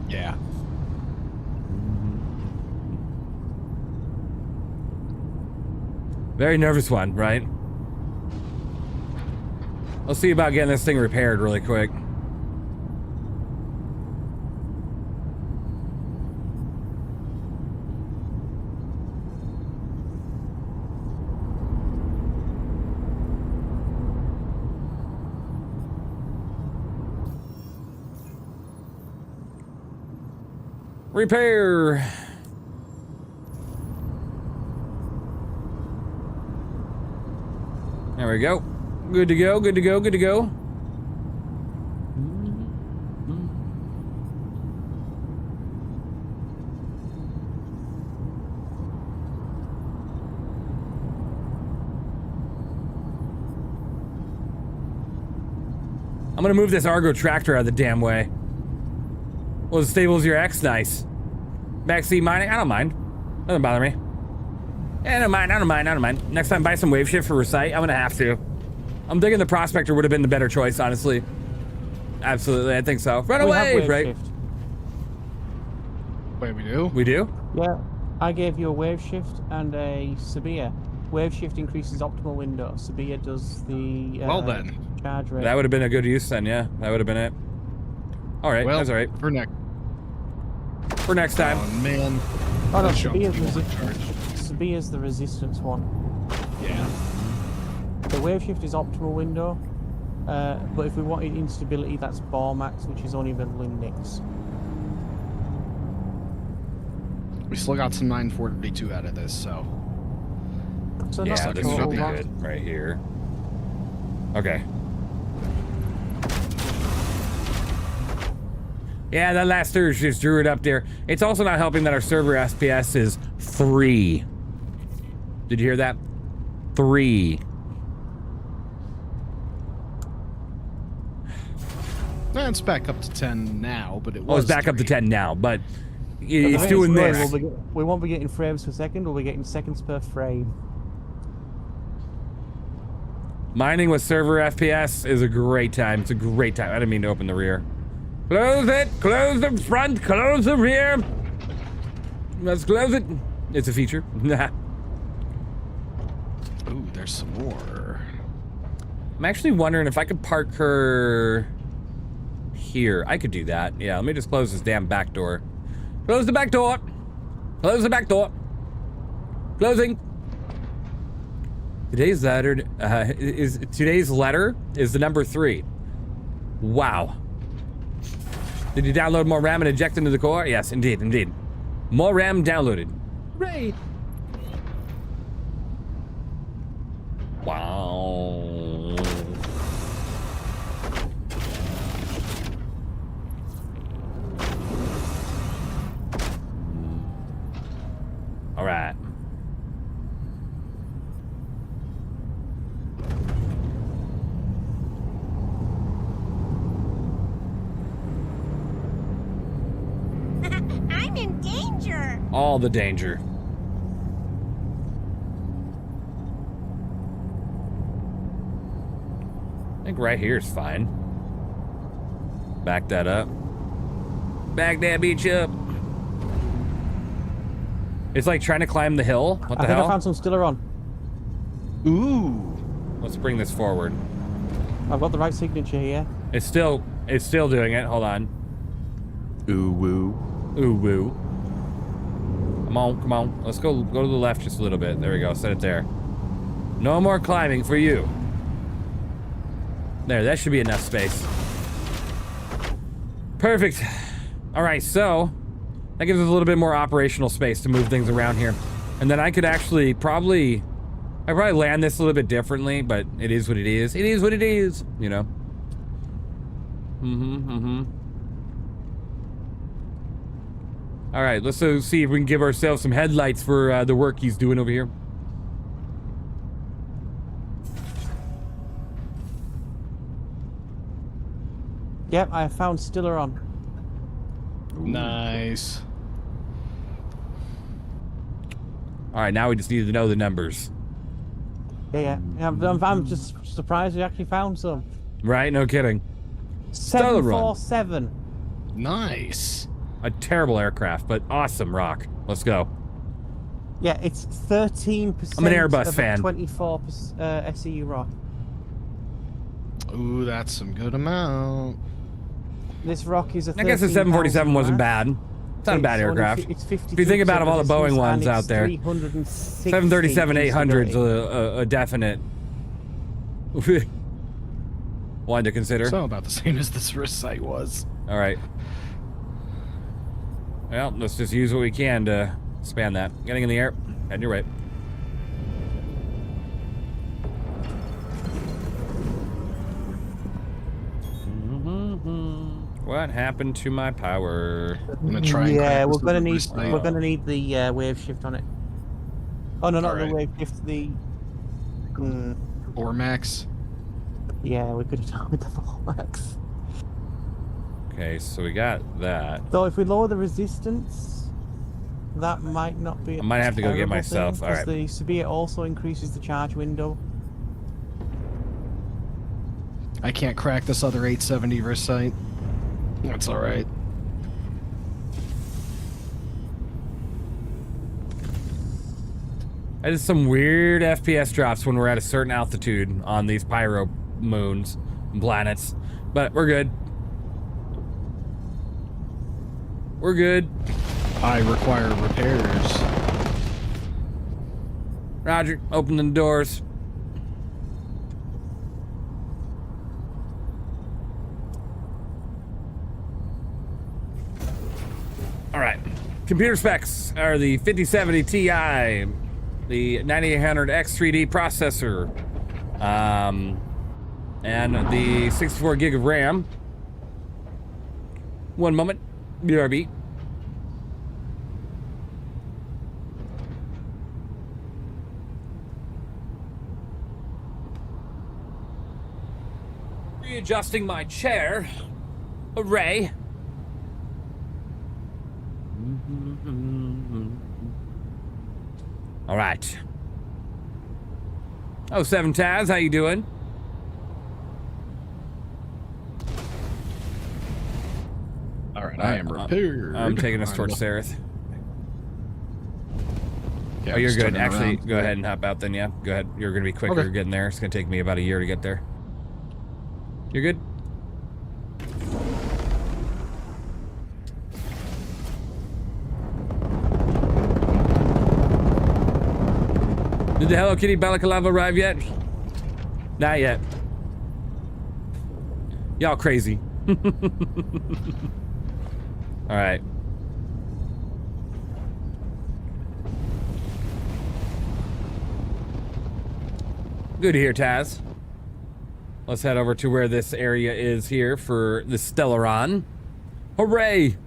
S3: Yeah.
S2: Very nervous one, right? I'll see about getting this thing repaired really quick. Repair. There we go. Good to go. I'm gonna move this Argo tractor out of the damn way. Well, as stable as your X, nice. Backseat mining, I don't mind. Doesn't bother me. Yeah, I don't mind. Next time, buy some wave shift for recite. I'm gonna have to. I'm thinking the prospector would have been the better choice, honestly. Absolutely, I think so. Run away, right?
S1: Shift.
S3: Wait, we do?
S2: We do?
S1: Yeah, I gave you a wave shift and a Sabia. Wave shift increases optimal window. Sabia does the
S3: well then.
S1: Charge rate.
S2: That would have been a good use then, yeah. That would have been it. All right,
S3: well,
S2: that's all right.
S3: For next time.
S2: Oh,
S3: man.
S1: Oh no, Sabia's the resistance one.
S3: Yeah.
S1: The wave shift is optimal window, but if we wanted instability, that's bar max, which is only available in Nix.
S3: We still got some 942 out of this, so.
S1: So
S2: yeah,
S1: not
S2: this
S1: total
S2: should be
S1: loss.
S2: good right here. Okay. Yeah, that last surge just drew it up there. It's also not helping that our server FPS is 3. Did you hear that? 3.
S3: It's back up to 10 now, but it was.
S2: Oh, it's back
S3: 3.
S2: up to 10 now, but it's doing this.
S1: We won't be getting frames per second, we'll be getting seconds per frame.
S2: Mining with server FPS is a great time. It's a great time. I didn't mean to open the rear. Close it! Close the front! Close the rear! Let's close it! It's a feature.
S3: Ooh, there's some more.
S2: I'm actually wondering if I could park her here. I could do that. Yeah, let me just close this damn back door. Close the back door! Close the back door! Closing! Today's letter is the number 3. Wow. Did you download more RAM and inject into the core? Yes, indeed. More RAM downloaded. Right. Wow. All right.
S16: I'm in danger.
S2: All the danger. I think right here is fine. Back that up. Back that beach up. It's like trying to climb the hill. What the hell?
S1: I think I found some stiller on.
S2: Ooh. Let's bring this forward.
S1: I've got the right signature here.
S2: It's still doing it. Hold on. Ooh woo. Ooh woo. Come on, come on. Let's go to the left just a little bit. There we go. Set it there. No more climbing for you. There, that should be enough space. Perfect. All right, so that gives us a little bit more operational space to move things around here. And then I could actually I'd probably land this a little bit differently, but it is what it is. It is what it is, you know. All right, let's see if we can give ourselves some headlights for the work he's doing over here.
S1: Yep, I found stiller on.
S3: Nice.
S2: All right, now we just need to know the numbers.
S1: Yeah. I'm just surprised we actually found some.
S2: Right? No kidding.
S1: 747.
S3: Nice.
S2: A terrible aircraft, but awesome rock. Let's go.
S1: Yeah, it's 13%.
S2: I'm an Airbus
S1: of
S2: fan.
S1: 24 SEU rock.
S3: Ooh, that's some good amount.
S1: This rock is a.
S2: I guess the 747 wasn't bad. It's not a bad aircraft.
S1: It's
S2: if you think about all the Boeing ones out there, 737-800's a definite one to consider.
S3: So about the same as this wrist sight was.
S2: All right. Well, let's just use what we can to span that. Getting in the air, heading your way. What happened to my power?
S3: I'm gonna try and
S1: we're gonna need the wave shift on it. Oh no, not the wave shift. The
S3: Ormax.
S1: Yeah, we could have done with the Ormax.
S2: Okay, so we got that.
S1: So if we lower the resistance, that might not be.
S2: I might have to go get myself. All right.
S1: The Pcie also increases the charge window.
S3: I can't crack this other 870 wrist sight. That's all right.
S2: That is some weird FPS drops when we're at a certain altitude on these pyro moons and planets, but we're good. We're good.
S3: I require repairs.
S2: Roger, open the doors. All right, computer specs are the 5070 Ti, the 9800 X3D processor, and the 64 gig of RAM. One moment, BRB. Readjusting my chair. Hooray. All right. Oh, 7 Taz, how you doing?
S3: All right, I am repaired.
S2: I'm taking us towards Sareth.
S3: Yeah,
S2: oh, you're
S3: just
S2: good.
S3: turning
S2: Actually,
S3: around.
S2: go ahead and hop out then, yeah? Go ahead. You're going to be quicker
S3: Okay.
S2: getting there. It's going to take me about a year to get there. You're good? Did the Hello Kitty Balaclava arrive yet? Not yet. Y'all crazy. All right. Good to hear, Taz. Let's head over to where this area is here for the Stellaron. Hooray!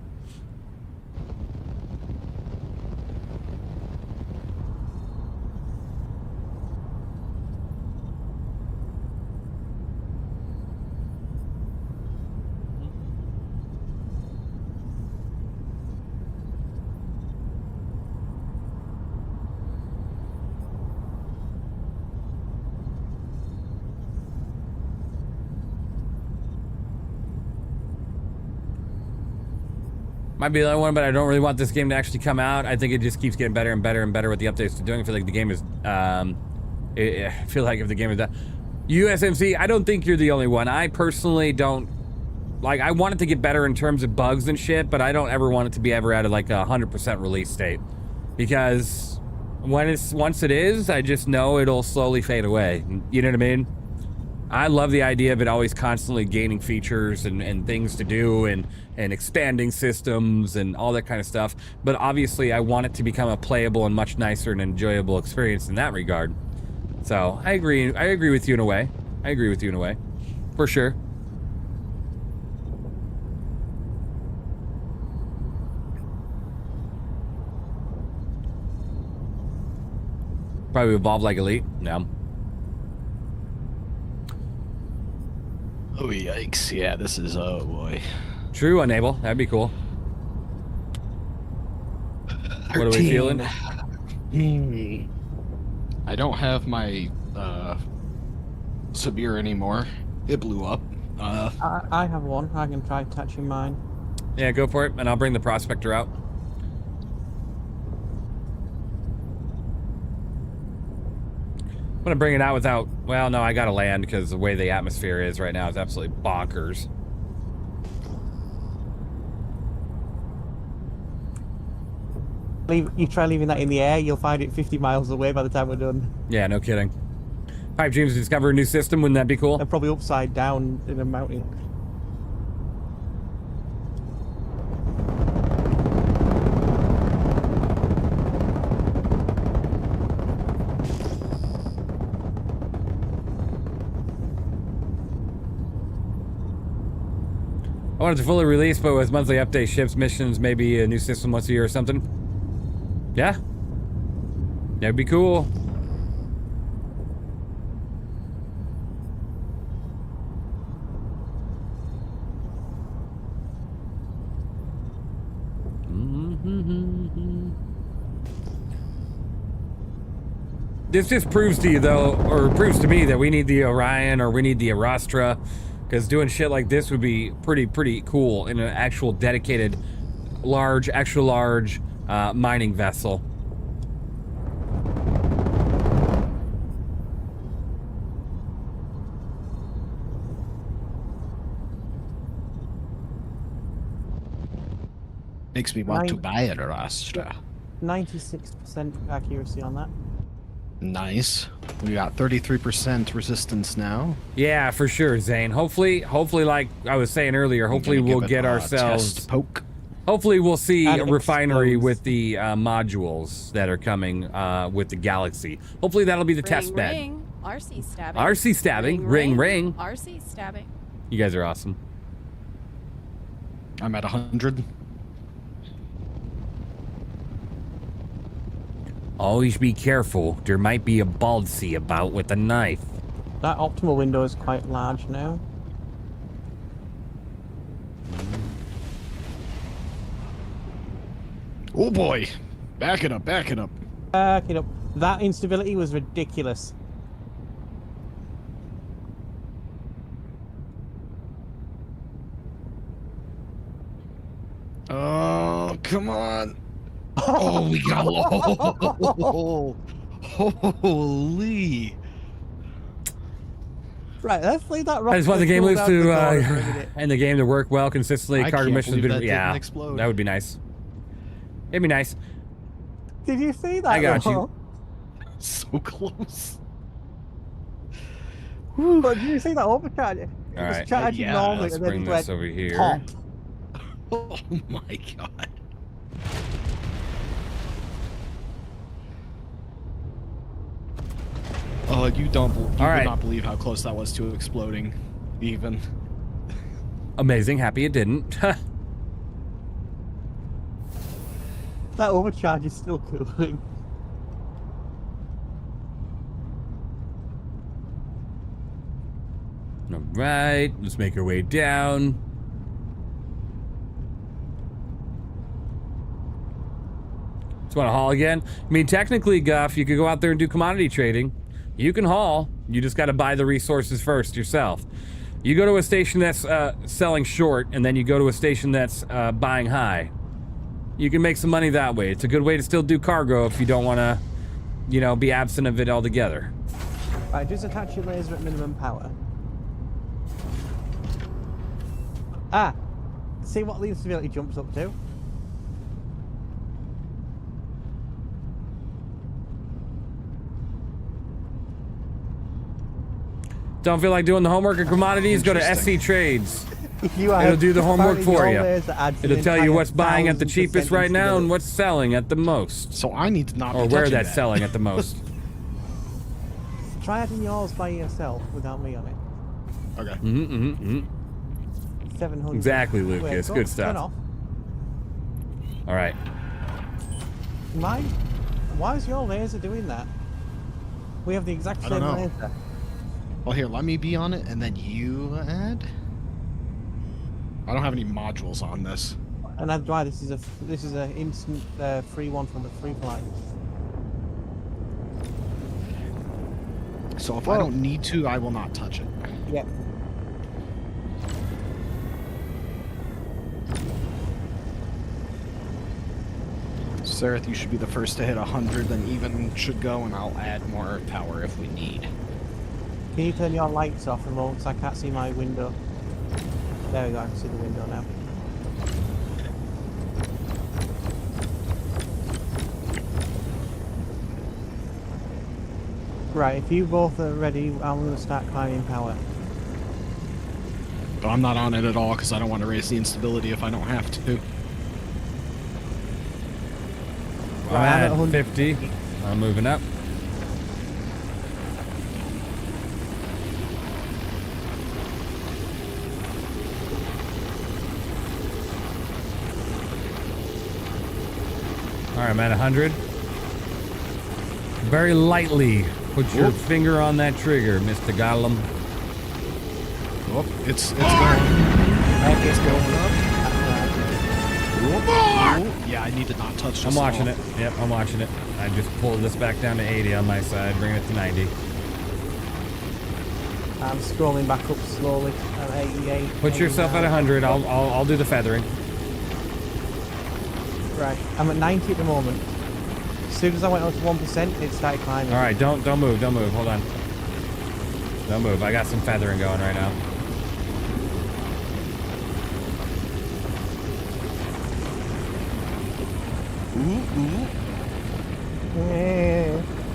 S2: Might be the only one, but I don't really want this game to actually come out. I think it just keeps getting better and better and better with the updates they're doing. I feel like the game is, I feel like if the game is done. USMC, I don't think you're the only one. I personally don't, like, I want it to get better in terms of bugs and shit, but I don't ever want it to be ever at like a 100% release state. Because once it is, I just know it'll slowly fade away. You know what I mean? I love the idea of it always constantly gaining features and things to do and expanding systems and all that kind of stuff. But obviously I want it to become a playable and much nicer and enjoyable experience in that regard. So I agree with you in a way. I agree with you in a way. For sure. Probably evolve like Elite. No.
S3: Oh, yikes. Yeah, this is, oh boy.
S2: True, enable. That'd be cool. 13. What are we feeling?
S3: I don't have my, severe anymore. It blew up.
S1: I have one. I can try touching mine.
S2: Yeah, go for it, and I'll bring the prospector out. I'm gonna bring it out without, well, no, I gotta land because the way the atmosphere is right now is absolutely bonkers.
S1: You try leaving that in the air, you'll find it 50 miles away by the time we're done.
S2: Yeah, no kidding. Pipe dreams to discover a new system, wouldn't that be cool?
S1: They're probably upside down in a mountain.
S2: I wanted to fully release, but with monthly update ships, missions, maybe a new system once a year or something. Yeah. That'd be cool. This just proves to you, though, or proves to me that we need the Orion or we need the Arastra. Because doing shit like this would be pretty cool in an actual dedicated, extra large mining vessel.
S3: Makes me want to buy it, Arastra.
S1: 96% accuracy on that.
S3: Nice. We got 33% resistance now.
S2: Yeah, for sure, Zane. Hopefully, like I was saying earlier, hopefully we'll get ourselves
S3: test poke.
S2: Hopefully we'll see a refinery with the modules that are coming with the Galaxy. Hopefully that'll be the test bed.
S5: Ring. RC stabbing.
S2: RC stabbing. Ring.
S5: RC stabbing.
S2: You guys are awesome.
S3: I'm at 100.
S2: Always be careful. There might be a Baldsy about with a knife.
S1: That optimal window is quite large now.
S3: Oh boy. Back it up, back it up.
S1: Back it up. That instability was ridiculous.
S3: Oh, come on. Oh, we got holy.
S1: Right, let's leave that rock.
S2: I just want the game loose to and the game to work well consistently. Cargo missions been
S3: that
S2: would be nice. It'd be nice.
S1: Did you see that?
S2: I got you.
S3: So close.
S1: But did you see that overcharge? It
S2: was
S1: charging normally,
S2: let's
S1: and then
S2: bring
S1: it
S2: this
S1: went
S2: over here.
S1: pop.
S3: Oh my god. Oh, you would not believe how close that was to exploding, even.
S2: Amazing, happy it didn't.
S1: That overcharge is still cooling.
S2: Alright, let's make our way down. Just want to haul again? I mean, technically, Guff, you could go out there and do commodity trading. You can haul. You just got to buy the resources first yourself. You go to a station that's selling short, and then you go to a station that's buying high. You can make some money that way. It's a good way to still do cargo if you don't want to, you know, be absent of it altogether.
S1: Right, just attach your laser at minimum power. Ah! See what the instability jumps up to?
S2: Don't feel like doing the homework in commodities? Go to SC Trades. It'll do the homework for you. It'll tell you what's buying at the cheapest right now and what's selling at the most.
S3: So I need to not
S2: or
S3: be
S2: where
S3: touching
S2: that's selling at the most.
S1: Try adding yours by yourself without me on it.
S3: Okay.
S1: 700.
S2: Exactly, Lucas.
S1: Wait,
S2: Good
S1: turn
S2: stuff.
S1: off.
S2: All right.
S1: Why is your laser doing that? We have the exact
S3: I
S1: same
S3: don't know.
S1: laser.
S3: Well, here, let me be on it, and then you add. I don't have any modules on this.
S1: And that's why this is a instant free one from the free flight.
S3: So if I don't need to, I will not touch it.
S1: Yeah.
S3: Sareth, you should be the first to hit 100, then even should go, and I'll add more power if we need.
S1: Can you turn your lights off a moment so I can't see my window? There we go, I can see the window now. Right, if you both are ready, I'm going to start climbing power.
S3: But I'm not on it at all because I don't want to raise the instability if I don't have to.
S2: I'm at 50. I'm moving up. All right, I'm at 100. Very lightly put your finger on that trigger, Mr. Gollum.
S3: Oh, it's going. It's going up. Ooh, yeah, I need to not touch this.
S2: I'm watching it. Yep, I'm watching it. I just pulled this back down to 80 on my side, bringing it to 90.
S1: I'm scrolling back up slowly. I'm 88.
S2: Put yourself at 100. I'll do the feathering.
S1: Right, I'm at 90 at the moment. As soon as I went up to 1%, it started climbing.
S2: All right, don't move, don't move. Hold on. Don't move. I got some feathering going right now.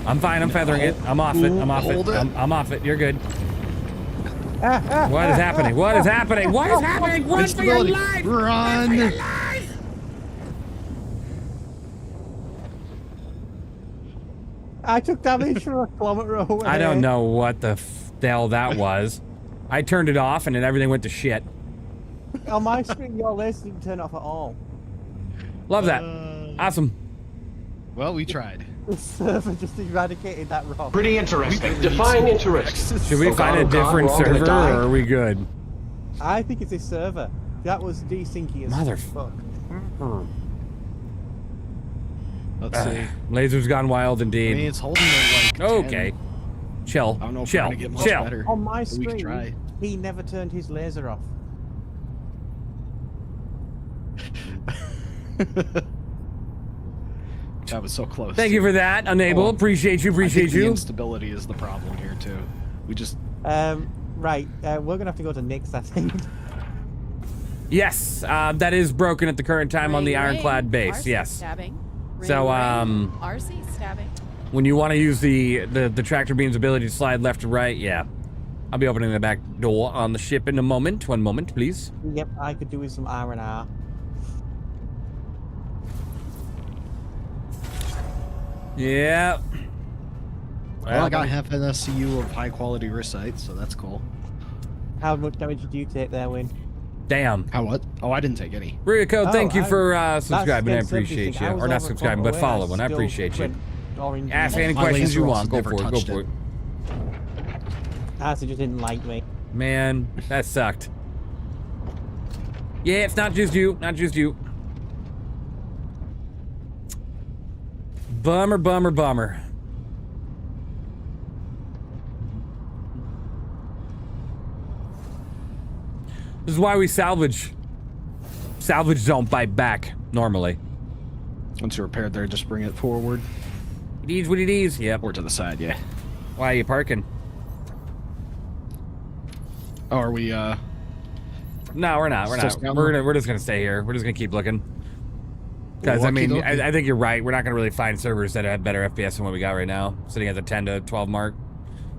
S2: I'm fine. I'm feathering it. I'm off it. I'm off it. I'm off it. You're good. What is happening? What is happening? What is happening? Run for your life!
S3: Run!
S2: For your life!
S1: I took damage from a kilometer away.
S2: I don't know what the hell that was. I turned it off and then everything went to shit.
S1: On my screen, your laser didn't turn off at all.
S2: Love that. Awesome.
S3: Well, we tried.
S1: The server just eradicated that wrong.
S15: Pretty interesting. Define interest.
S2: Should we find a different server, or are we good?
S1: I think it's this server. That was desyncy as fuck.
S3: Let's see.
S2: Laser's gone wild indeed.
S3: I mean, it's holding it like
S2: okay.
S3: 10.
S2: Chill.
S3: I don't know if
S2: chill.
S3: we're gonna get much
S2: chill.
S3: better.
S1: On my
S3: We can
S1: screen,
S3: try.
S1: he never turned his laser off.
S3: That was so close.
S2: Thank you for that, Unable. Appreciate you. Appreciate
S3: The
S2: you.
S3: instability is the problem here too. We just.
S1: Right. We're gonna have to go to Nick's, I think.
S2: Yes, that is broken at the current time on the ironclad base.
S5: RC
S2: yes.
S5: Stabbing.
S2: So
S5: RC stabbing.
S2: when you want to use the tractor beam's ability to slide left to right, yeah. I'll be opening the back door on the ship in a moment. 1 moment, please.
S1: Yep, I could do with some R&R.
S2: Yeah.
S3: Well, I got half an SCU of high quality recite, so that's cool.
S1: How much damage did you take there, Win?
S2: Damn.
S3: How what? Oh, I didn't take any.
S2: Ryuko, thank you for subscribing. I
S1: against
S2: appreciate you.
S1: everything. I was
S2: Or not
S1: over
S2: subscribing,
S1: a
S2: but
S1: quarter away,
S2: following. I
S1: still
S2: appreciate you.
S1: went orange.
S2: Ask any
S3: My
S2: questions
S3: laser
S2: you
S3: also
S2: want. Go
S3: never
S2: for it. Go
S3: touched
S2: for
S3: it.
S2: it.
S1: Asa just didn't like me.
S2: Man, that sucked. Yeah, it's not just you. Not just you. Bummer, bummer, bummer. This is why we salvage don't bite back normally.
S3: Once you're repaired there, just bring it forward.
S2: It is what it is. Yep.
S3: Or to the side, yeah.
S2: Why are you parking?
S3: Oh, are we,
S2: No, we're not. We're not. We're just gonna stay here. We're just gonna keep looking. Because, I mean, I think you're right. We're not gonna really find servers that have better FPS than what we got right now. Sitting at the 10 to 12 mark.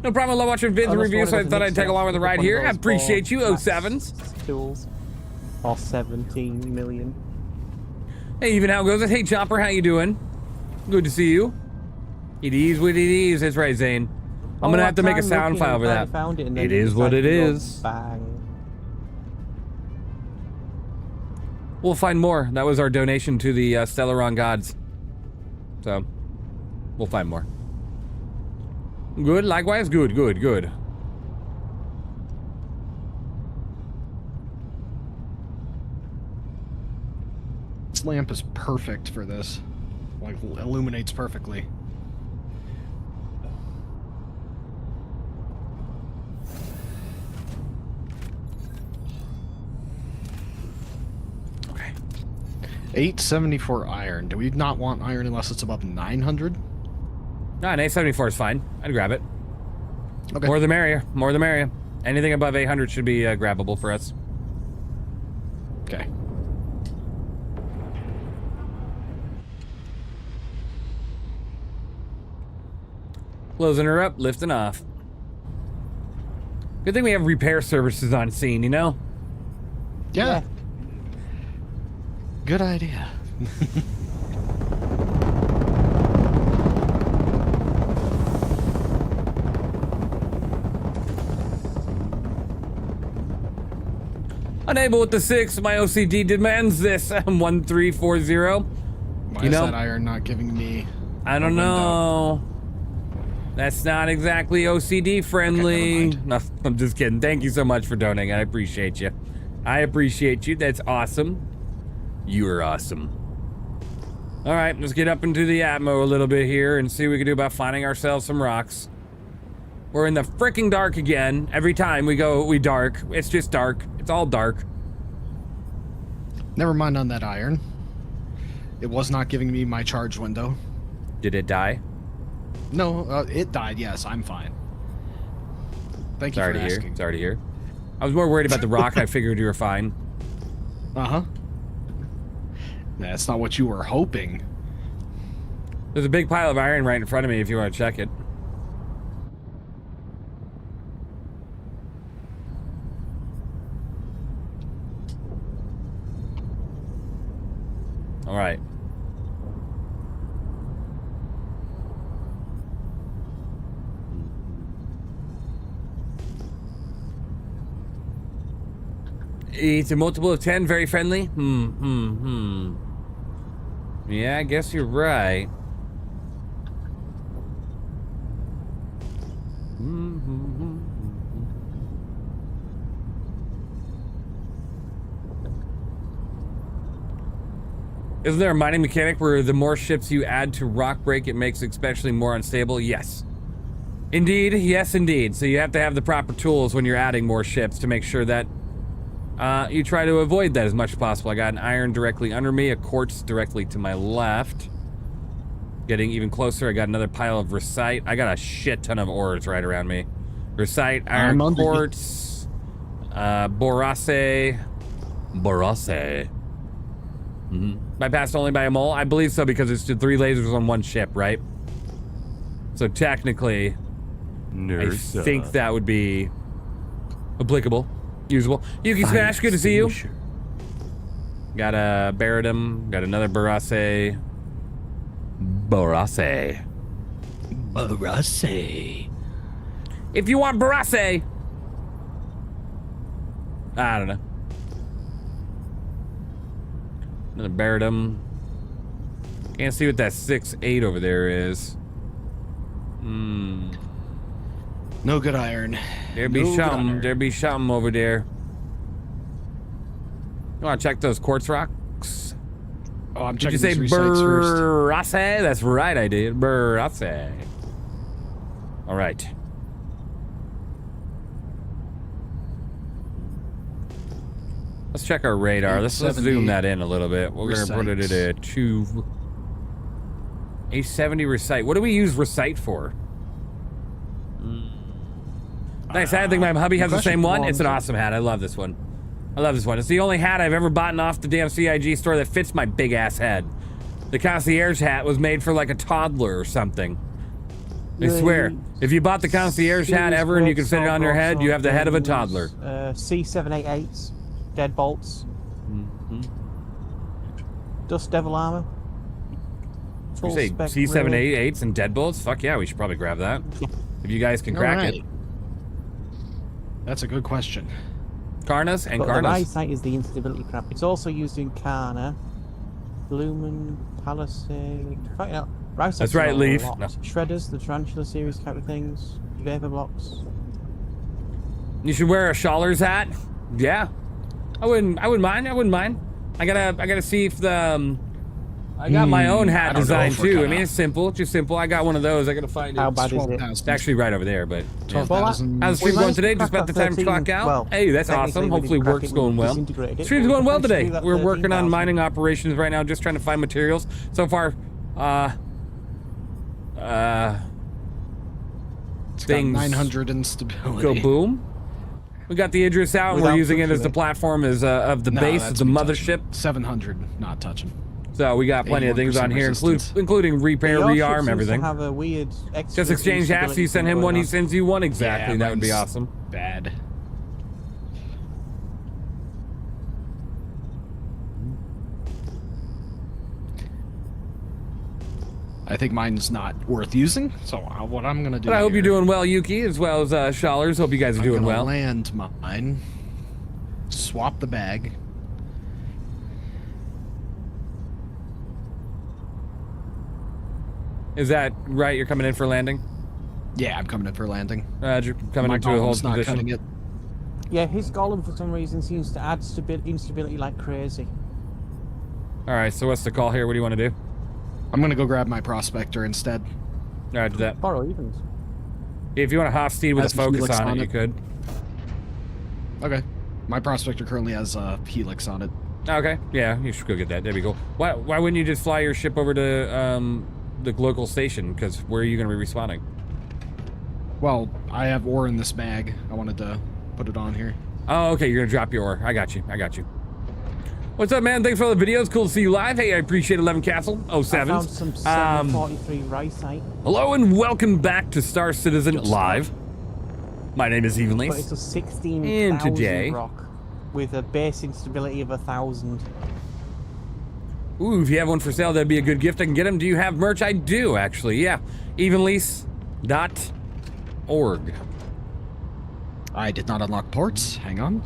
S2: No problem. I love watching vids and reviews, so I thought I'd tag along with the ride here. I appreciate you, 07s.
S1: Tools. Or 17 million.
S2: Hey, even how goes it? Hey, Chopper, how you doing? Good to see you. It is what it is. That's right, Zane. I'm gonna have to make a sound file for that. It is what it is.
S1: Bang.
S2: We'll find more. That was our donation to the Stellaron gods. So, we'll find more. Good, likewise. Good, good, good.
S3: This lamp is perfect for this. Like, illuminates perfectly.
S2: Okay.
S3: 874 iron. Do we not want iron unless it's above 900?
S2: No, an 874 is fine. I'd grab it.
S3: Okay.
S2: More the merrier. More the merrier. Anything above 800 should be grabbable for us.
S3: Okay.
S2: Closing her up, lifting off. Good thing we have repair services on scene, you know?
S3: Yeah. Good idea.
S2: Unable with the 6, my OCD demands this. 1340.
S3: Why is that iron not giving me?
S2: I don't know. That's not exactly OCD friendly. Okay, no, I'm just kidding. Thank you so much for donating. I appreciate you. I appreciate you. That's awesome. You are awesome. All right, let's get up into the Atmo a little bit here and see what we can do about finding ourselves some rocks. We're in the freaking dark again. Every time we go, we dark. It's just dark. It's all dark.
S3: Never mind on that iron. It was not giving me my charge window.
S2: Did it die?
S3: No, it died. Yes, I'm fine. Thank you for asking.
S2: Sorry to hear. I was more worried about the rock. I figured you were fine.
S3: Uh-huh. That's not what you were hoping.
S2: There's a big pile of iron right in front of me if you want to check it. All right. It's a multiple of 10, very friendly. Yeah, I guess you're right. Isn't there a mining mechanic where the more ships you add to rock break, it makes especially more unstable? Yes. Indeed, yes indeed. So you have to have the proper tools when you're adding more ships to make sure that you try to avoid that as much as possible. I got an iron directly under me, a quartz directly to my left. Getting even closer, I got another pile of recite. I got a shit ton of ores right around me. Recite, iron quartz, borase. Bypassed only by a mole? I believe so because it's 3 lasers on one ship, right? So technically, I think that would be applicable. Usable. Yuki Smash, good to see you. Got a Baradum, got another Barase. Barase. If you want Barase. I don't know. Another Baradum. Can't see what that 6.8 over there is.
S3: No good iron.
S2: There be something. There be something over there. You want to check those quartz rocks?
S3: Oh, I'm
S2: checking.
S3: checking.
S2: Did you say Barase? That's right, I did. Barase. All right. Let's check our radar. Let's zoom that in a little bit. We're gonna put it at a 2. A70 Recite. What do we use Recite for? Nice hat. I think my hubby has the same one. It's an awesome hat. I love this one. I love this one. It's the only hat I've ever bought off the damn CIG store that fits my big ass head. The concierge hat was made for like a toddler or something. I swear. If you bought the concierge hat ever and you can fit it on your head, you have the head of a toddler.
S1: C788s, deadbolts, Dust Devil armor.
S2: You say C788s and deadbolts? Fuck yeah, we should probably grab that. If you guys can crack it.
S3: That's a good question.
S2: Karnas and
S1: but
S2: Karnas.
S1: The Ryzen is the instability crap. It's also used in Karna, Lumen, Palisade.
S2: That's right, Leaf. No.
S1: Shredders, the Tarantula series type of things. Vapor blocks.
S2: You should wear a Shawlers hat. Yeah, I wouldn't mind. I gotta see if the I got my own hat design too. I mean, it's simple, just simple. I got one of those. I gotta find it.
S1: How bad is it?
S2: It's actually right over there, but
S3: 12,000.
S2: How's the stream going today? Just about the time to clock out.
S1: Well,
S2: hey, that's awesome. Hopefully work's going well. Stream's going well today. We're working on mining operations right now, just trying to find materials. So far,
S3: it's
S2: things
S3: got 900 instability.
S2: Go boom. We got the Idris out, and we're using it as the platform as of the base of the mothership.
S3: 700, not touching.
S2: So we got plenty of things on here, including repair, rearm, everything.
S1: Have a weird
S2: just exchange hats. You send him one, he sends you one. Exactly.
S3: Yeah,
S2: that would be awesome.
S3: Bad. I think mine's not worth using, so what I'm gonna do.
S2: But I hope you're doing well, Yuki, as well as Shawlers. Hope you guys are doing well.
S3: Land mine. Swap the bag.
S2: Is that right? You're coming in for landing?
S3: Yeah, I'm coming in for landing.
S2: You're coming into a hold
S3: not
S2: position.
S3: cutting it.
S1: Yeah, his golem for some reason seems to add instability like crazy.
S2: All right, so what's the call here? What do you want to do?
S3: I'm gonna go grab my prospector instead.
S2: All right, do that.
S1: Borrow evens.
S2: If you want a Hofstede with a focus on it, you could.
S3: Okay. My prospector currently has a Helix on it.
S2: Okay, yeah, you should go get that. That'd be cool. Why wouldn't you just fly your ship over to the local station? Because where are you going to be respawning?
S3: Well, I have ore in this bag. I wanted to put it on here.
S2: Oh, okay, you're going to drop your ore. I got you. What's up, man? Thanks for all the videos. Cool to see you live. Hey, I appreciate 11 Castle 07.
S1: I found some 743 Ryzen.
S2: Hello and welcome back to Star Citizen Live. My name is Evenlease.
S1: But it's a 16,000 rock with a base instability of 1,000.
S2: Ooh, if you have one for sale, that'd be a good gift. I can get them. Do you have merch? I do, actually. Yeah. Evenlease.org.
S3: I did not unlock ports. Hang on.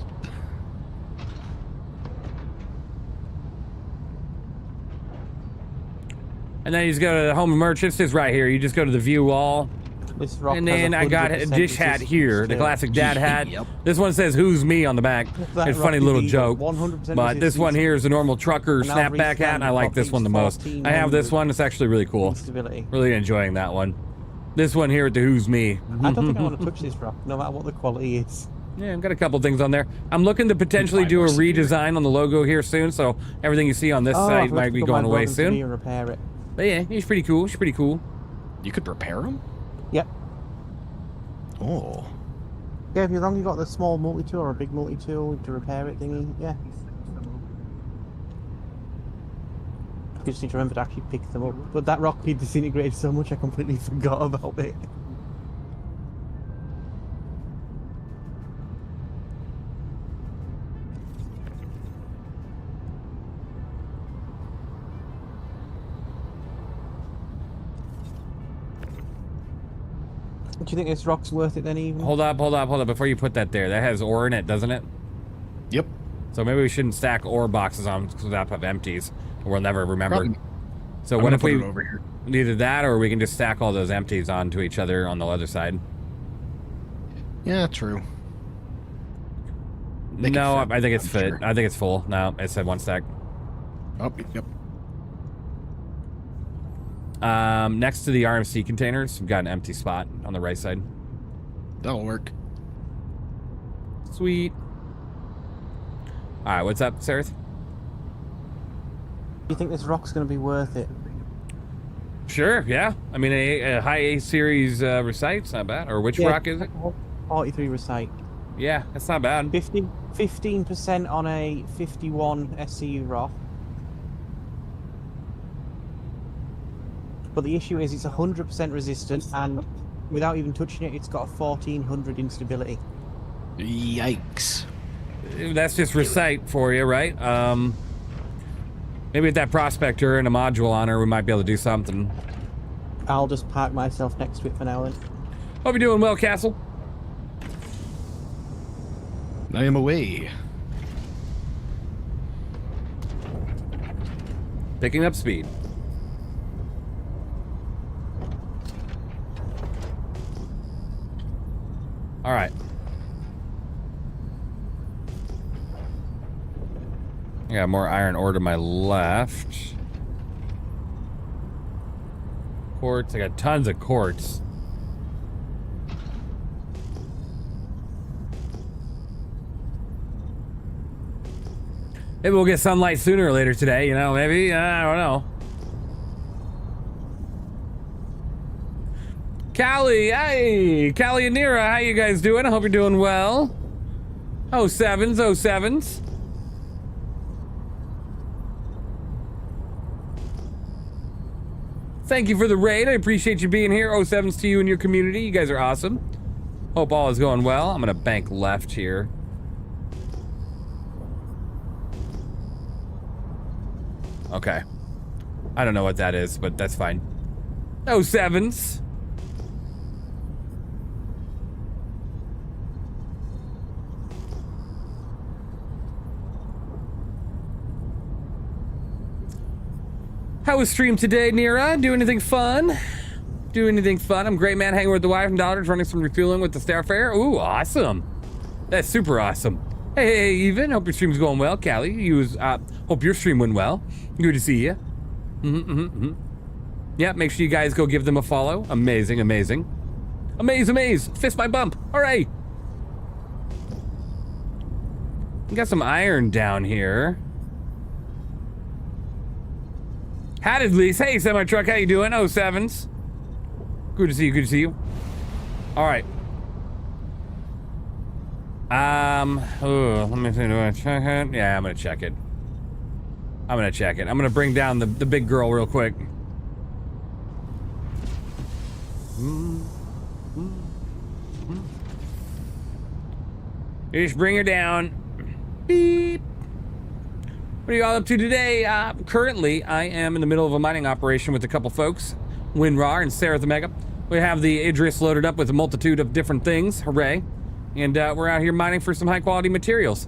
S2: And then you just go to the home of merch. It says right here. You just go to the view all.
S1: And
S2: then I got a dish hat here, the classic dad hat.
S3: Yep.
S2: This one says "Who's me" on the back. It's a funny little joke.
S1: 100%
S2: But this one here is a normal trucker snapback hat, and I like this one the most. I have this one. It's actually really cool. Really enjoying that one. This one here at the "Who's me."
S1: I don't think I want to touch this rock, no matter what the quality is.
S2: Yeah, I've got a couple things on there. I'm looking to potentially do a redesign on the logo here soon, so everything you see on this site might be going away soon.
S1: Repair it.
S2: But yeah, he's pretty cool. She's pretty cool.
S3: You could repair them?
S1: Yep.
S3: Oh.
S1: Yeah, if you're wrong, you got the small multi-tool or a big multi-tool to repair it thingy. Yeah. You just need to remember to actually pick them up. But that rock had disintegrated so much I completely forgot about it. Do you think this rock's worth it then, even?
S2: Hold up. Before you put that there, that has ore in it, doesn't it?
S3: Yep.
S2: So maybe we shouldn't stack ore boxes on top of empties, or we'll never remember.
S3: Probably.
S2: So what if we over here? Either that, or we can just stack all those empties onto each other on the other side?
S3: Yeah, true.
S2: No, I think it's fit. Sure. I think it's full. No, it said one stack.
S3: Oh, yep.
S2: Next to the RMC containers, we've got an empty spot on the right side.
S3: That'll work.
S2: Sweet. All right, what's up, Sarah?
S1: Do you think this rock's going to be worth it?
S2: Sure, yeah. I mean, a high A series recite's not bad. Or which rock is it?
S1: 43 recite.
S2: Yeah, that's not bad.
S1: 15% on a 51 SCU ROF. But the issue is it's 100% resistant, and without even touching it, it's got a 1400 instability.
S3: Yikes.
S2: That's just recite for you, right? Maybe with that prospector and a module on her, we might be able to do something.
S1: I'll just park myself next to it for now then.
S2: Hope you're doing well, Castle.
S3: I am away.
S2: Picking up speed. All right. I got more iron ore to my left. Quartz. I got tons of quartz. Maybe we'll get sunlight sooner or later today, you know, maybe. I don't know. Callie, hey! Callie and Nira, how you guys doing? I hope you're doing well. 07s. Thank you for the raid. I appreciate you being here. 07s to you and your community. You guys are awesome. Hope all is going well. I'm gonna bank left here. Okay. I don't know what that is, but that's fine. 07s. How was stream today, Nira? Do anything fun? Do anything fun? I'm great, man. Hanging with the wife and daughters, running some refueling with the Starfare. Ooh, awesome. That's super awesome. Hey, Even. Hope your stream's going well. Callie, hope your stream went well. Good to see you. Yeah, make sure you guys go give them a follow. Amazing. Amaze. Fist my bump. All right. We got some iron down here. Hattedleys, hey semi-truck, how you doing? 07s. Good to see you. All right. Let me see, do I check it? Yeah, I'm gonna check it. I'm gonna bring down the big girl real quick. Just bring her down. Beep. What are you all up to today? Currently, I am in the middle of a mining operation with a couple folks, WinRAR and Sarah the Mega. We have the Idris loaded up with a multitude of different things, hooray. And we're out here mining for some high quality materials.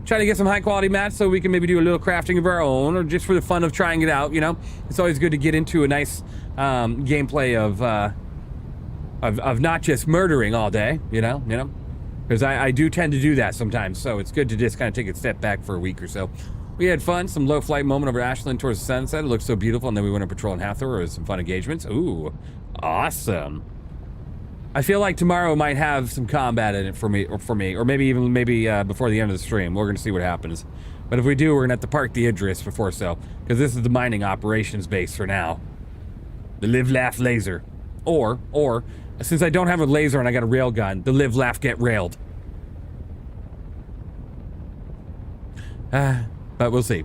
S2: Trying to get some high quality mats so we can maybe do a little crafting of our own, or just for the fun of trying it out, you know? It's always good to get into a nice gameplay of not just murdering all day, you know? Because I do tend to do that sometimes, so it's good to just kind of take a step back for a week or so. We had fun, some low flight moment over Ashland towards the sunset. It looked so beautiful, and then we went on patrol in Hathor with some fun engagements. Ooh, awesome. I feel like tomorrow might have some combat in it for me, or maybe before the end of the stream. We're gonna see what happens. But if we do, we're gonna have to park the Idris before so, because this is the mining operations base for now. The live, laugh, laser. Or, since I don't have a laser and I got a rail gun, the live, laugh, get railed. But we'll see.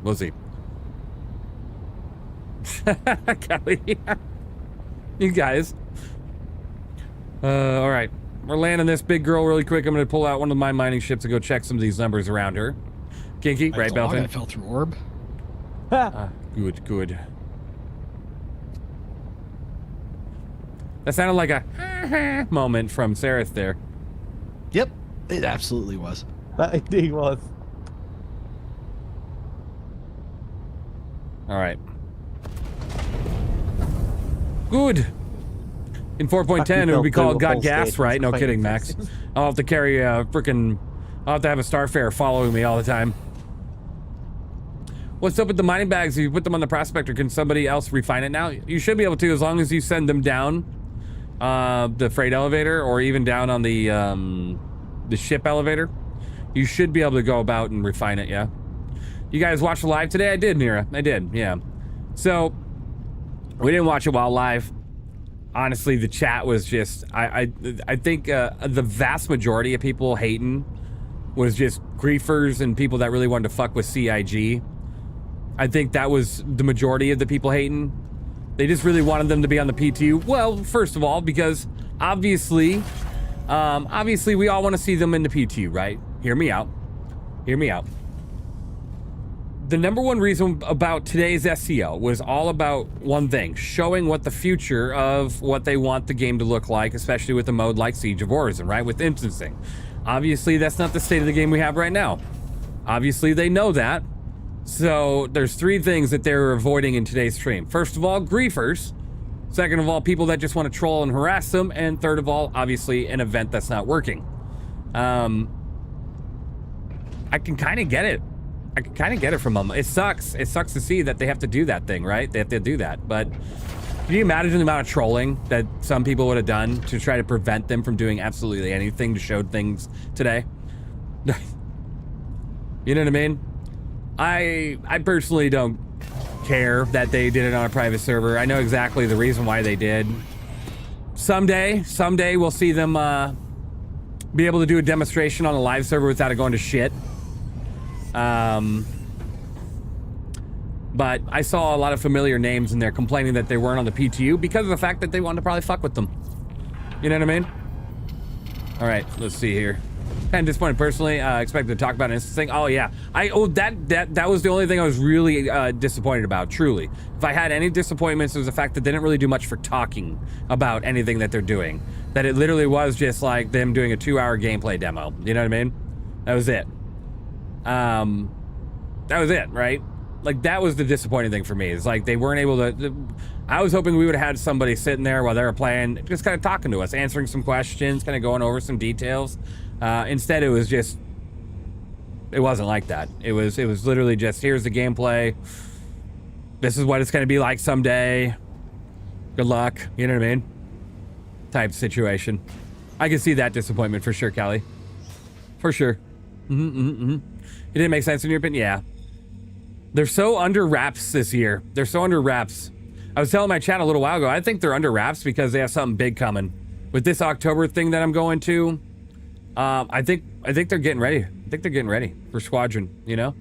S2: Kelly, you guys. All right, we're landing this big girl really quick. I'm gonna pull out one of my mining ships and go check some of these numbers around her. Kinky, right, Belton?
S3: I fell through orb.
S2: Good. That sounded like a moment from Sarith there.
S3: Yep, it absolutely was.
S1: That indeed was.
S2: All right. Good. In 4.10, it would be called Got Gas, right? No kidding, Max. I'll have to carry a frickin'... I'll have to have a Starfare following me all the time. What's up with the mining bags? If you put them on the prospector, can somebody else refine it now? You should be able to, as long as you send them down the freight elevator, or even down on the ship elevator. You should be able to go about and refine it, yeah? You guys watched the live today? I did, Nira. I did, yeah. So, We didn't watch it while live. Honestly, the chat was just, I think the vast majority of people hating was just griefers and people that really wanted to fuck with CIG. I think that was the majority of the people hating. They just really wanted them to be on the PTU. Well, first of all, because obviously we all want to see them in the PTU, right? Hear me out. Hear me out. The number one reason about today's SEO was all about one thing, showing what the future of what they want the game to look like, especially with a mode like Siege of Origin, right? With instancing. Obviously, that's not the state of the game we have right now. Obviously, they know that. So there's three things that they're avoiding in today's stream. First of all, griefers. Second of all, people that just want to troll and harass them. And third of all, obviously, an event that's not working. I can kind of get it. I can kind of get it from them. It sucks. It sucks to see that they have to do that thing, right? They have to do that. But can you imagine the amount of trolling that some people would have done to try to prevent them from doing absolutely anything to show things today? You know what I mean? I personally don't care that they did it on a private server. I know exactly the reason why they did. Someday we'll see them be able to do a demonstration on a live server without it going to shit. But I saw a lot of familiar names in there complaining that they weren't on the PTU because of the fact that they wanted to probably fuck with them. You know what I mean? All right, let's see here. Kind of disappointed personally. Expected to talk about an instance thing. Oh yeah, that was the only thing I was really disappointed about. Truly, if I had any disappointments, it was the fact that they didn't really do much for talking about anything that they're doing. That it literally was just like them doing a 2-hour gameplay demo. You know what I mean? That was it. That was it, right? Like, that was the disappointing thing for me. It's like they weren't able to... I was hoping we would have had somebody sitting there while they were playing, just kind of talking to us, answering some questions, kind of going over some details. Instead, it was just... It wasn't like that. It was literally just, here's the gameplay. This is what it's going to be like someday. Good luck. You know what I mean? Type situation. I can see that disappointment for sure, Callie. For sure. It didn't make sense in your opinion? Yeah. They're so under wraps this year. They're so under wraps. I was telling my chat a little while ago, I think they're under wraps because they have something big coming. With this October thing that I'm going to, I think they're getting ready. I think they're getting ready for Squadron, you know?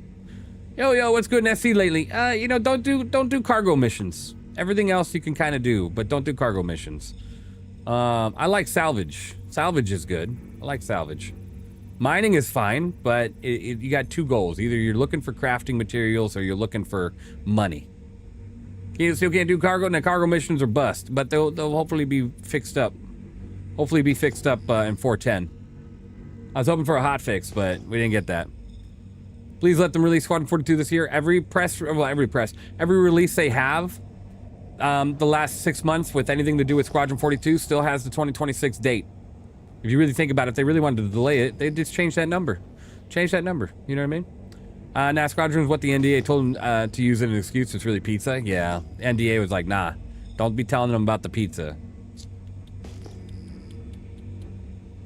S2: Yo, what's good in SC lately? You know, don't do cargo missions. Everything else you can kind of do, but don't do cargo missions. I like salvage. Salvage is good. I like salvage. Mining is fine, but you got two goals. Either you're looking for crafting materials or you're looking for money. You still can't do cargo, and the cargo missions are bust, but they'll hopefully be fixed up. Hopefully be fixed up in 410. I was hoping for a hot fix, but we didn't get that. Please let them release Squadron 42 this year. Every release they have, the last 6 months with anything to do with Squadron 42 still has the 2026 date. If you really think about it, if they really wanted to delay it, they'd just change that number. Change that number. You know what I mean? Now, Squadron is what the NDA told them to use as an excuse. It's really pizza. Yeah. NDA was like, nah, don't be telling them about the pizza.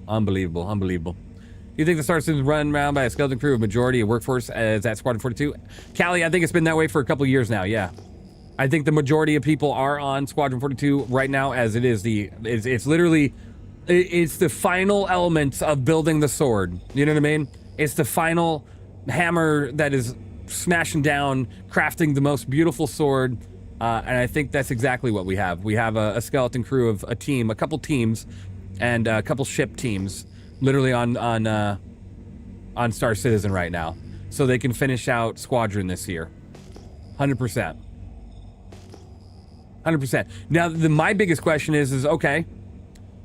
S2: Unbelievable. Unbelievable. Do you think the Star Citizen's run around by a skeleton crew of majority of workforce as at Squadron 42? Callie, I think it's been that way for a couple years now, yeah. I think the majority of people are on Squadron 42 right now as it is it's literally... It's the final elements of building the sword. You know what I mean? It's the final hammer that is smashing down, crafting the most beautiful sword. And I think that's exactly what we have. We have a skeleton crew of a team, a couple teams, and a couple ship teams, literally on Star Citizen right now, so they can finish out Squadron this year. 100%. 100%. Now, my biggest question is okay.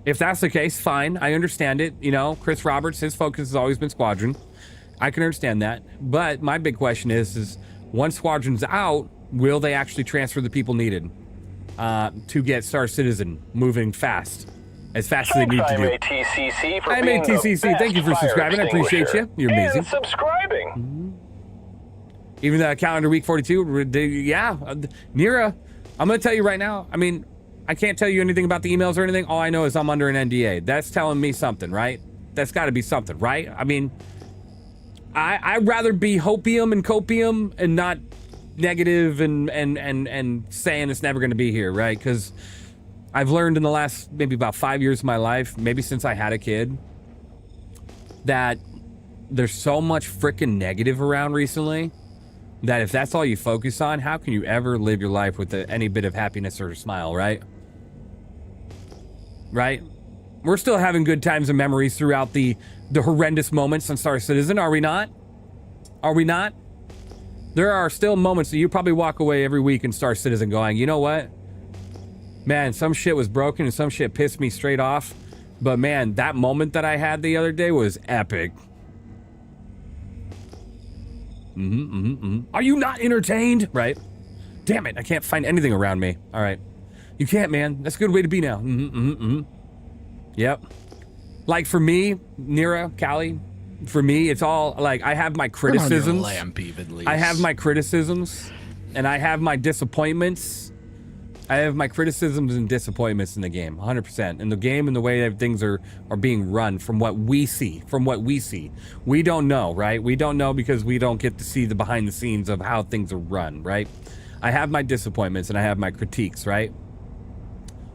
S2: If that's the case, fine. I understand it. You know, Chris Roberts, his focus has always been Squadron. I can understand that. But my big question is once Squadron's out, will they actually transfer the people needed to get Star Citizen moving fast? As fast as they need to do.
S15: ATCC for
S2: I'm
S15: being
S2: ATCC.
S15: the
S2: Thank you for
S15: best fire
S2: subscribing. I appreciate you. You're amazing.
S15: And subscribing.
S2: Even the calendar week 42. Yeah. Nira, I'm going to tell you right now. I mean, I can't tell you anything about the emails or anything. All I know is I'm under an NDA. That's telling me something, right? That's got to be something, right? I mean, I'd rather be hopium and copium and not negative and saying it's never going to be here, right? Because I've learned in the last maybe about 5 years of my life, maybe since I had a kid, that there's so much freaking negative around recently that if that's all you focus on, how can you ever live your life with any bit of happiness or a smile, right? Right? We're still having good times and memories throughout the horrendous moments on Star Citizen, are we not? Are we not? There are still moments that you probably walk away every week in Star Citizen going, you know what? Man, some shit was broken and some shit pissed me straight off. But man, that moment that I had the other day was epic. Are you not entertained? Right? Damn it, I can't find anything around me. All right. You can't, man. That's a good way to be now. Yep. Like for me, Nira, Callie, for me, it's all like I have my criticisms. I have my criticisms and I have my disappointments. I have my criticisms and disappointments in the game, 100%. In the game and the way that things are being run from what we see, We don't know, right? We don't know because we don't get to see the behind the scenes of how things are run, right? I have my disappointments and I have my critiques, right?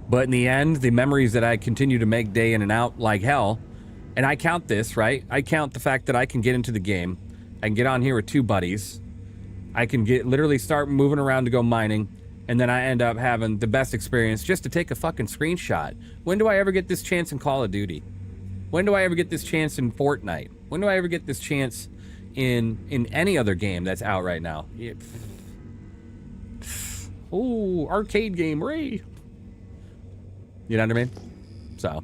S2: But in the end, the memories that I continue to make day in and out like hell, and I count this, right? I count the fact that I can get into the game. I can get on here with 2 buddies. I can literally start moving around to go mining. And then I end up having the best experience just to take a fucking screenshot. When do I ever get this chance in Call of Duty? When do I ever get this chance in Fortnite? When do I ever get this chance in any other game that's out right now? Yeah. Ooh, arcade game, Ray. You know what I mean? So.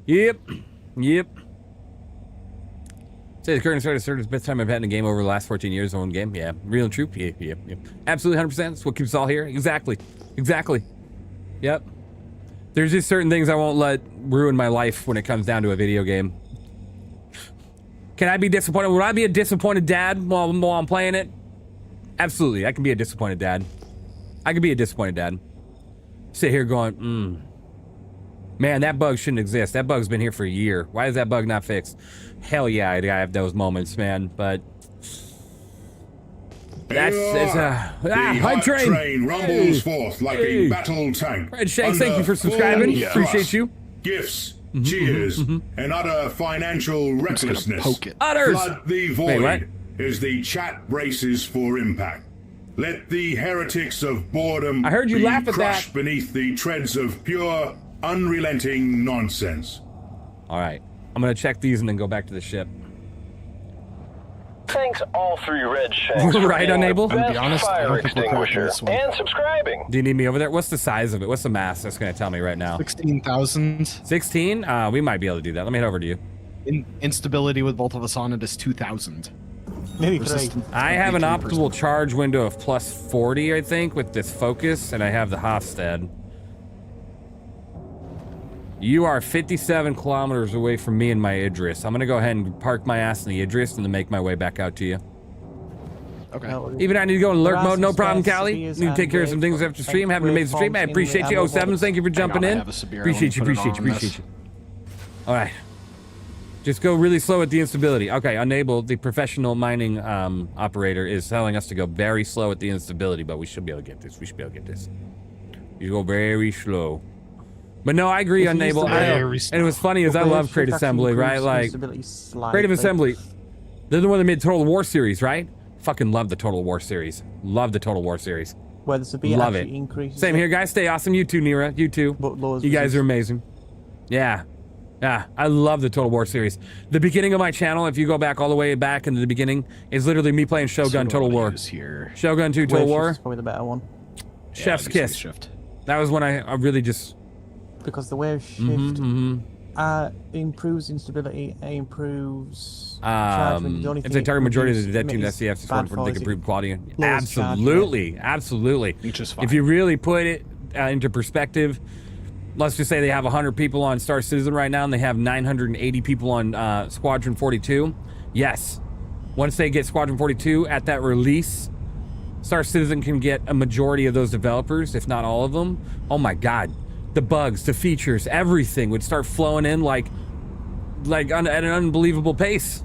S2: Yep. Say the current start is the best time I've had in a game over the last 14 years of one game. Yeah, real and true. Yeah. Absolutely 100%. That's what keeps us all here. Exactly. Yep. There's just certain things I won't let ruin my life when it comes down to a video game. Can I be disappointed? Would I be a disappointed dad while I'm playing it? Absolutely. I can be a disappointed dad. Sit here going, man, that bug shouldn't exist. That bug's been here for a year. Why is that bug not fixed? Hell yeah, I have those moments, man. But that's
S16: hype train rumbles forth like a battle tank.
S2: Red Shanks, thank you for subscribing. Appreciate you.
S16: Gifts, cheers, and utter financial recklessness.
S2: Utters.
S16: Flood the void as the chat braces for impact. Let the heretics of boredom be crushed beneath the treads of pure, unrelenting nonsense.
S2: All right. I'm going to check these and then go back to the ship.
S17: Thanks all 3 Red Shanks.
S2: Right, Unable?
S3: I'm gonna be honest, I don't think we're cracking this one.
S17: And subscribing.
S2: Do you need me over there? What's the size of it? What's the mass? That's going to tell me right now.
S3: 16,000.
S2: 16? We might be able to do that. Let me head over to you.
S3: Instability with both of us on it is 2,000.
S1: Maybe 3.
S2: I have an optimal charge window of +40, I think, with this focus, and I have the Hofstad. You are 57 kilometers away from me and my Idris. I'm gonna go ahead and park my ass in the Idris and then make my way back out to you.
S3: Okay.
S2: Even I need to go in alert mode, no problem, Callie. Need to take care of some things after stream. Have an amazing stream. I appreciate you. 07, thank you for jumping in. Appreciate you. All right. Just go really slow at the instability. Okay, Unable, the professional mining operator, is telling us to go very slow at the instability, but we should be able to get this. You go very slow. But no, I agree, Unable. And it was funny is I love Creative Assembly, right? Like, Creative Assembly, they're the one that made Total War series, right? Fucking love the Total War series. Where the severe actually increases. Same here, guys. Stay awesome. You too, Nira. You too. You guys are amazing. Yeah, I love the Total War series. The beginning of my channel, if you go back all the way back into the beginning, is literally me playing Shogun Total War. Shogun 2 Total War.
S1: Probably the better one.
S2: Chef's Kiss. That was when I really just...
S1: Because the wave shift improves instability, improves charge.
S2: If they target majority of the dead team, that's the F1 for the improved quality. Absolutely. If you really put it into perspective, let's just say they have 100 people on Star Citizen right now, and they have 980 people on Squadron 42. Yes, once they get Squadron 42 at that release, Star Citizen can get a majority of those developers, if not all of them. Oh my God. The bugs, the features, everything would start flowing in like at an unbelievable pace.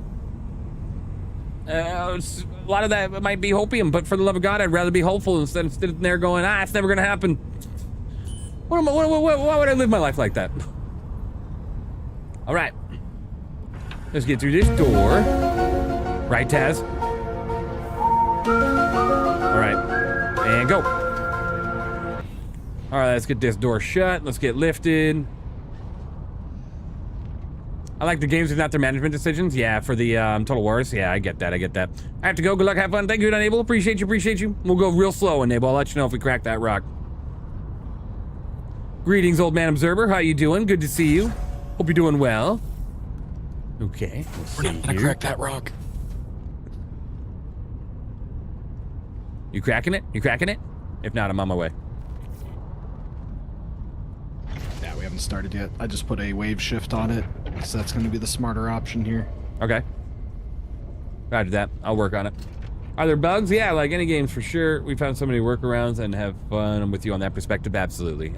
S2: lot of that might be hopium, but for the love of God, I'd rather be hopeful instead of sitting there going, it's never gonna happen. Why would I live my life like that? All right, let's get through this door. Right, Taz? All right, and go. All right, let's get this door shut. Let's get lifted. I like the games with not their management decisions. Yeah, for the Total Wars. Yeah, I get that. I have to go. Good luck. Have fun. Thank you, Enable. Appreciate you. We'll go real slow, Enable. I'll let you know if we crack that rock. Greetings, old man observer. How you doing? Good to see you. Hope you're doing well. Okay.
S3: We're not gonna crack that rock.
S2: You cracking it? If not, I'm on my way.
S3: Yeah, we haven't started yet. I just put a wave shift on it, so that's going to be the smarter option here.
S2: Okay. Roger that. I'll work on it. Are there bugs? Yeah, like any games for sure. We found so many workarounds and have fun. I'm with you on that perspective. Absolutely.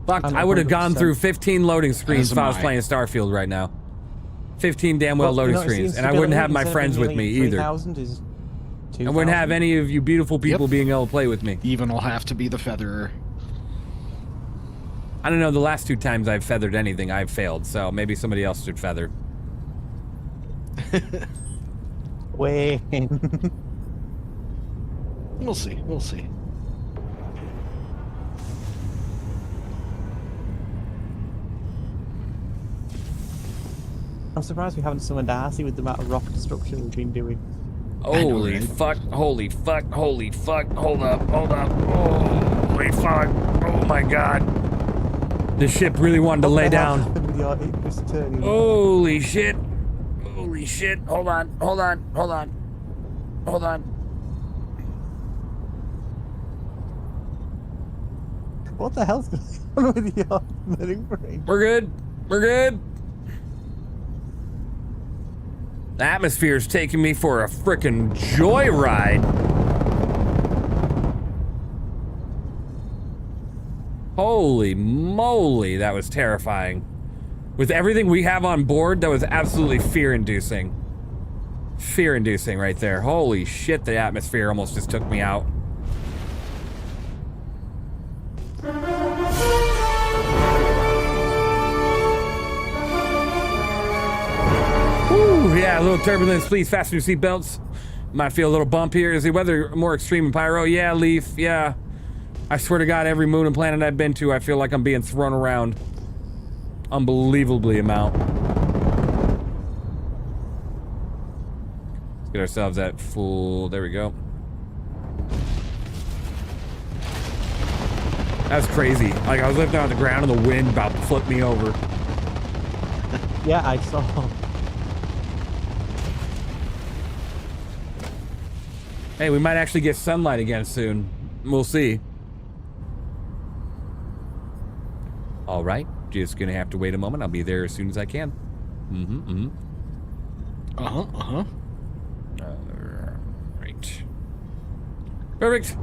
S2: Fuck, I would have gone through 15 loading screens if I was playing Starfield right now. 15 damn well loading screens, and I wouldn't have my friends with me either. I wouldn't have any of you beautiful people being able to play with me.
S3: Even will have to be the featherer.
S2: I don't know, the last 2 times I've feathered anything, I've failed, so maybe somebody else should feather.
S1: Wait.
S3: We'll see.
S1: I'm surprised we haven't summoned Darcy with the amount of rock destruction we've been doing.
S2: Holy fuck, hold up. Holy fuck, oh my god. This ship really wanted to lay down. Holy shit. Hold on.
S1: What the hell's going on with your maneuvering?
S2: We're good. The atmosphere's taking me for a frickin' joyride. Holy moly, that was terrifying. With everything we have on board, that was absolutely fear-inducing. Fear-inducing right there. Holy shit, the atmosphere almost just took me out. Woo, yeah, a little turbulence, please fasten your seatbelts. Might feel a little bump here. Is the weather more extreme in Pyro? Yeah, Leaf, yeah. I swear to God, every moon and planet I've been to, I feel like I'm being thrown around. Unbelievably amount. Let's get ourselves at full, there we go. That's crazy. Like, I was lifting on the ground and the wind about to flip me over.
S1: Yeah, I saw.
S2: Hey, we might actually get sunlight again soon. We'll see. All right, just gonna have to wait a moment. I'll be there as soon as I can. Right. Perfect.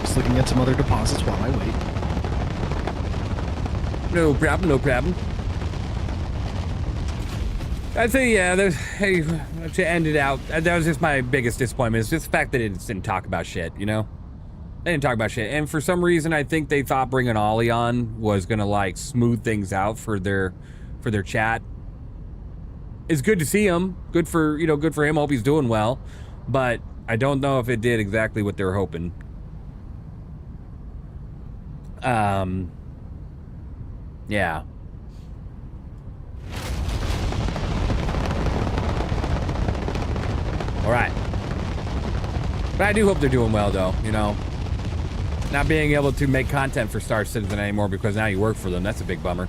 S3: Just looking at some other deposits while I wait.
S2: No problem. I'd say, yeah, hey, to end it out, that was just my biggest disappointment. It's just the fact that it didn't talk about shit, you know? They didn't talk about shit. And for some reason, I think they thought bringing Ollie on was gonna, like, smooth things out for their chat. It's good to see him. Good for him. Hope he's doing well. But I don't know if it did exactly what they were hoping. Yeah. All right. But I do hope they're doing well, though, you know. Not being able to make content for Star Citizen anymore because now you work for them, that's a big bummer.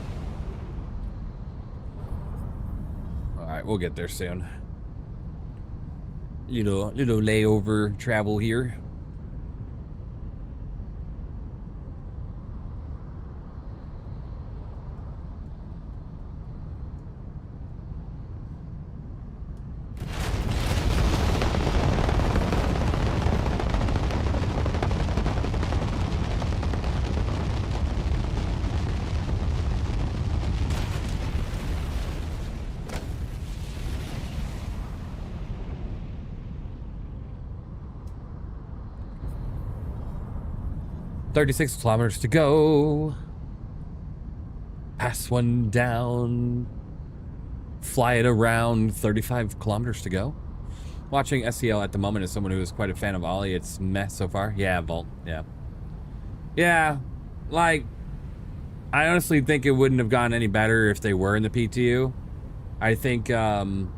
S2: All right, we'll get there soon. Little layover travel here. 36 kilometers to go. Pass one down. Fly it around. 35 kilometers to go. Watching SEL at the moment as someone who is quite a fan of Ollie. It's meh so far. Yeah, Vault. Yeah. Yeah. Like, I honestly think it wouldn't have gone any better if they were in the PTU. I think the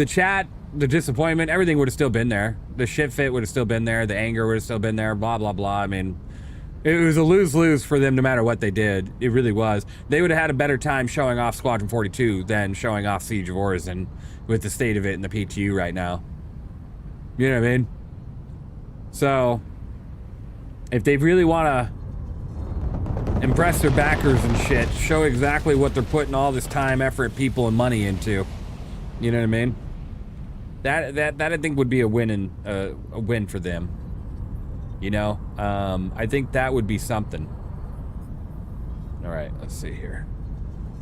S2: chat, the disappointment, everything would have still been there. The shit fit would have still been there. The anger would have still been there. Blah, blah, blah. I mean, it was a lose-lose for them no matter what they did. It really was. They would have had a better time showing off Squadron 42 than showing off Siege of Orison with the state of it in the PTU right now. You know what I mean? So, if they really want to impress their backers and shit, show exactly what they're putting all this time, effort, people, and money into. You know what I mean? That I think would be a win for them. You know, I think that would be something. All right, let's see here.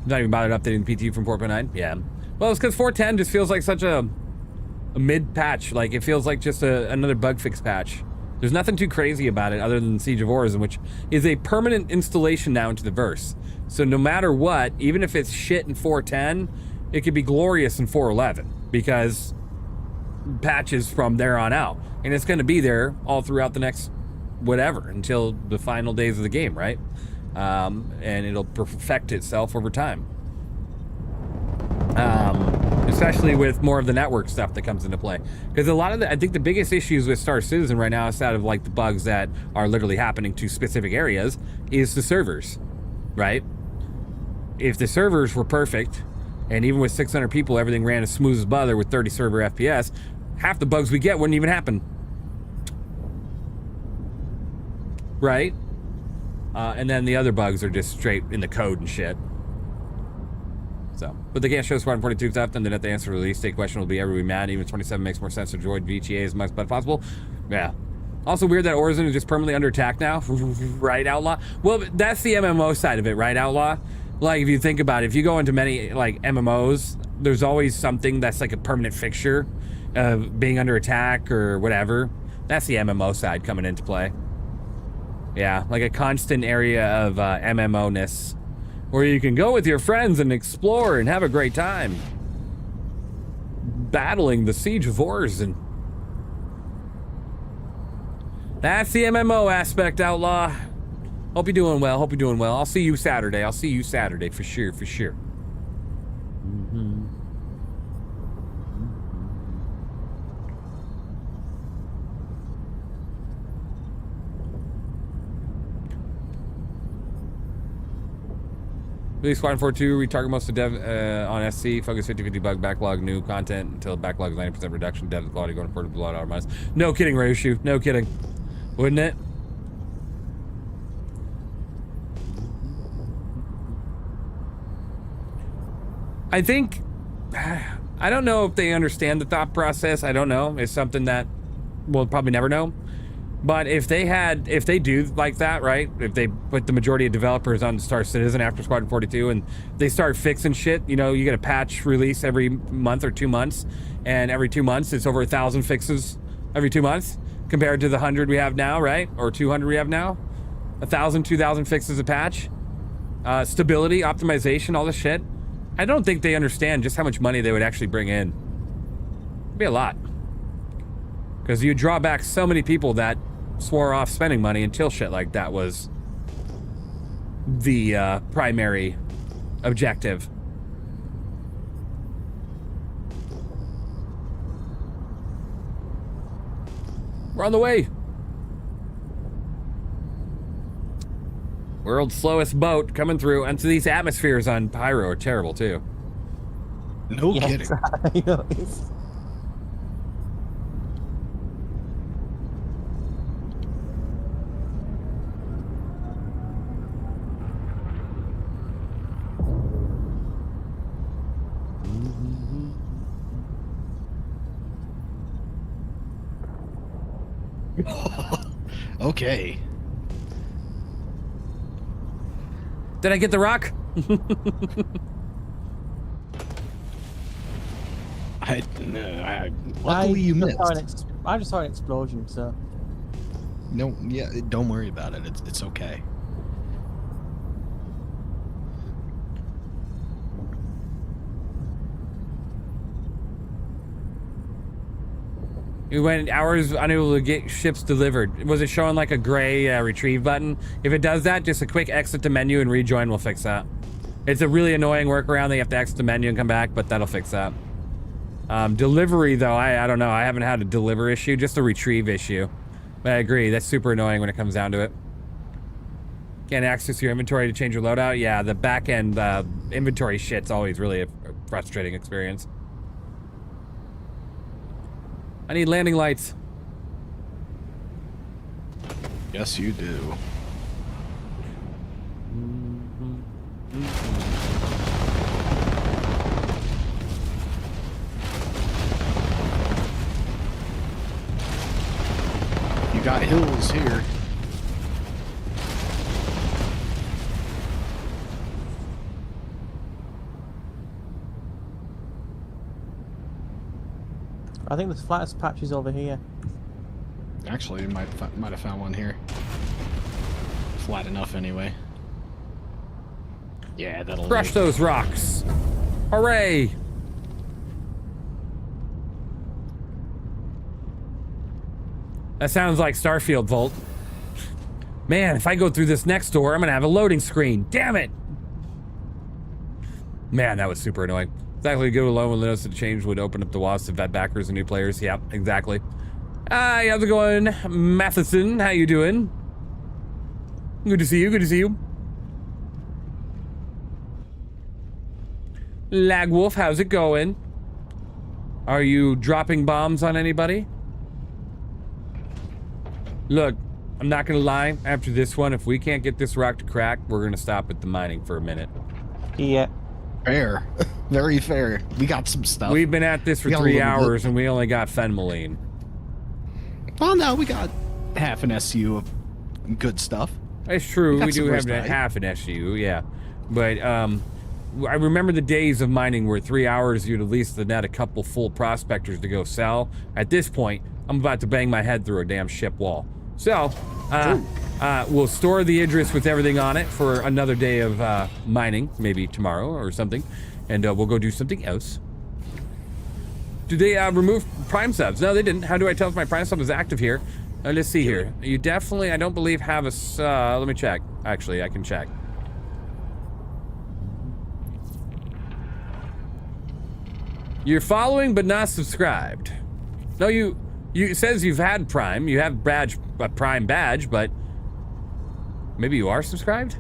S2: I'm not even bothered updating the PTU from 4.9. Yeah. Well, it's because 4.10 just feels like such a mid patch. Like it feels like just another bug fix patch. There's nothing too crazy about it other than Siege of Orison, which is a permanent installation now into the verse. So no matter what, even if it's shit in 4.10, it could be glorious in 4.11 because patches from there on out. And it's going to be there all throughout the next whatever until the final days of the game, right? And it'll perfect itself over time. Especially with more of the network stuff that comes into play. Because a lot of I think the biggest issues with Star Citizen right now, outside of like the bugs that are literally happening to specific areas, is the servers, right? If the servers were perfect, and even with 600 people, everything ran as smooth as butter with 30 server FPS, half the bugs we get wouldn't even happen. Right? And then the other bugs are just straight in the code and shit. So, but they can't show Squadron 42 stuff, and then at the answer to the release date question will be everybody mad. Even 27 makes more sense to droid VTA as much as possible. Yeah. Also weird that Orison is just permanently under attack now. Right, Outlaw? Well, that's the MMO side of it, right, Outlaw? Like, if you think about it, if you go into many, like, MMOs, there's always something that's like a permanent fixture of being under attack or whatever. That's the MMO side coming into play. Yeah, like a constant area of MMO-ness. Where you can go with your friends and explore and have a great time. Battling the Siege of Orison. That's the MMO aspect, Outlaw. Hope you're doing well, hope you're doing well. I'll see you Saturday. I'll see you Saturday for sure, for sure. Release Squadron 42, retarget most of dev on SC, focus 50-50 bug backlog, new content until backlog is 90% reduction, dev quality going forward to blow out minus. No kidding, Ryushu, no kidding. Wouldn't it? I think, I don't know if they understand the thought process. I don't know. It's something that we'll probably never know. But if they do like that, right? If they put the majority of developers on Star Citizen after Squadron 42 and they start fixing shit, you know, you get a patch release every month or 2 months, and every 2 months it's over 1,000 fixes every 2 months compared to the 100 we have now, right? Or 200 we have now. 1,000, 2,000 fixes a patch. Stability, optimization, all this shit. I don't think they understand just how much money they would actually bring in. It'd be a lot. Because you draw back so many people that swore off spending money until shit like that was the primary objective. We're on the way. World's slowest boat coming through. And so these atmospheres on Pyro are terrible too.
S3: No kidding.
S1: I know, it's...
S3: Okay.
S2: Did I get the rock?
S3: Luckily you missed.
S1: I just saw an explosion, so...
S3: No, yeah, don't worry about it. It's okay.
S2: You went hours unable to get ships delivered. Was it showing like a gray retrieve button? If it does that, just a quick exit the menu and rejoin will fix that. It's a really annoying workaround. They have to exit the menu and come back, but that'll fix that. Delivery though, I don't know. I haven't had a deliver issue, just a retrieve issue. But I agree, that's super annoying when it comes down to it. Can't access your inventory to change your loadout? Yeah, the back end inventory shit's always really a frustrating experience. I need landing lights.
S3: Yes, you do. You got hills here.
S1: I think the flattest patch is over here.
S3: Actually, you might have found one here. Flat enough anyway. Yeah, that'll
S2: crush those rocks. Hooray! That sounds like Starfield Vault. Man, if I go through this next door, I'm gonna have a loading screen. Damn it! Man, that was super annoying. Exactly, go alone when notice the change would open up the walls to vet backers and new players. Yep, exactly. Hi, how's it going? Matheson, how you doing? Good to see you, good to see you. Lagwolf, how's it going? Are you dropping bombs on anybody? Look, I'm not gonna lie, after this one, if we can't get this rock to crack, we're gonna stop at the mining for a minute.
S1: Yeah.
S3: Fair. Very fair. We got some stuff.
S2: We've been at this for 3 hours and we only got Fenmaline.
S3: Well, no, we got half an SU of good stuff.
S2: It's true, we do have half an SU, yeah. But, I remember the days of mining where 3 hours you'd at least net a couple full prospectors to go sell. At this point, I'm about to bang my head through a damn ship wall. So, we'll store the Idris with everything on it for another day of mining, maybe tomorrow or something, and we'll go do something else. Did they remove Prime subs? No, they didn't. How do I tell if my Prime sub is active here? Let's see here. You definitely, I don't believe, have a let me check. Actually, I can check. You're following but not subscribed. No, it says you've had Prime. You have a Prime badge, but maybe you are subscribed?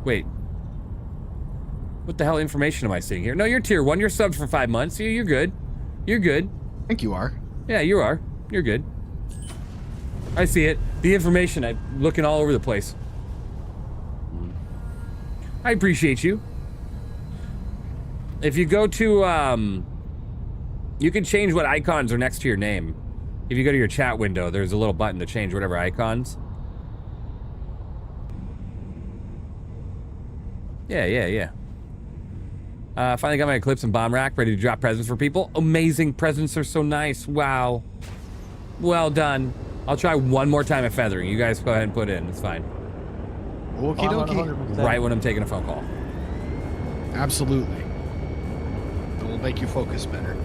S2: Wait. What the hell information am I seeing here? No, you're tier 1. You're subbed for 5 months. You're good. You're good.
S3: I think you are.
S2: Yeah, you are. You're good. I see it. The information, I'm looking all over the place. I appreciate you. If you go to, you can change what icons are next to your name. If you go to your chat window, there's a little button to change whatever icons. Yeah. Finally got my Eclipse and bomb rack ready to drop presents for people. Amazing, presents are so nice. Wow. Well done. I'll try one more time at feathering. You guys go ahead and put it in. It's fine.
S3: Okie dokie.
S2: Right when I'm taking a phone call.
S3: Absolutely. It will make you focus better.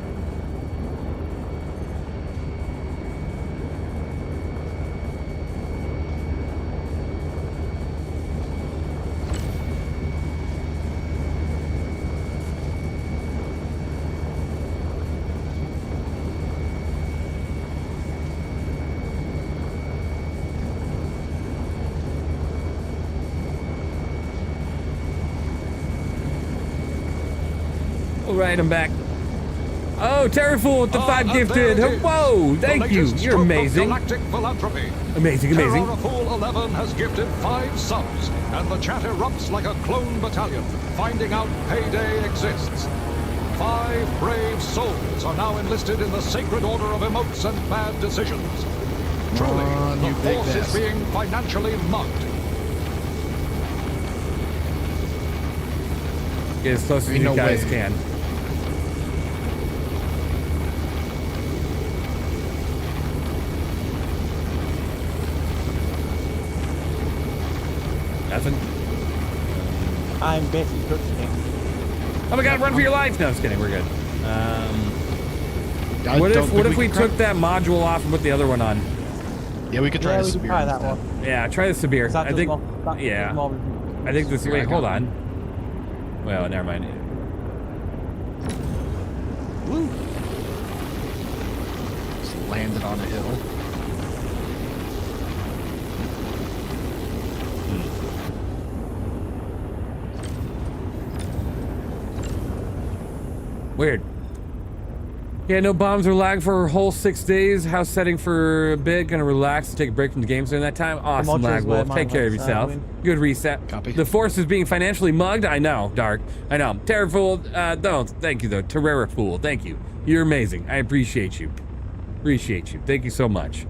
S2: Right, I'm back. Oh, Terrafool with the 5 gifted. Whoa, thank you. You're amazing.
S6: Galactic philanthropy.
S2: Amazing.
S6: Terrafool 11 has gifted 5 subs, and the chat erupts like a clone battalion, finding out payday exists. 5 brave souls are now enlisted in the sacred order of emotes and bad decisions. Truly, the force is being financially mugged.
S2: Get as close as you guys can.
S1: I'm basically touching it.
S2: Oh my god, run for your life! No, just kidding, we're good. What if we took that module off and put the other one on?
S3: Yeah, we could try the severe.
S1: Try that one.
S2: Yeah, try the severe. I think.
S1: Yeah.
S2: I think this. Wait, hold on. Well, never mind.
S3: Woo! Just landed on a hill.
S2: Weird. Yeah, no bombs or lag for a whole 6 days. House setting for a bit. Gonna relax and take a break from the games during that time. Awesome, Lag Wolf. Take care of yourself. Good reset.
S3: Copy.
S2: The Force is being financially mugged. I know, Dark. I know. Terrafool, don't. Thank you, though. Terrarafool, thank you. You're amazing. I appreciate you. Appreciate you. Thank you so much.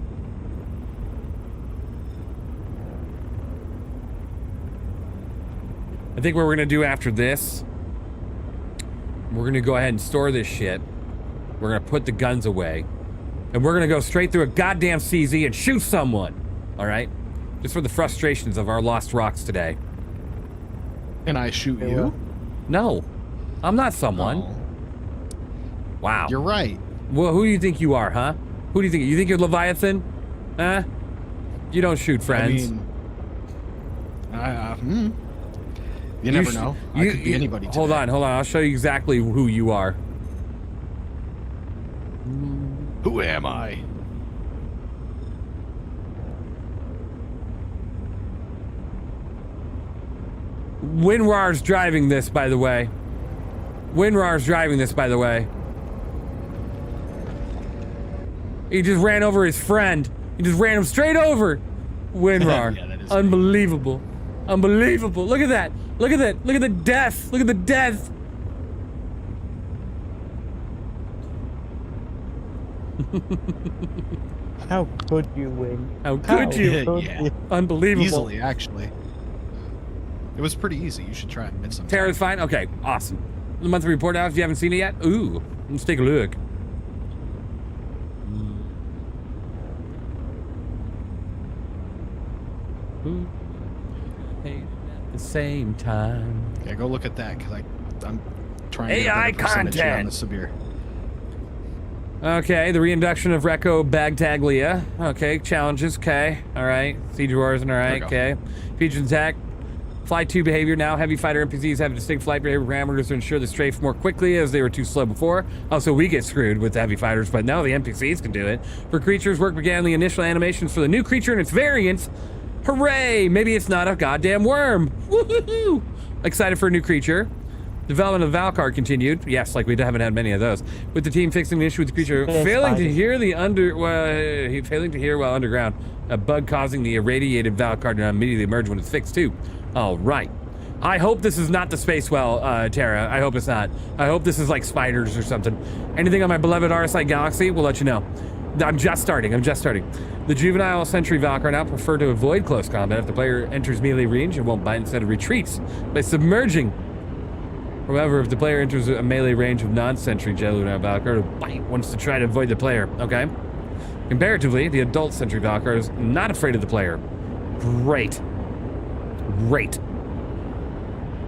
S2: I think what we're gonna do after this, we're gonna go ahead and store this shit. We're gonna put the guns away. And we're gonna go straight through a goddamn CZ and shoot someone. Alright? Just for the frustrations of our lost rocks today.
S3: Can I shoot you?
S2: No. I'm not someone.
S3: Oh.
S2: Wow.
S3: You're right.
S2: Well, who do you think you are, huh? Who do you think? You think you're Leviathan? Huh? You don't shoot friends.
S3: I mean, you never know. I could be anybody today.
S2: Hold on. I'll show you exactly who you are.
S3: Who am I?
S2: WinRAR's driving this, by the way. WinRAR's driving this, by the way. He just ran over his friend. He just ran him straight over. WinRAR. Yeah, that is unbelievable. Unbelievable. Look at that. Look at that. Look at the death. Look at the death.
S1: How could you win?
S2: How could you?
S3: Yeah.
S2: Unbelievable.
S3: Easily, actually. It was pretty easy. You should try it sometime.
S2: Terra's fine? Okay, awesome. The monthly report out if you haven't seen it yet. Ooh, let's take a look. Hey, at the same time.
S3: Yeah, go look at that because I'm trying
S2: AI
S3: to get a percentage here on
S2: content.
S3: the severe.
S2: Okay, the reintroduction of Recco Bagtaglia. Okay, challenges. Okay, all right. Siege Wars, all right. Okay. Feature attack. Flight 2 behavior. Now heavy fighter NPCs have distinct flight behavior parameters to ensure they strafe more quickly as they were too slow before. Also, we get screwed with the heavy fighters, but now the NPCs can do it. For creatures, work began the initial animations for the new creature and its variants. Hooray! Maybe it's not a goddamn worm. Woohoo! Excited for a new creature. Development of Valkyr continued. Yes, like we haven't had many of those. With the team fixing the issue with the creature, failing to hear while underground. A bug causing the irradiated Valkyr to immediately emerge when it's fixed too. All right. I hope this is not the space well, Terra. I hope it's not. I hope this is like spiders or something. Anything on my beloved RSI Galaxy, we'll let you know. I'm just starting. The juvenile Sentry Valkyr now prefer to avoid close combat if the player enters melee range and won't bite, instead of retreats by submerging. However, if the player enters a melee range of non-Sentry juvenile Valkyr, to bite wants to try to avoid the player. Okay. Comparatively, the adult Sentry Valkyr is not afraid of the player. Great.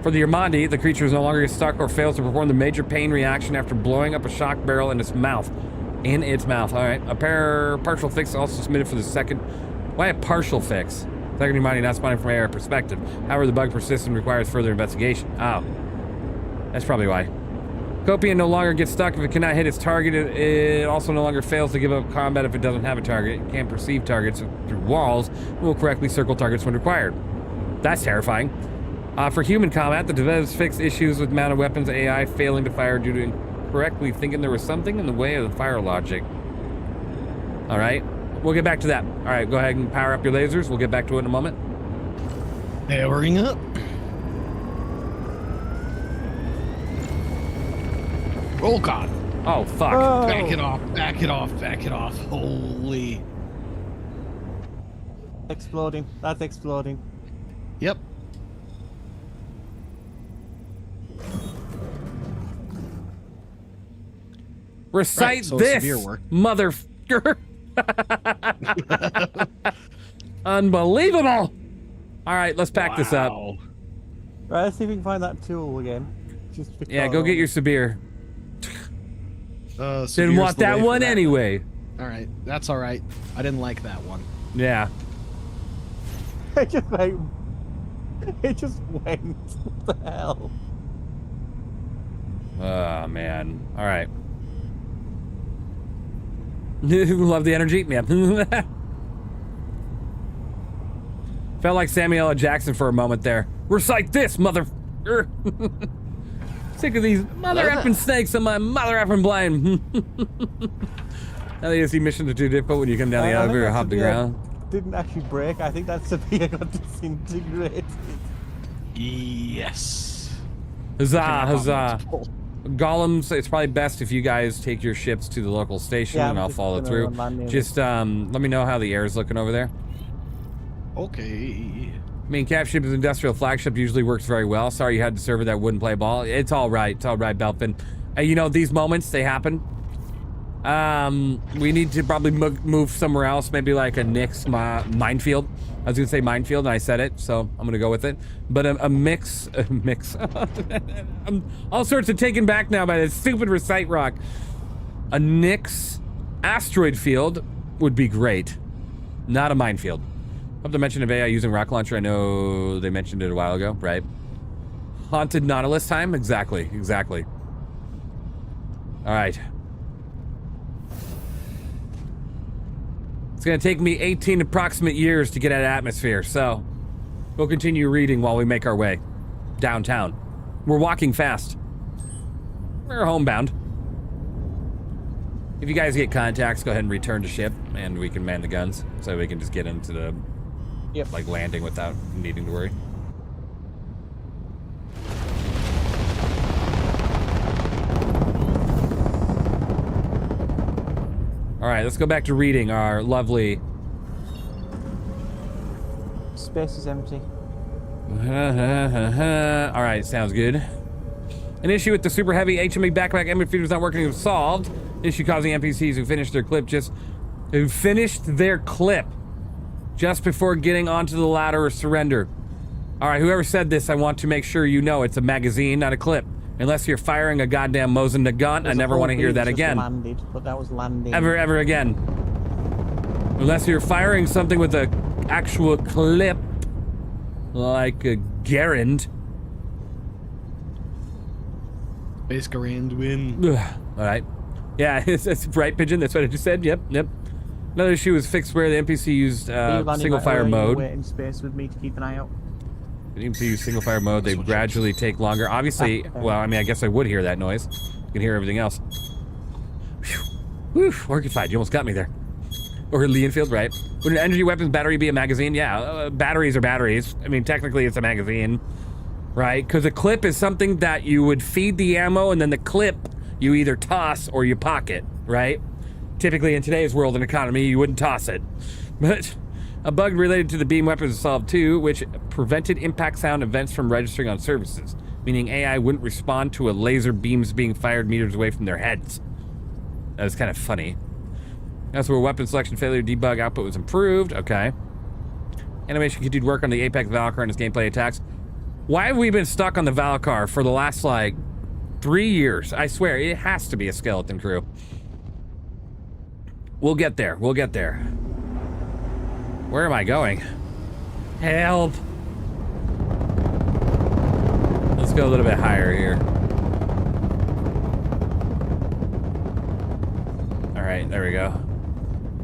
S2: For the Armandi, the creature is no longer stuck or fails to perform the major pain reaction after blowing up a shock barrel in its mouth. All right. A partial fix also submitted for the second. Why a partial fix? Second Armandi not spawning from AR perspective. However, the bug persists and requires further investigation. Oh. That's probably why. Copian no longer gets stuck if it cannot hit its target. It also no longer fails to give up combat if it doesn't have a target. It can't perceive targets through walls and will correctly circle targets when required. That's terrifying. For human combat, the devs fixed issues with mounted weapons AI failing to fire due to incorrectly thinking there was something in the way of the fire logic. All right, we'll get back to that. All right, go ahead and power up your lasers. We'll get back to it in a moment.
S3: Powering up. Oh God.
S2: Oh fuck.
S1: Whoa.
S3: Back it off. Holy.
S1: Exploding. That's exploding.
S3: Yep.
S2: Recite
S3: Right, so
S2: this,
S3: severe work.
S2: motherfucker. Unbelievable. All right, let's pack this up.
S1: Right, let's see if we can find that tool again. Just because...
S2: Yeah, go get your Sabir.
S3: Sabir's
S2: Didn't want
S3: the
S2: that
S3: way for
S2: one
S3: that.
S2: anyway.
S3: All right, that's all right. I didn't like that one.
S2: Yeah.
S1: It just like... It just went. What the hell?
S2: Oh, man. All right. Love the energy? Yeah. Felt like Samuel L. Jackson for a moment there. Recite this, mother... Sick of these mother effing snakes on my mother effing blame. Now the AC missions are too difficult when you come down the elevator or hop the ground.
S1: Didn't actually break. I think that Sabir got disintegrated.
S3: Yes.
S2: Huzzah, huzzah. Golems, it's probably best if you guys take your ships to the local station and I'll follow through. Just let me know how the air is looking over there.
S3: Okay.
S2: I mean, Cap Ship's industrial flagship usually works very well. Sorry you had the server that wouldn't play ball. It's all right. It's all right, Belfin. You know, these moments, they happen. We need to probably move somewhere else. Maybe like a Nyx minefield. I was going to say minefield, and I said it, so I'm going to go with it. But a mix. I'm all sorts of taken back now by this stupid Recite Rock. A Nyx asteroid field would be great. Not a minefield. Up the mention of AI using rocket launcher, I know they mentioned it a while ago, right? Haunted Nautilus time? Exactly, exactly. All right. It's gonna take me 18 approximate years to get out of atmosphere, so we'll continue reading while we make our way downtown. We're walking fast. We're homebound. If you guys get contacts, go ahead and return to ship, and we can man the guns, so we can just get into the like landing without needing to worry. All right, let's go back to reading our lovely...
S1: Space is empty.
S2: All right, sounds good. An issue with the super heavy HME backpack ember feeder is not working was solved. Issue causing NPCs who finished their clip just before getting onto the ladder or surrender. All right, whoever said this, I want to make sure you know it's a magazine, not a clip. Unless you're firing a goddamn Mosin Nagant, I never want to hear that again.
S1: Landed, but that was landing.
S2: Ever again. Unless you're firing something with an actual clip, like a Garand.
S3: Base Garand win.
S2: All right. Yeah, it's right, Pigeon. That's what I just said. Yep. Another issue was fixed where the NPC used single fire mode.
S1: Wait in space with me to keep an eye out.
S2: The NPC use single fire mode. They gradually take longer. Obviously, well, I mean, I guess I would hear that noise. You can hear everything else. Whew, Orcified, you almost got me there. Or Leonfield, right? Would an energy weapons battery be a magazine? Yeah, batteries are batteries. I mean, technically it's a magazine, right? Because a clip is something that you would feed the ammo, and then the clip you either toss or you pocket, right? Typically in today's world and economy, you wouldn't toss it. But a bug related to the beam weapons was solved too, which prevented impact sound events from registering on services, meaning AI wouldn't respond to a laser beams being fired meters away from their heads. That was kind of funny. That's where weapon selection failure debug output was improved. Okay. Animation continued work on the Apex Valkyr and its gameplay attacks. Why have we been stuck on the Valkyr for the last, like, 3 years? I swear, it has to be a skeleton crew. We'll get there. We'll get there. Where am I going? Help! Let's go a little bit higher here. Alright, there we go.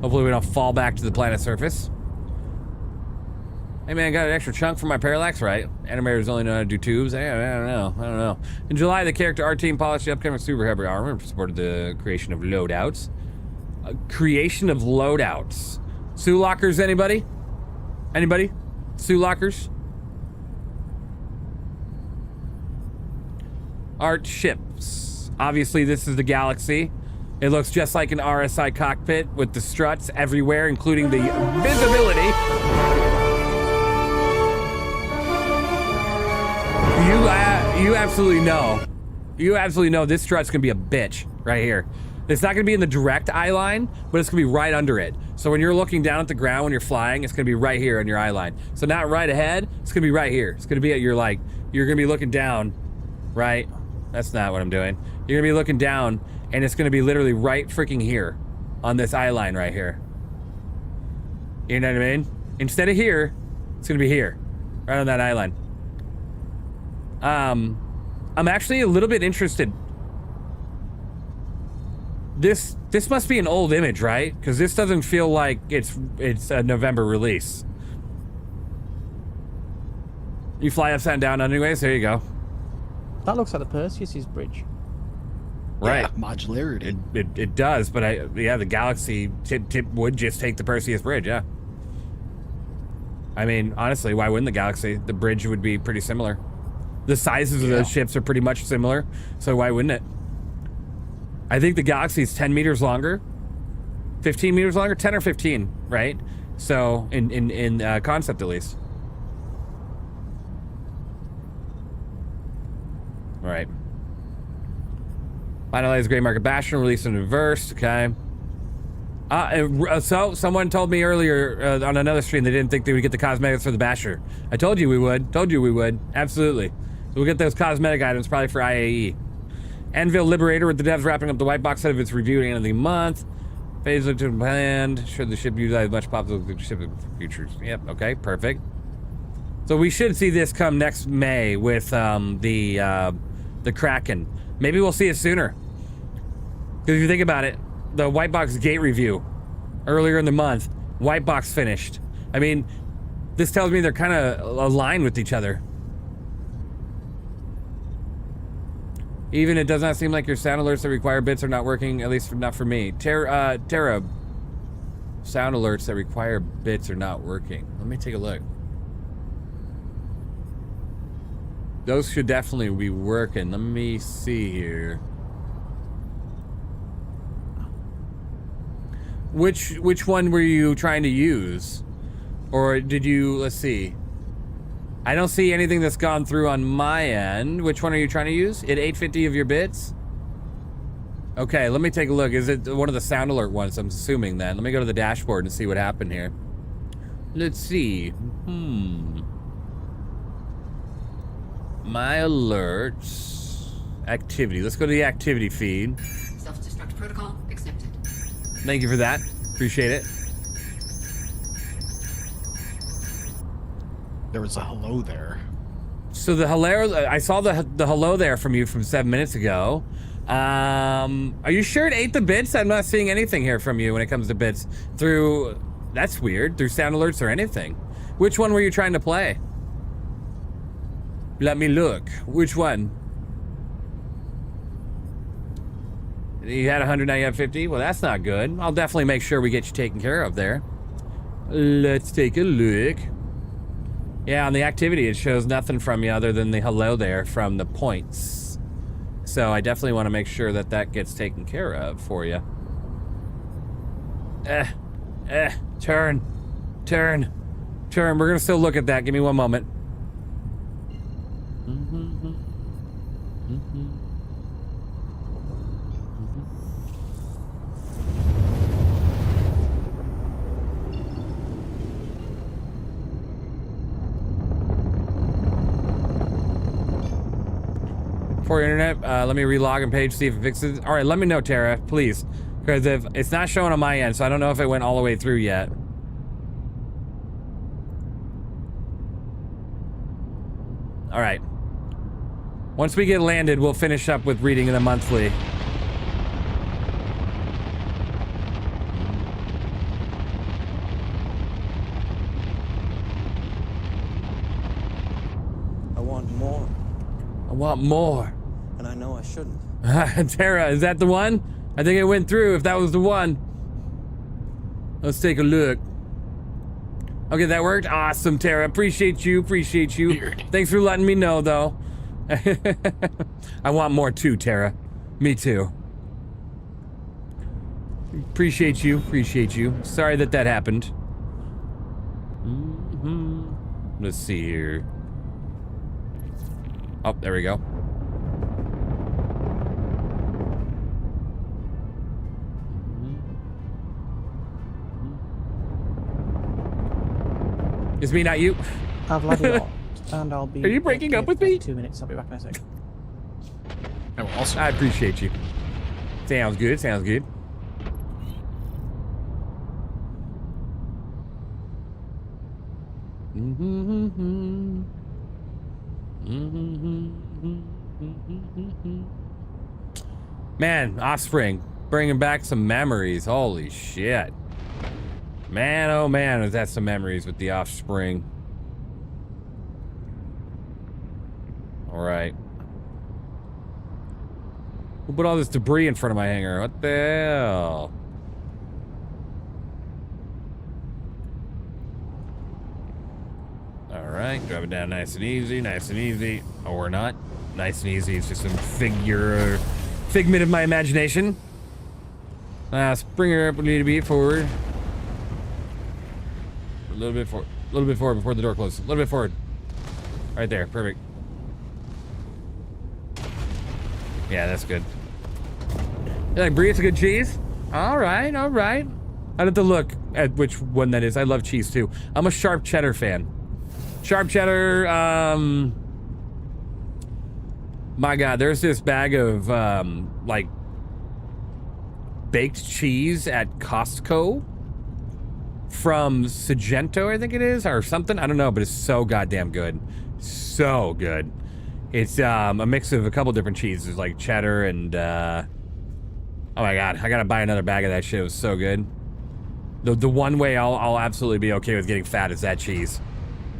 S2: Hopefully we don't fall back to the planet's surface. Hey man, got an extra chunk for my parallax, right? Animators only know how to do tubes. I don't know. In July, the character art team polished the upcoming super heavy armor and supported the creation of loadouts. Creation of loadouts. Sue lockers, anybody? Anybody? Sue lockers? Art ships. Obviously, this is the Galaxy. It looks just like an RSI cockpit with the struts everywhere, including the visibility. You absolutely know. You absolutely know this strut's gonna be a bitch right here. It's not gonna be in the direct eye line, but it's gonna be right under it. So when you're looking down at the ground when you're flying, it's gonna be right here on your eye line. So not right ahead, it's gonna be right here. It's gonna be at your, like, you're gonna be looking down, right? That's not what I'm doing. You're gonna be looking down, and it's gonna be literally right freaking here on this eye line right here. You know what I mean? Instead of here, it's gonna be here, right on that eye line. I'm actually a little bit interested. This must be an old image, right? Because this doesn't feel like it's a November release. You fly upside and down anyways, there you go.
S1: That looks like the Perseus's bridge.
S2: Right.
S3: Yeah, modularity.
S2: It does, but the Galaxy tip would just take the Perseus bridge, yeah. I mean, honestly, why wouldn't the Galaxy? The bridge would be pretty similar. The sizes of those ships are pretty much similar, so why wouldn't it? I think the Galaxy is 10 meters longer, 15 meters longer, 10 or 15, right? So in concept at least. All right. Finalize Gray Market Bastion, release in reverse, okay. So someone told me earlier on another stream they didn't think they would get the cosmetics for the Basher. I told you we would. Absolutely. So we'll get those cosmetic items probably for IAE. Anvil Liberator with the devs wrapping up the white box set of its review at the end of the month. Phase to planned. Should the ship utilize much possible ship features? Yep. Okay. Perfect. So we should see this come next May with the Kraken. Maybe we'll see it sooner. Because if you think about it, the white box gate review earlier in the month, white box finished. I mean, this tells me they're kind of aligned with each other. Even it does not seem like your sound alerts that require bits are not working, at least not for me. Terra, sound alerts that require bits are not working. Let me take a look. Those should definitely be working. Let me see here. Which one were you trying to use? Or did you, let's see. I don't see anything that's gone through on my end. Which one are you trying to use? At 850 of your bits? Okay, let me take a look. Is it one of the sound alert ones? I'm assuming then. Let me go to the dashboard and see what happened here. Let's see. My alerts. Activity. Let's go to the activity feed.
S18: Self-destruct protocol accepted.
S2: Thank you for that. Appreciate it.
S3: There was a hello there.
S2: So the hello, I saw the hello there from you from 7 minutes ago. Are you sure it ate the bits? I'm not seeing anything here from you when it comes to bits through. That's weird. Through sound alerts or anything. Which one were you trying to play? Let me look. Which one? You had 100, now you have 50? Well, that's not good. I'll definitely make sure we get you taken care of there. Let's take a look. Yeah, on the activity, it shows nothing from you other than the hello there from the points. So I definitely want to make sure that that gets taken care of for you. Turn. We're going to still look at that. Give me one moment. For internet, let me relog and page, see if it fixes it. All right, let me know, Tara, please. Because if it's not showing on my end, so I don't know if it went all the way through yet. All right. Once we get landed, we'll finish up with reading the monthly.
S10: I want more.
S2: I want more.
S10: And I know I shouldn't.
S2: Tara, is that the one? I think it went through if that was the one. Let's take a look. Okay, that worked. Awesome, Tara. Appreciate you. Weird. Thanks for letting me know, though. I want more too, Tara. Me too. Appreciate you. Sorry that happened. Let's see here. Oh, there we go. It's me, not you.
S1: I've ladded up, and I'll be...
S2: Are you breaking up with me?
S1: 2 minutes, I'll be back in a sec.
S2: I appreciate you. Sounds good, sounds good. Man, Offspring, bringing back some memories. Holy shit. Man, oh man, is that some memories with the Offspring. Alright. Who put all this debris in front of my hangar? What the hell? Alright, drop it down nice and easy, nice and easy. Or not. Nice and easy, it's just some figment of my imagination. Bring her up, we need to be forward. A little bit forward before the door closes. A little bit forward. Right there, perfect. Yeah, that's good. You like brie? It's a good cheese? Alright, alright. I'd have to look at which one that is. I love cheese too. I'm a sharp cheddar fan. Sharp cheddar, my god, there's this bag of, like, baked cheese at Costco from Sagento, I think it is, or something. I don't know, but it's so goddamn good. So good. It's, a mix of a couple different cheeses, like cheddar and, oh my god, I gotta buy another bag of that shit. It was so good. The one way I'll absolutely be okay with getting fat is that cheese.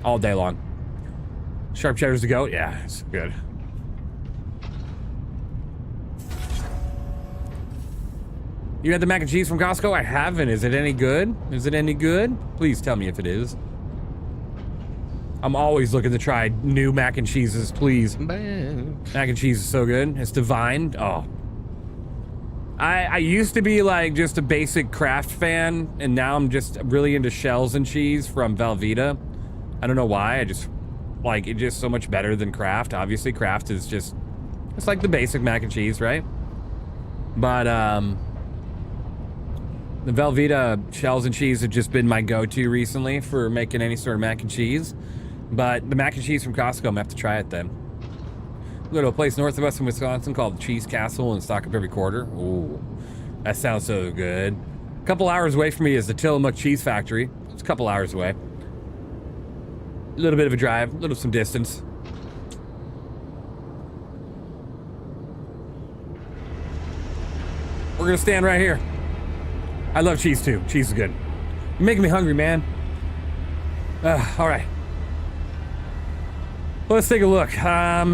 S2: All day long. Sharp cheddar's the goat? Yeah, it's good. You had the mac and cheese from Costco? I haven't. Is it any good? Is it any good? Please tell me if it is. I'm always looking to try new mac and cheeses, please. Mac and cheese is so good. It's divine. Oh. I used to be like just a basic Kraft fan, and now I'm just really into shells and cheese from Velveeta. I don't know why, I just like it just so much better than Kraft. Obviously, Kraft is just, it's like the basic mac and cheese, right? But, the Velveeta shells and cheese have just been my go-to recently for making any sort of mac and cheese. But the mac and cheese from Costco, I'm gonna have to try it then. We go to a place north of us in Wisconsin called Cheese Castle and stock up every quarter. Ooh, that sounds so good. A couple hours away from me is the Tillamook Cheese Factory. It's a couple hours away. A little bit of a drive, a little some distance. We're gonna stand right here. I love cheese too. Cheese is good. You're making me hungry, man. All right. Let's take a look. I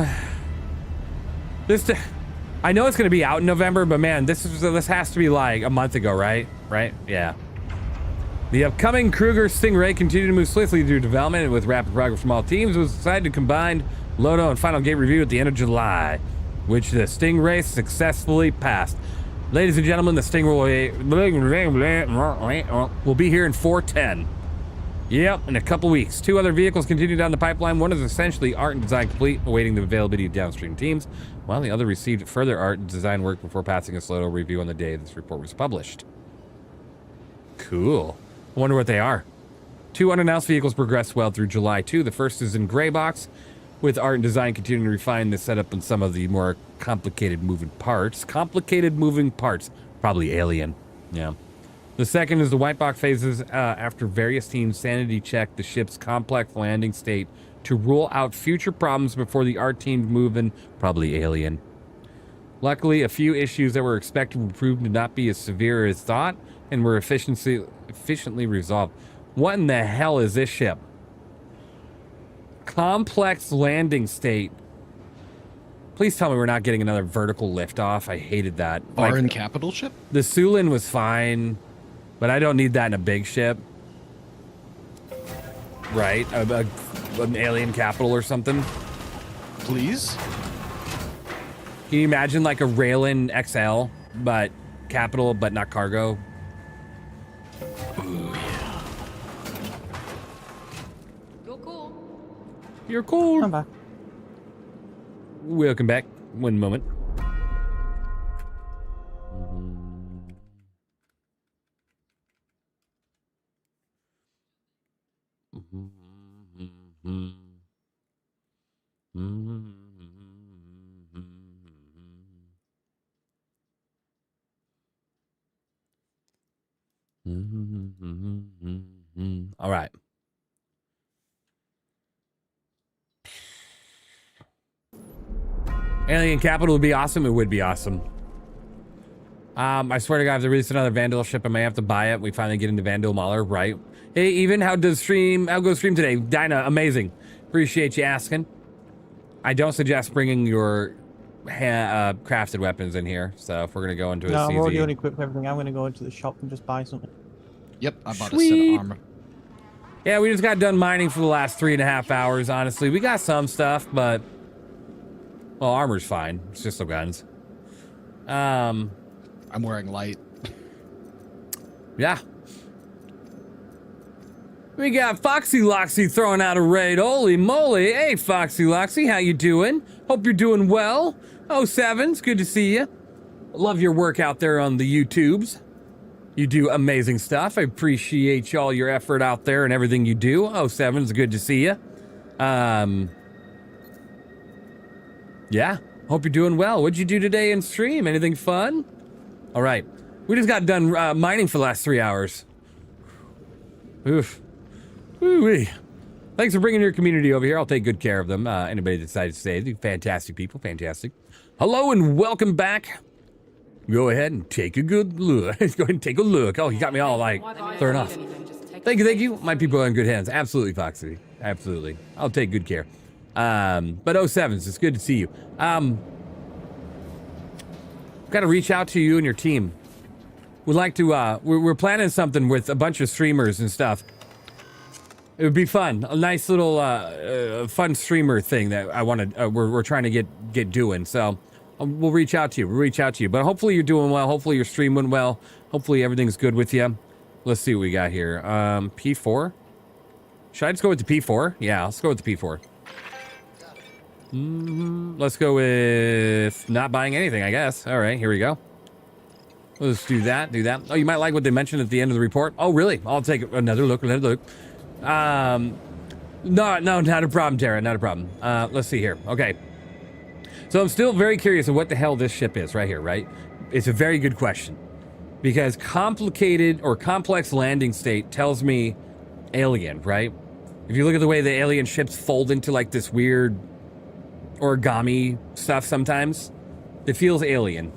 S2: know it's gonna be out in November, but man, this has to be like a month ago, right? Right? Yeah. The upcoming Kruger Stingray continued to move swiftly through development, and with rapid progress from all teams, it was decided to combine Lodo and final gate review at the end of July, which the Stingray successfully passed. Ladies and gentlemen, the Stingray will be here in 410. Yep, in a couple weeks. 2 other vehicles continue down the pipeline. One is essentially art and design complete, awaiting the availability of downstream teams, while the other received further art and design work before passing a Lodo review on the day this report was published. Cool. I wonder what they are. 2 unannounced vehicles progressed well through July 2. The first is in gray box, with art and design continuing to refine the setup and some of the more complicated moving parts. Probably alien. Yeah. The second is the white box phases after various teams sanity checked the ship's complex landing state to rule out future problems before the art team move in. Probably alien. Luckily, a few issues that were expected were proved to not be as severe as thought and were efficiently resolved. What in the hell is this ship? Complex landing state. Please tell me we're not getting another vertical liftoff. I hated that.
S3: Foreign capital ship?
S2: The Sulin was fine, but I don't need that in a big ship. Right? An alien capital or something.
S3: Please?
S2: Can you imagine like a Raylin XL, but capital, but not cargo?
S3: Ooh, yeah.
S18: You're cool.
S2: You're cool.
S1: I'm back.
S2: Welcome back. One moment. All right. Alien Capital would be awesome. It would be awesome. I swear to God, if they release another Vandal ship, I may have to buy it. We finally get into Vandal Mauler, right? Hey, even how goes stream today? Dinah, amazing. Appreciate you asking. I don't suggest bringing your crafted weapons in here. So if we're gonna go into a CZ.
S1: I've already unequipped everything. I'm gonna go into the shop and just buy something.
S3: Yep, I bought a set of armor.
S2: Yeah, we just got done mining for the last 3.5 hours. Honestly, we got some stuff, but well, armor's fine. It's just the guns.
S3: I'm wearing light.
S2: Yeah. We got Foxy Loxy throwing out a raid. Holy moly. Hey, Foxy Loxy, how you doing? Hope you're doing well. 07's good to see you. Love your work out there on the YouTubes. You do amazing stuff. I appreciate all your effort out there and everything you do. 07's good to see you. Yeah, hope you're doing well. What'd you do today in stream? Anything fun? All right. We just got done mining for the last 3 hours. Oof. Ooh-wee. Thanks for bringing your community over here. I'll take good care of them. Anybody that decides to stay, they're fantastic people. Fantastic. Hello and welcome back. Go ahead and take a good look. Go ahead and take a look. Oh, you got me all like thrown off. Thank you. My people are in good hands. Absolutely, Foxy. Absolutely. I'll take good care. But 07s, it's good to see you. Got to reach out to you and your team. We'd like to, we're planning something with a bunch of streamers and stuff. It would be fun. A nice little, fun streamer thing that I want to, we're trying to get doing. So we'll reach out to you. But hopefully you're doing well. Hopefully you're streaming well. Hopefully everything's good with you. Let's see what we got here. P4. Should I just go with the P4? Yeah, let's go with the P4. Let's go with not buying anything, I guess. All right, here we go. Let's do that. Oh, you might like what they mentioned at the end of the report. Oh, really? I'll take another look. No, not a problem, Tara. Not a problem. Let's see here. Okay. So I'm still very curious of what the hell this ship is right here, right? It's a very good question. Because complicated or complex landing state tells me alien, right? If you look at the way the alien ships fold into like this weird origami stuff sometimes, it feels alien.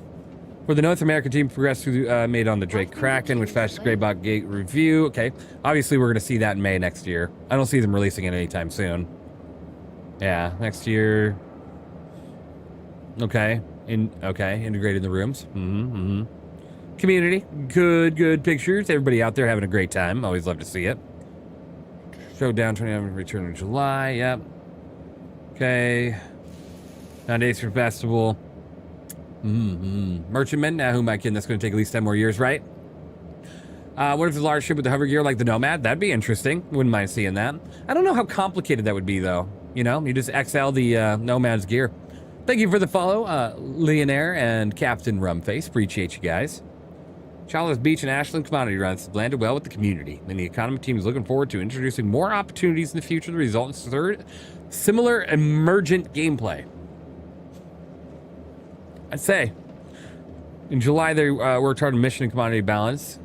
S2: For the North American team progressed through, made on the Drake Kraken, which fastest Greybot Gate review. Okay, obviously we're going to see that in May next year. I don't see them releasing it anytime soon. Yeah, next year. Okay, integrated in the rooms. Community, good pictures. Everybody out there having a great time. Always love to see it. Showdown 29 return in July. Yep. Okay. Foundation Festival. Merchantman. Now, who am I kidding? That's going to take at least 10 more years, right? What if the large ship with the hover gear like the Nomad? That'd be interesting. Wouldn't mind seeing that. I don't know how complicated that would be, though. You know, you just XL the Nomad's gear. Thank you for the follow, Leonaire and Captain Rumface. Appreciate you guys. Charles Beach and Ashland commodity runs landed well with the community, and the economy team is looking forward to introducing more opportunities in the future to result in similar emergent gameplay. I'd say in July they worked hard on mission and commodity balance.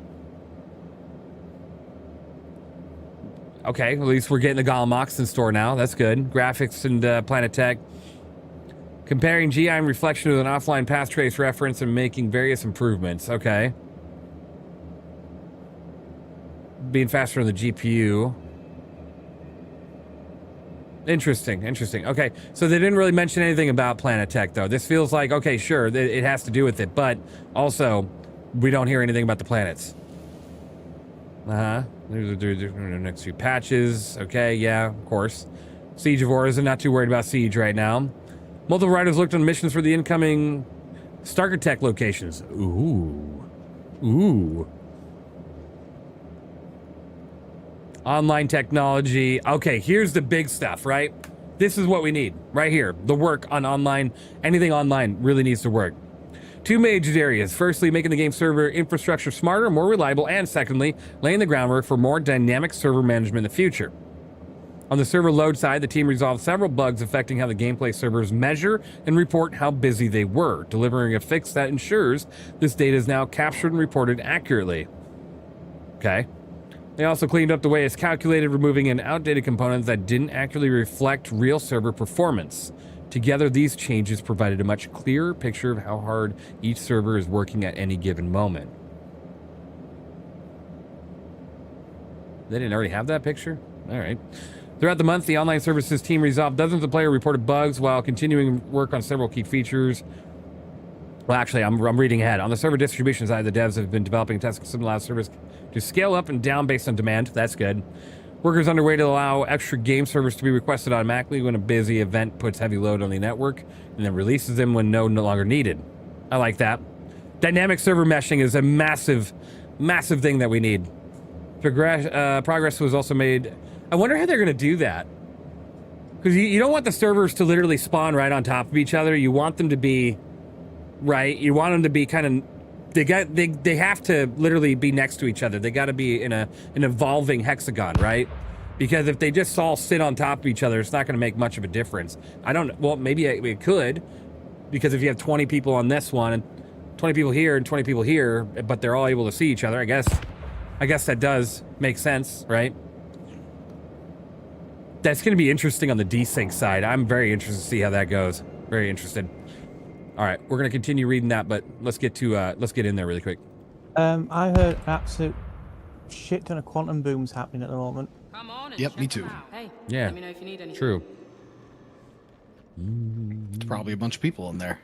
S2: Okay, at least we're getting the Galamox in store now. That's good. Graphics and Planet Tech. Comparing GI and reflection with an offline path trace reference and making various improvements. Okay. Being faster on the GPU. Interesting. Okay, so they didn't really mention anything about Planet Tech, though. This feels like, okay, sure, it has to do with it, but also, we don't hear anything about the planets. Next few patches. Okay, yeah, of course. Siege of Orison, not too worried about Siege right now. Multiple riders looked on missions for the incoming Starker-Tech locations. Ooh. Online technology. Okay, here's the big stuff, right? This is what we need right here. The work on online, anything online really needs to work. Two major areas. Firstly, making the game server infrastructure smarter, more reliable, and secondly, laying the groundwork for more dynamic server management in the future. On the server load side, the team resolved several bugs affecting how the gameplay servers measure and report how busy they were, delivering a fix that ensures this data is now captured and reported accurately. Okay. They also cleaned up the way it's calculated, removing an outdated component that didn't accurately reflect real server performance. Together, these changes provided a much clearer picture of how hard each server is working at any given moment. They didn't already have that picture? All right. Throughout the month, the online services team resolved dozens of player-reported bugs while continuing work on several key features. Well, actually, I'm reading ahead. On the server distribution side, the devs have been developing and testing some allow servers to scale up and down based on demand. That's good. Work is underway to allow extra game servers to be requested automatically when a busy event puts heavy load on the network, and then releases them when no longer needed. I like that. Dynamic server meshing is a massive, massive thing that we need. Progress was also made. I wonder how they're going to do that. Because you don't want the servers to literally spawn right on top of each other. You want them to be, right? You want them to be kind of, they have to literally be next to each other. They got to be in an evolving hexagon, right? Because if they just all sit on top of each other, it's not going to make much of a difference. Well, maybe it could, because if you have 20 people on this one and 20 people here and 20 people here, but they're all able to see each other, I guess that does make sense, right? That's going to be interesting on the desync side. I'm very interested to see how that goes. Very interested. All right, we're going to continue reading that, but let's get in there really quick.
S1: I heard absolute shit ton of quantum booms happening at the moment.
S18: Come on and
S3: Yep, me too.
S18: Hey,
S2: yeah.
S18: let me know if you need anything.
S2: True.
S3: There's probably a bunch of people in there.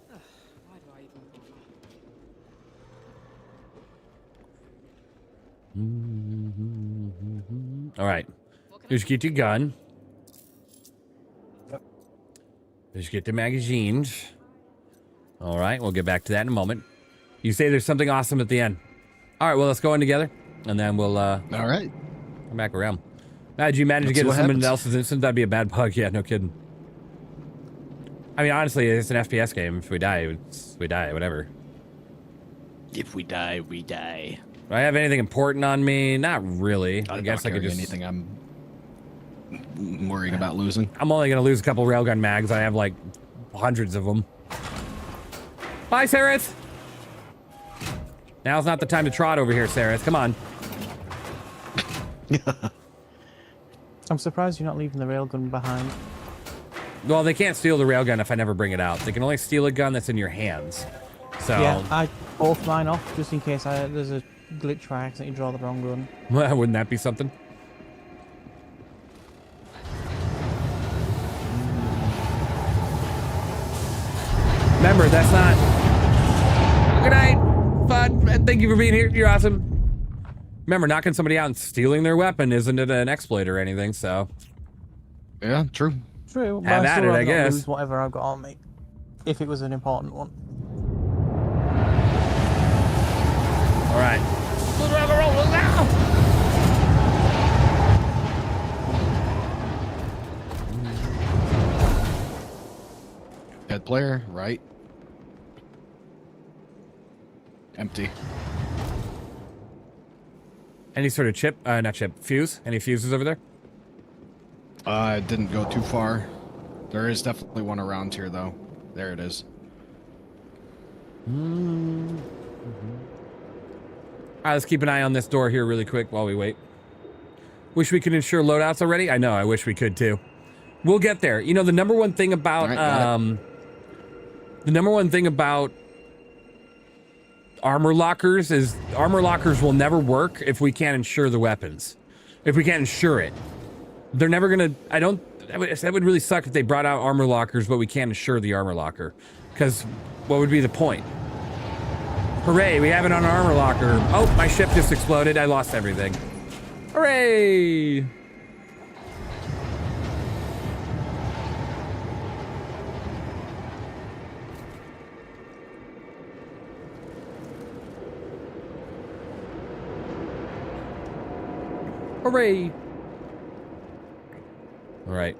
S18: Why do I even bother?
S2: All right. Just get your gun. Just get the magazines. All right, we'll get back to that in a moment. You say there's something awesome at the end. All right, well, let's go in together, and then we'll
S3: all right,
S2: come back around. Did you manage to get someone else's instant? That'd be a bad bug. Yeah, no kidding. I mean, honestly, it's an FPS game. If we die, we die. Whatever.
S3: If we die, we die.
S2: Do I have anything important on me? Not really. I guess I could just
S3: anything I'm worrying about losing.
S2: I'm only gonna lose a couple railgun mags. I have like hundreds of them. Bye, Sarith. Now's not the time to trot over here, Sarith. Come on.
S1: I'm surprised you're not leaving the railgun behind.
S2: Well, they can't steal the railgun if I never bring it out. They can only steal a gun that's in your hands. So
S1: yeah, I both mine off just in case there's a glitch where I accidentally draw the wrong gun.
S2: Well, wouldn't that be something? Remember, that's not... Good night, Fun. Thank you for being here. You're awesome. Remember, knocking somebody out and stealing their weapon isn't an exploit or anything, so...
S3: Yeah, true.
S1: True.
S2: Have at it, I guess.
S1: Lose whatever I've got on me, if it was an important one.
S2: All right.
S3: Head player, right. Empty.
S2: Any sort of chip? Not chip. Fuse? Any fuses over there?
S3: It didn't go too far. There is definitely one around here, though. There it is.
S2: Mm-hmm. All right, let's keep an eye on this door here really quick while we wait. Wish we could ensure loadouts already? I know, I wish we could too. We'll get there. You know, the number one thing about armor lockers is armor lockers will never work if we can't insure the weapons. If we can't insure it. They're never gonna, that would really suck if they brought out armor lockers, but we can't insure the armor locker. Because what would be the point? Hooray, we have it on our armor locker. Oh, my ship just exploded. I lost everything. Hooray! Hooray! All right.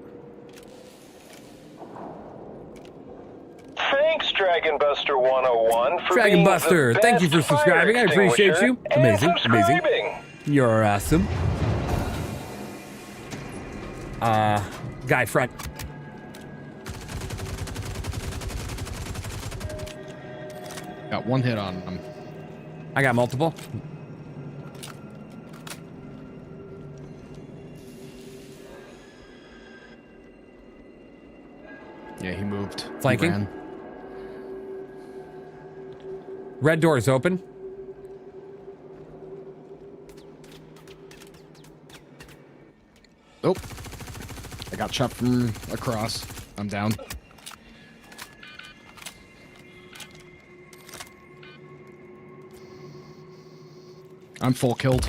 S17: Thanks, Dragon Buster 101, for
S2: Dragon Buster,
S17: being the
S2: thank you
S17: best
S2: for subscribing. I appreciate you.
S17: fire
S2: Amazing,
S17: extinguisher and
S2: amazing.
S17: subscribing.
S2: You're awesome. Guy front.
S3: Got one hit on him.
S2: I got multiple.
S3: Yeah, he moved.
S2: Flanking.
S3: He ran.
S2: Red door is open.
S3: Oh. I got shot from across. I'm down. I'm full killed.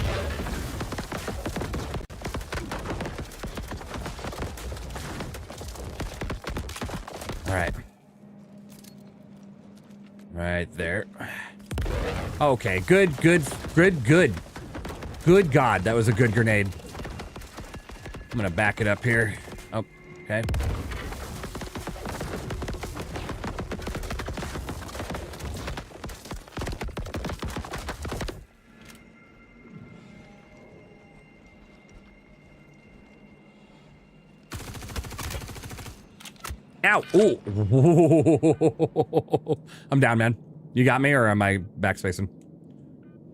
S2: All right. Right there. Okay, good. Good God, that was a good grenade. I'm gonna back it up here. Oh, okay. Ow! Ooh! I'm down, man. You got me, or am I backspacing?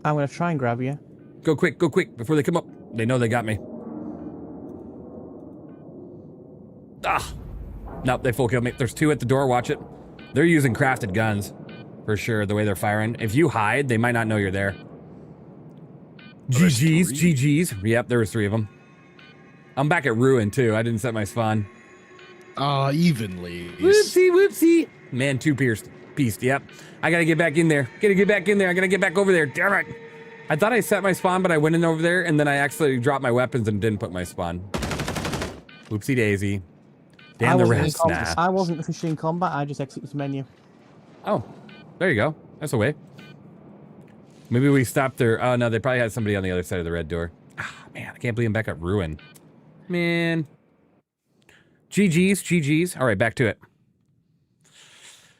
S1: I'm gonna try and grab you.
S2: Go quick, before they come up. They know they got me. Ah! Nope, they full killed me. There's two at the door, watch it. They're using crafted guns, for sure, the way they're firing. If you hide, they might not know you're there. GG's, GG's. Yep, there was 3 of them. I'm back at Ruin, too. I didn't set my spawn.
S3: Evenly.
S2: Whoopsie. Man, 2 pieced, yep. I gotta get back in there. I gotta get back over there. Damn it. I thought I set my spawn, but I went in over there, and then I actually dropped my weapons and didn't put my spawn. Whoopsie daisy. Damn the rest. Nah.
S1: I wasn't officially in combat. I just exited the menu.
S2: Oh, there you go. That's a way. Maybe we stopped there. Oh, no, they probably had somebody on the other side of the red door. Ah, man, I can't believe I'm back at Ruin. Man. GG's. All right, back to it.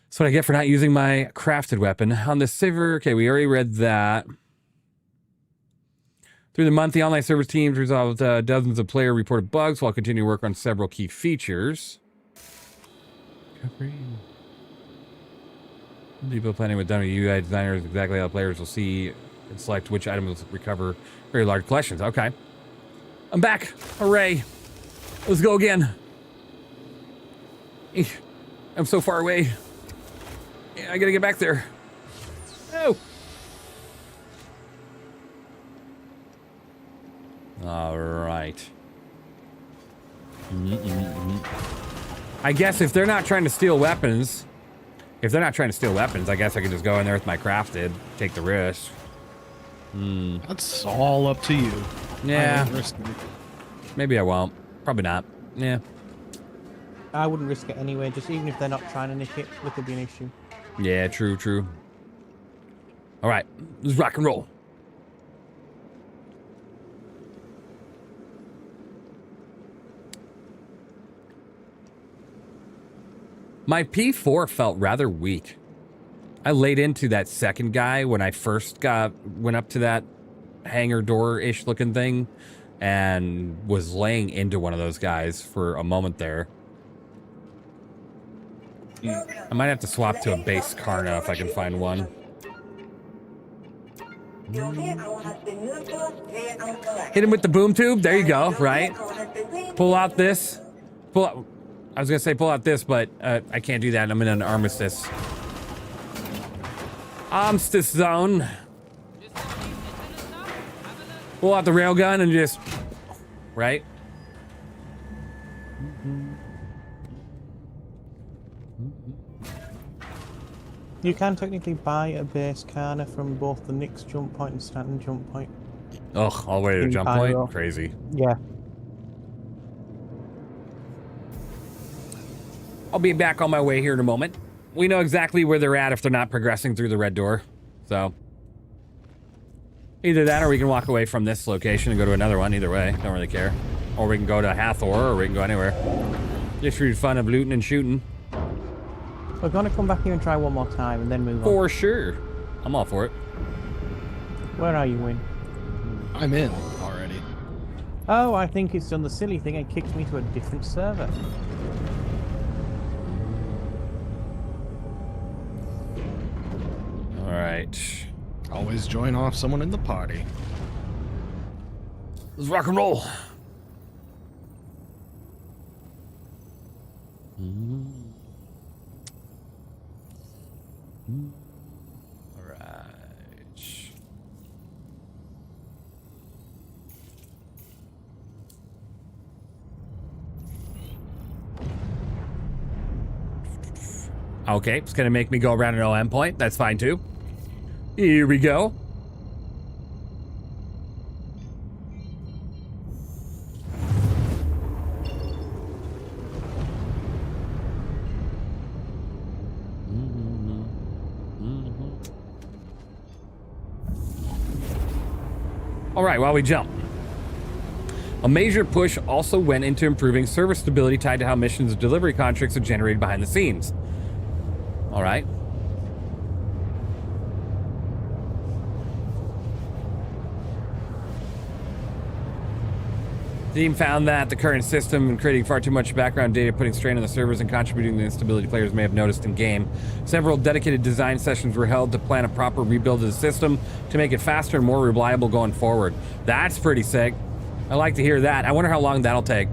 S2: That's what I get for not using my crafted weapon. On the server, okay, we already read that. Through the month, the online service teams resolved dozens of player-reported bugs while continuing to work on several key features. People planning with UI designers exactly how players will see and select which items will recover very large collections. Okay. I'm back. Hooray. Let's go again. I'm so far away. Yeah, I gotta get back there. Oh. All right. I guess if they're not trying to steal weapons, I guess I can just go in there with my crafted, take the risk.
S3: That's all up to you.
S2: Yeah. Maybe I won't. Probably not. Yeah.
S1: I wouldn't risk it anyway, just even if they're not trying to nick it, there could be an issue.
S2: Yeah, true. All right, let's rock and roll. My P4 felt rather weak. I laid into that second guy when I first went up to that hangar door-ish looking thing and was laying into one of those guys for a moment there. I might have to swap to a base Karna if I can find one. Hit him with the boom tube. There you go, right? Pull out this. I was going to say pull out this, but I can't do that. I'm in an armistice. Armistice zone. Pull out the railgun and just... Right?
S1: You can technically buy a base Karna from both the Nyx jump point and Stanton jump point.
S2: Ugh, all the way to the jump point? Crazy.
S1: Yeah.
S2: I'll be back on my way here in a moment. We know exactly where they're at if they're not progressing through the red door. So, either that or we can walk away from this location and go to another one. Either way, don't really care. Or we can go to Hathor, or we can go anywhere. Just for fun of looting and shooting.
S1: We're gonna come back here and try one more time and then move on.
S2: For sure. I'm all for it.
S1: Where are you, Win?
S3: I'm in already.
S1: Oh, I think it's done the silly thing and kicked me to a different server.
S2: All right.
S3: Always join off someone in the party.
S2: Let's rock and roll. All right. Okay, it's gonna make me go around an OM point. That's fine too. Here we go. All right, while we jump. A major push also went into improving server stability tied to how missions and delivery contracts are generated behind the scenes. All right. The team found that the current system creating far too much background data, putting strain on the servers and contributing to the instability players may have noticed in game. Several dedicated design sessions were held to plan a proper rebuild of the system to make it faster and more reliable going forward. That's pretty sick. I like to hear that. I wonder how long that'll take.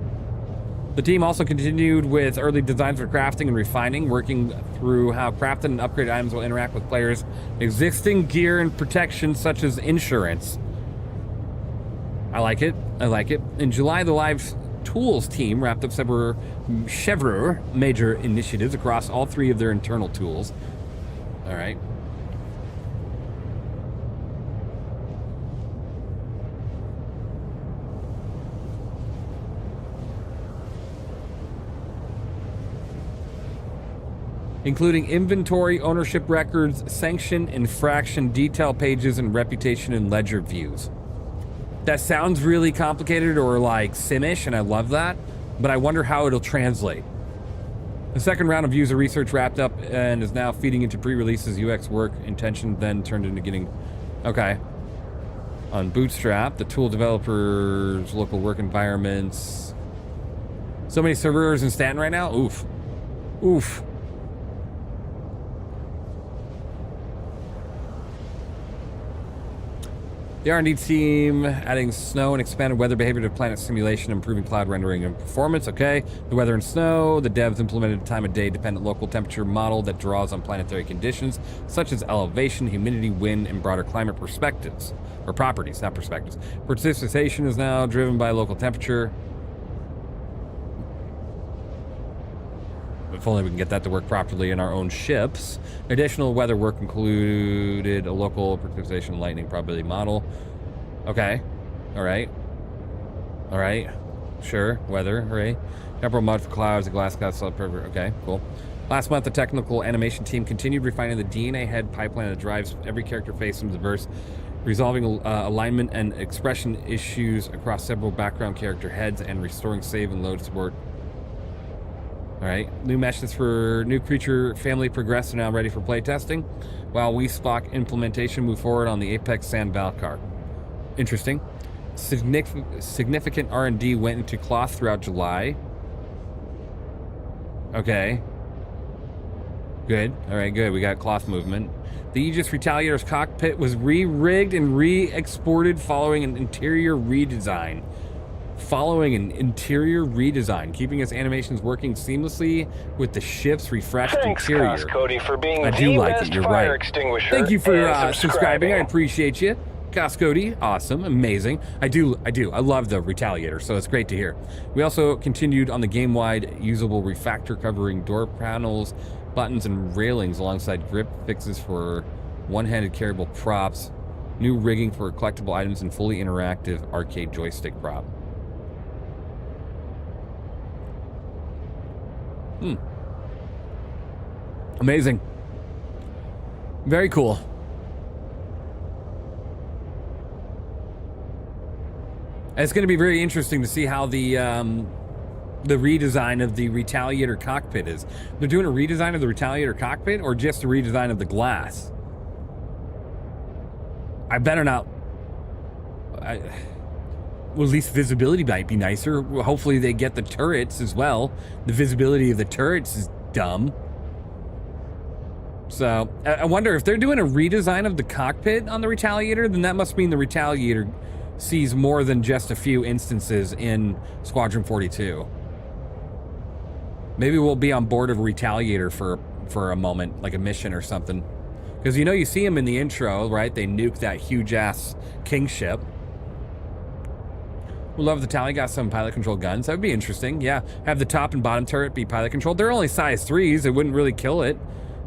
S2: The team also continued with early designs for crafting and refining, working through how crafted and upgraded items will interact with players' existing gear and protection, such as insurance. I like it. I like it. In July, the Live Tools team wrapped up several major initiatives across all three of their internal tools. All right. Including inventory, ownership records, sanction, infraction, detail pages, and reputation and ledger views. That sounds really complicated or like Simish, and I love that, but I wonder how it'll translate. The second round of user research wrapped up and is now feeding into pre-releases UX work. Intention then turned into getting... Okay. On Bootstrap, the tool developers, local work environments. So many servers in Stanton right now? Oof. Oof. The R&D team adding snow and expanded weather behavior to planet simulation, improving cloud rendering and performance. Okay. The weather and snow. The devs implemented a time of day dependent local temperature model that draws on planetary conditions such as elevation, humidity, wind, and broader climate perspectives. Or properties, not perspectives. Precipitation is now driven by local temperature. If only we can get that to work properly in our own ships. Additional weather work included a local precipitation lightning probability model. Okay. All right. All right. Sure. Weather. Right. Temporal mud for clouds, a glass cloud, slope river. Okay. Cool. Last month, the technical animation team continued refining the DNA head pipeline that drives every character face into the verse, resolving alignment and expression issues across several background character heads, and restoring save and load support. All right, new meshes for new creature family progress are now ready for playtesting, while WeSpock implementation move forward on the Apex Sand Valkar. Interesting. Significant R&D went into cloth throughout July. Okay. Good. All right, good. We got cloth movement. The Aegis Retaliator's cockpit was re-rigged and re-exported following an interior redesign. Keeping its animations working seemlessly with the ship's refreshed interior.
S17: Thanks, Cody, for being
S2: I do
S17: the
S2: like
S17: best
S2: it. You're
S17: fire
S2: right.
S17: extinguisher.
S2: Thank you for
S17: and
S2: subscribing. I appreciate you. Cody, awesome, amazing. I love the Retaliator, so it's great to hear. We also continued on the game-wide usable refactor covering door panels, buttons, and railings alongside grip fixes for one-handed carryable props, new rigging for collectible items, and fully interactive arcade joystick prop. Amazing. Very cool. It's going to be very interesting to see how the redesign of the Retaliator cockpit is. They're doing a redesign of the Retaliator cockpit or just a redesign of the glass? I better not... Well, at least visibility might be nicer. Hopefully they get the turrets as well. The visibility of the turrets is dumb. So, I wonder if they're doing a redesign of the cockpit on the Retaliator, then that must mean the Retaliator sees more than just a few instances in Squadron 42. Maybe we'll be on board of Retaliator for a moment, like a mission or something. Because you know you see them in the intro, right? They nuke that huge-ass King ship. We love the Tally got some pilot-controlled guns. That would be interesting, yeah. Have the top and bottom turret be pilot-controlled. They're only size 3s. It wouldn't really kill it.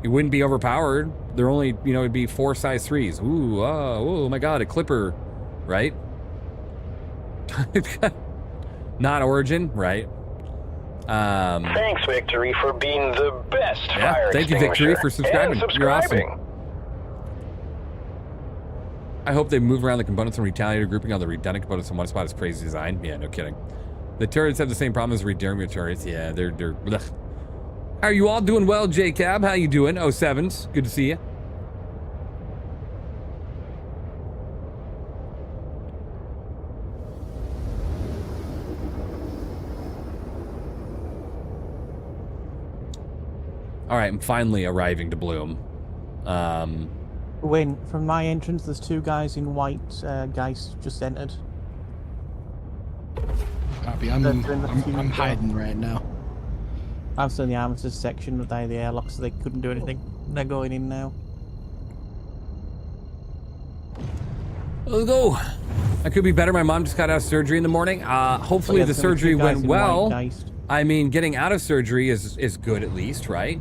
S2: It wouldn't be overpowered. They're only, you know, it'd be 4 size 3s. Ooh, oh my god, a Clipper, right? Not Origin, right?
S17: Thanks, Victory, for being the best fire
S2: thank you, Victory,
S17: extinguisher
S2: for subscribing.
S17: and
S2: You're awesome. I hope they move around the components and Retaliator grouping on the redundant components in one spot is crazy design. Yeah, no kidding. The turrets have the same problem as Redurmia turrets. Yeah, they're blech. How are you all doing well, J-Cab? How you doing? 07s, good to see you. All right, I'm finally arriving to Bloom.
S1: Win, from my entrance, there's 2 guys in white. Guys just entered.
S3: Copy. I'm hiding right now.
S1: I'm still in the armatures section of the airlock, so they couldn't do anything. They're going in now.
S2: Let's go. I could be better. My mom just got out of surgery in the morning. Hopefully the surgery went well. I mean, getting out of surgery is good at least, right?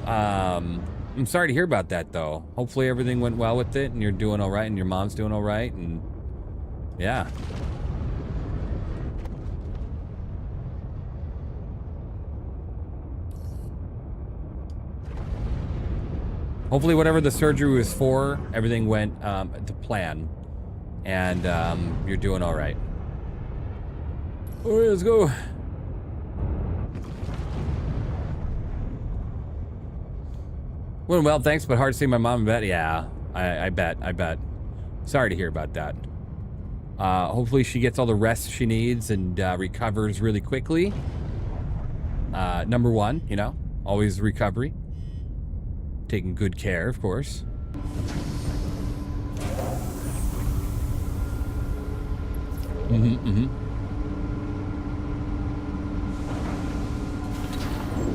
S2: I'm sorry to hear about that, though. Hopefully everything went well with it, and you're doing all right, and your mom's doing all right, and yeah. Hopefully whatever the surgery was for, everything went to plan, and you're doing all right. All right, let's go. Went well, thanks, but hard to see my mom in bed. Yeah, I bet. Sorry to hear about that. Hopefully she gets all the rest she needs and recovers really quickly. Number one, you know, always recovery. Taking good care, of course.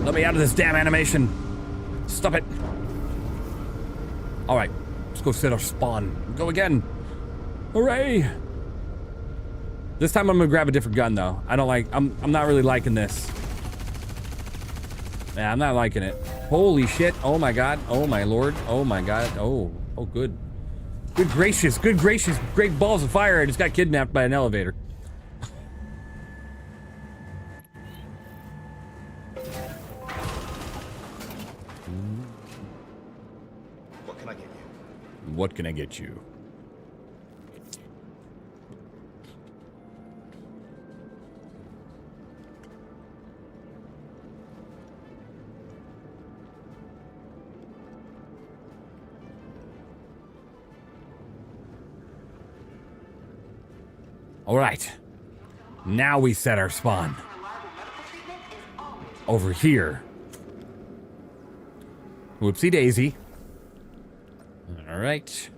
S2: Let me out of this damn animation. Stop it. All right, let's go set our spawn. Go again. Hooray! This time I'm gonna grab a different gun though. I don't like. I'm not really liking this. Yeah, I'm not liking it. Holy shit! Oh my god! Oh my lord! Oh my god! Oh good. Good gracious! Good gracious! Great balls of fire! I just got kidnapped by an elevator.
S19: What can I get you?
S2: What can I get you? All right, now we set our spawn over here. Whoopsie daisy. All right.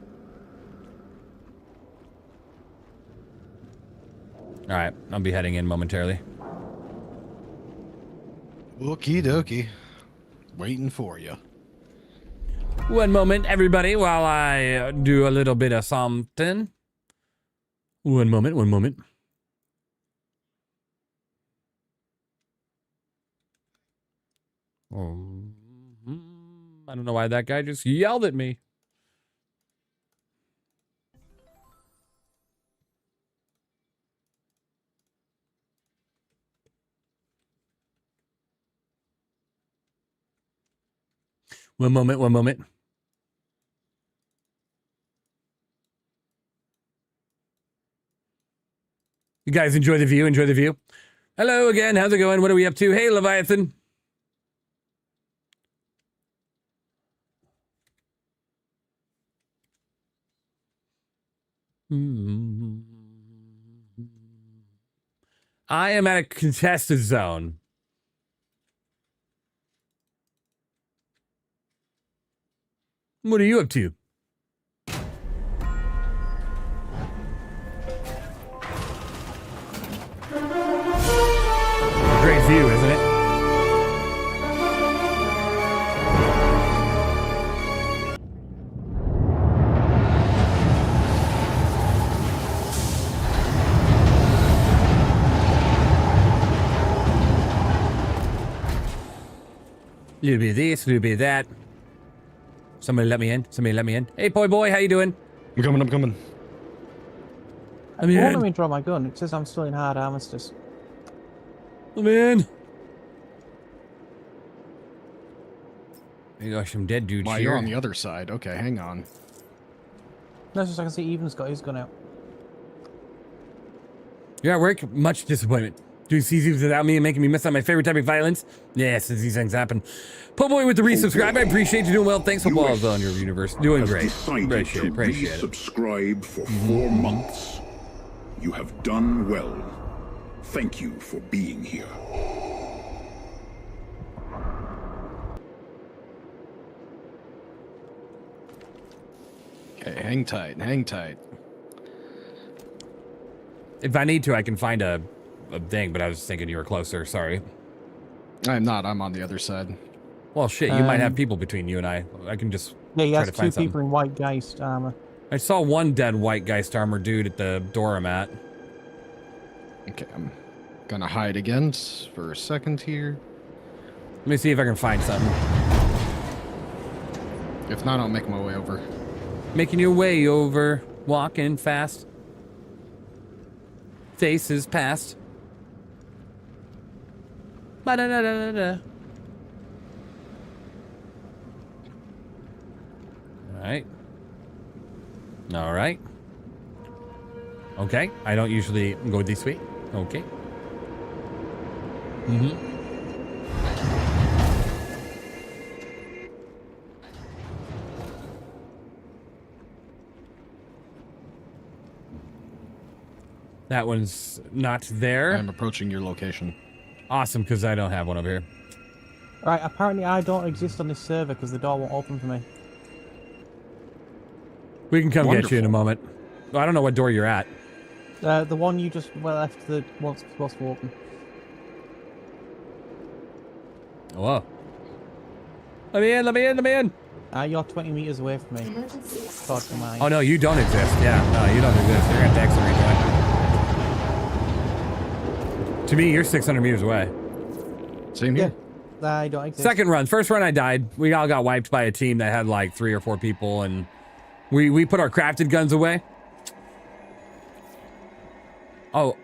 S2: All right, I'll be heading in momentarily.
S3: Okie dokie. Waiting for you.
S2: One moment, everybody, while I do a little bit of something. One moment, one moment. I don't know why that guy just yelled at me. One moment, one moment. You guys enjoy the view, enjoy the view. Hello again, how's it going? What are we up to? Hey, Leviathan. I am at a contested zone. What are you up to? Great view, isn't it? Little bit of this, little bit of that. Somebody let me in. Somebody let me in. Hey, boy, how you doing?
S3: I'm coming, I'm coming.
S1: I won't let me draw my gun. It says I'm still in hard armistice.
S2: I'm in. You got some dead dudes
S3: Why,
S2: here.
S3: you're on the other side. Okay, hang on.
S1: No, it's just I can see Even's got his gun out.
S2: You're at work? Much disappointment. Doing seasons without me and making me miss out my favorite type of violence? Yes, these things happen. Boy with the resubscribe. I appreciate you doing well. Thanks for balls on your universe. Doing great. Appreciate it.
S16: Resubscribe for 4 months. You have done well. Thank you for being here.
S3: Okay, hang tight, hang tight.
S2: If I need to, I can find a thing, but I was thinking you were closer. Sorry.
S3: I'm not. I'm on the other side.
S2: Well, shit, you might have people between you and I. I can just
S1: Yeah, he
S2: try
S1: has
S2: to find
S1: two people in white Geist armor.
S2: I saw one dead white Geist armor dude at the door I'm at.
S3: Okay, I'm gonna hide again for a second here.
S2: Let me see if I can find something.
S3: If not, I'll make my way over.
S2: Making your way over, walking fast. Faces past. Ba-da-da-da-da-da. Alright. Alright. Okay. I don't usually go this way. Okay. That one's not there.
S3: I'm approaching your location.
S2: Awesome, because I don't have one over here.
S1: Right, apparently I don't exist on this server because the door won't open for me.
S2: We can come get you in a moment. I don't know what door you're at.
S1: The one you just left, the one's supposed to open.
S2: Hello. Let me in, let me in, let me in.
S1: You're 20 meters away from me. God, come on.
S2: Oh, no, you don't exist. Yeah, no, you don't exist. You're going to accelerate. To me, you're 600 meters away.
S3: Same here.
S1: Yeah, I don't exist.
S2: Second run. First run, I died. We all got wiped by a team that had like 3 or 4 people, and we put our crafted guns away. Oh.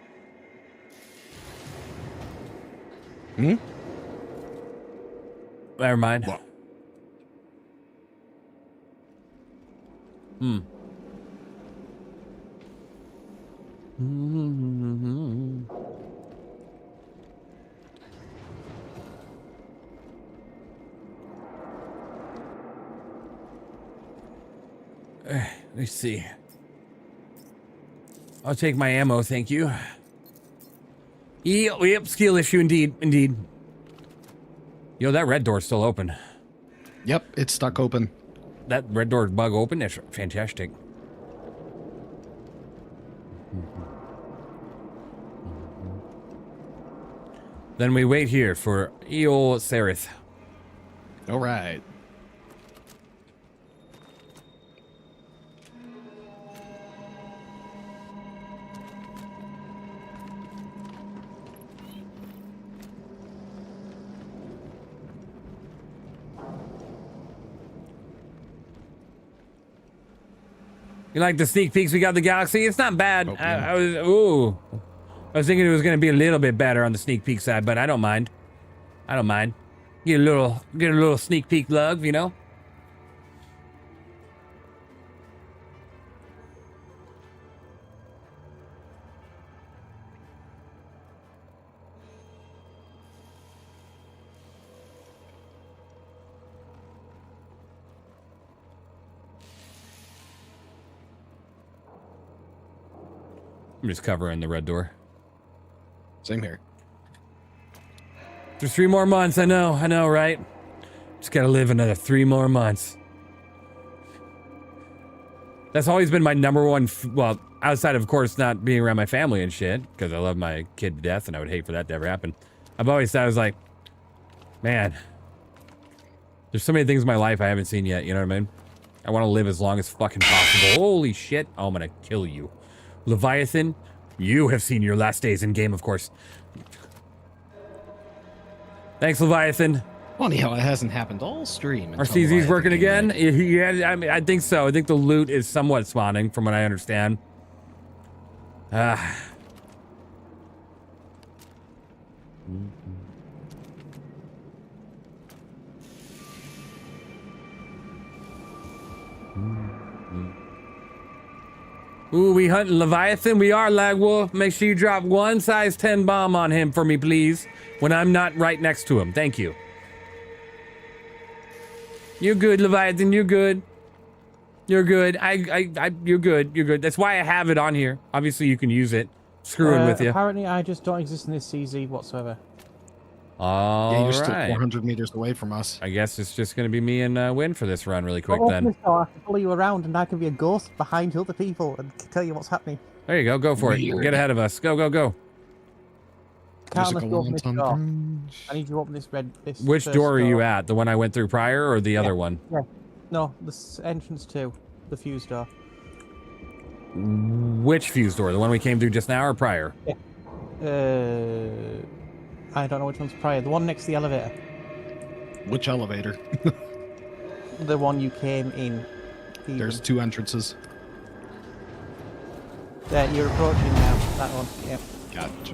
S2: Never mind.
S16: What?
S2: Let's see. I'll take my ammo, thank you. Yep, skill issue indeed, indeed. Yo, that red door's still open.
S3: Yep, it's stuck open.
S2: That red door bug open? That's fantastic. Then we wait here for Eo Serith.
S3: All right.
S2: You like the sneak peeks we got of the Galaxy? It's not bad.
S3: Okay.
S2: I was thinking it was gonna be a little bit better on the sneak peek side, but I don't mind. I don't mind. Get a little sneak peek love, you know? I'm just covering the red door.
S3: Same here.
S2: There's 3 more months. I know, right? Just gotta live another 3 more months. That's always been my number one, well, outside of course not being around my family and shit, because I love my kid to death and I would hate for that to ever happen. I've always thought, I was like, man, there's so many things in my life I haven't seen yet, you know what I mean? I want to live as long as fucking possible. Holy shit, I'm gonna kill you. Leviathan, you have seen your last days in game, of course. Thanks, Leviathan.
S3: Funny how it hasn't happened all stream.
S2: Our CZ's working again? Yeah, I mean, I think so. I think the loot is somewhat spawning, from what I understand. Ooh, we hunting Leviathan? We are, Lagwolf. Make sure you drop 1 size 10 bomb on him for me, please. When I'm not right next to him. Thank you. You're good, Leviathan. You're good. You're good. You're good. You're good. That's why I have it on here. Obviously, you can use it. Screwing with you.
S1: Apparently, I just don't exist in this CZ whatsoever.
S2: All
S3: yeah, you're still
S2: right.
S3: 400 meters away from us.
S2: I guess it's just going to be me and Win for this run really quick then.
S1: I can follow you around and I can be a ghost behind other people and tell you what's happening.
S2: There you go. Go for it. Get ahead of us. Go, go, go.
S1: Can't let's go open this door. I need you to open this
S2: Which door are you at? The one I went through prior or the other one?
S1: Yeah. No, the entrance to the fuse door.
S2: Which fuse door? The one we came through just now or prior?
S1: Yeah. I don't know which one's prior. The one next to the elevator.
S3: Which elevator?
S1: The one you came in.
S3: There's 2 entrances.
S1: There, you're approaching now. That one. Yeah.
S3: Gotcha.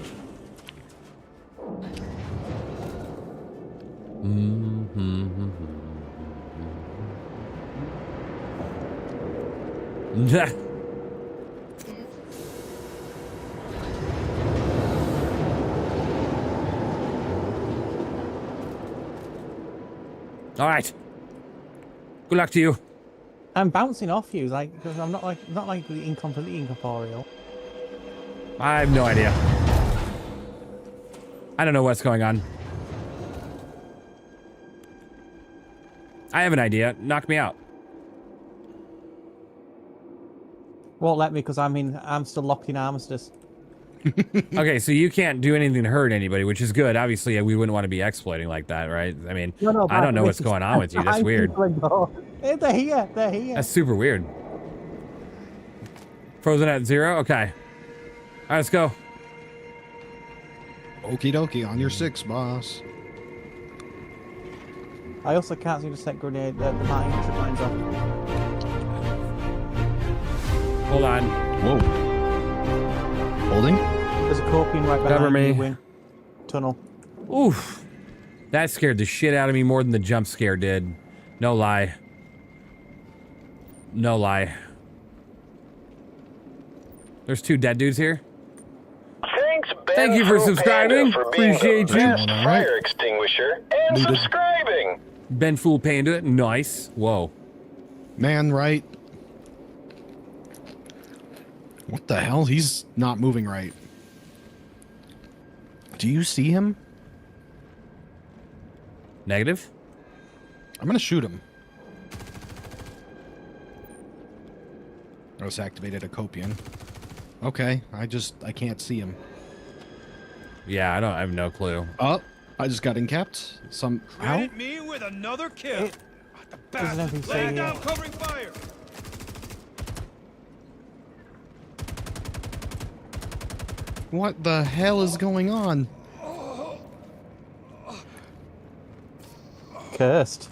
S2: All right. Good luck to you.
S1: I'm bouncing off you, like, because I'm not like the completely incorporeal.
S2: I have no idea. I don't know what's going on. I have an idea. Knock me out.
S1: Won't let me because I'm still locked in armistice.
S2: Okay, so you can't do anything to hurt anybody, which is good. Obviously, we wouldn't want to be exploiting like that, right? I mean,
S1: No,
S2: I don't know what's going on with you. That's weird.
S1: They're here. They're here.
S2: That's super weird. Frozen at 0? Okay. All right, let's go.
S3: Okie dokie, on your 6, boss.
S1: I also can't seem to set grenade the mine trip mines off.
S2: Hold on.
S3: Whoa. Holding?
S1: There's a corpian right behind you, Win. Tunnel.
S2: Oof. That scared the shit out of me more than the jump scare did. No lie. No lie. There's 2 dead dudes here.
S17: Thanks, Ben.
S2: Thank you for subscribing.
S17: For being
S2: Appreciate
S17: the
S2: you.
S17: best fire extinguisher and subscribing.
S2: Ben Fool Panda. Nice. Whoa.
S3: Man, right? What the hell? He's not moving right. Do you see him?
S2: Negative.
S3: I'm gonna shoot him. I just activated a Copian. Okay, I can't see him.
S2: Yeah, I have no clue.
S3: Oh, I just got incapped.
S13: Hit me with another kill. The bastard. Laying down, covering fire.
S3: What the hell is going on?
S1: Cursed.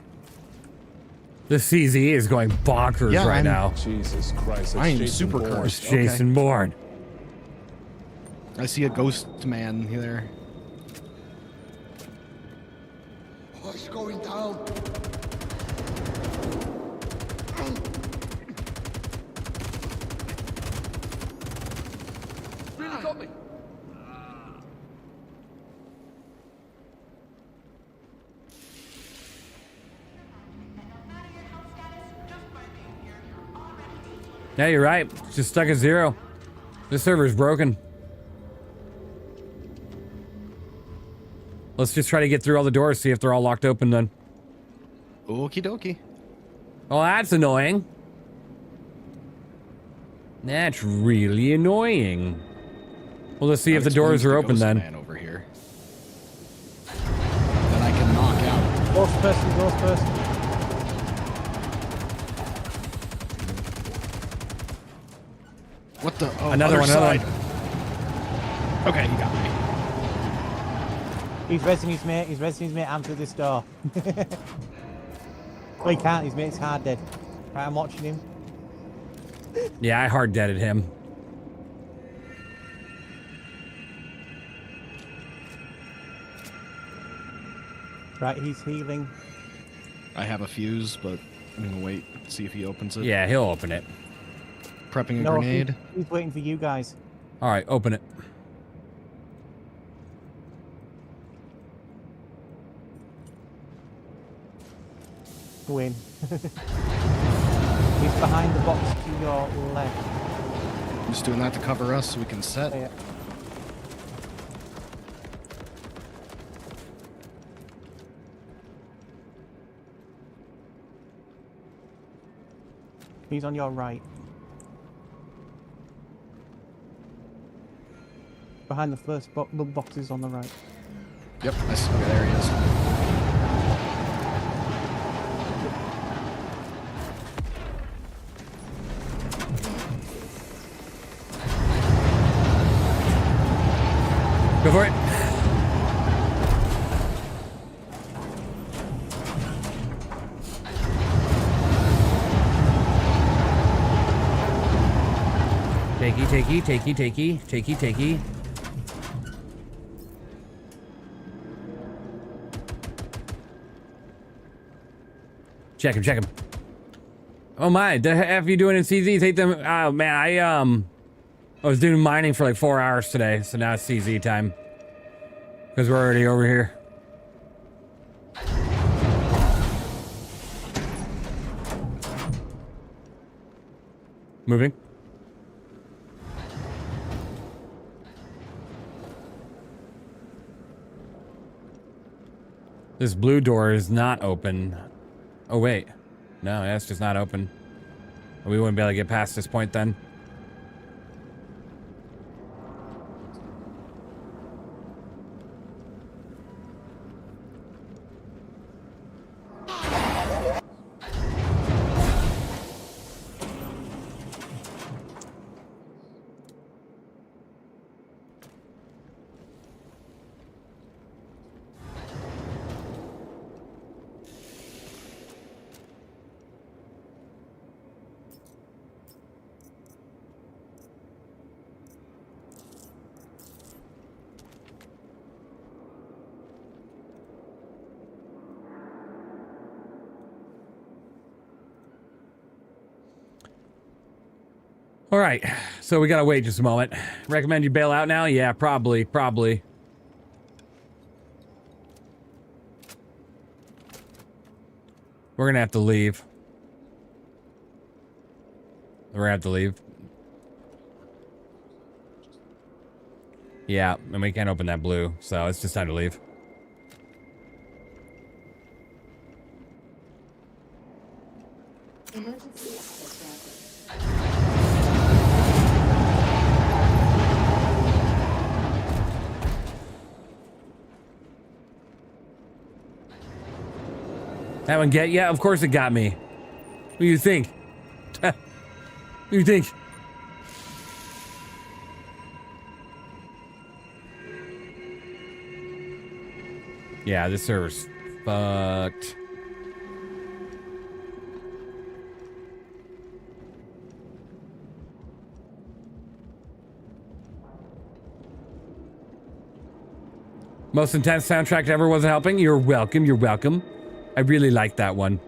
S2: The CZ is going bonkers right now.
S6: Jesus Christ.
S3: I am super cursed.
S2: It's Jason Bourne.
S3: I see a ghost man here.
S13: Oh, it's going down. Really got me.
S2: Yeah, you're right. It's just stuck at 0. This server's broken. Let's just try to get through all the doors, see if they're all locked open then.
S3: Okie dokie.
S2: Oh, that's annoying. That's really annoying. Well, let's see if the doors are open then.
S3: Man over here. That I can knock out.
S1: Ghost person, ghost person.
S3: What the? Oh,
S2: another one,
S3: side. Okay, you got me.
S1: He's resing his mate. He's resing his mate. Answer this door. Well, he can't. His mate's hard dead. Right, I'm watching him.
S2: Yeah, I hard deaded him.
S1: Right, he's healing.
S3: I have a fuse, but I'm gonna wait, see if he opens it.
S2: Yeah, he'll open it.
S3: Prepping a grenade.
S1: He's waiting for you guys.
S2: All right, open it.
S1: Go in. He's behind the box to your left.
S3: I'm just doing that to cover us so we can set.
S1: Yeah. He's on your right. Behind the first the boxes on the right.
S3: Yep, I see. Okay, there he is.
S2: Go for it. Takey. Check him. Oh my, the F you doing in CZ? Take them. Oh man, I was doing mining for like 4 hours today, so now it's CZ time. Because we're already over here. Moving. This blue door is not open. Oh wait. No, that's just not open. We wouldn't be able to get past this point then. All right, so we gotta wait just a moment. Recommend you bail out now? Yeah, probably. We're gonna have to leave. Yeah, and we can't open that blue, so it's just time to leave. That one get? Yeah, of course it got me. What do you think? What do you think? Yeah, this server's fucked. Most intense soundtrack ever wasn't helping? You're welcome. I really like that one.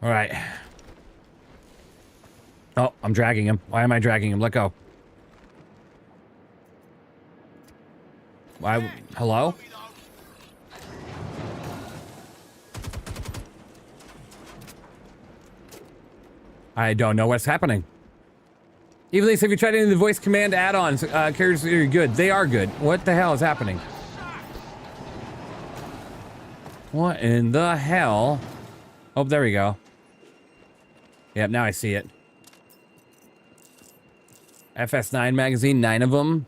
S2: All right. Oh, I'm dragging him. Why am I dragging him? Let go. Why? Hello? I don't know what's happening. Evenleast, have you tried any of the voice command add-ons? Characters are good. They are good. What the hell is happening? What in the hell? Oh, there we go. Yep, now I see it. FS9 magazine, 9 of them.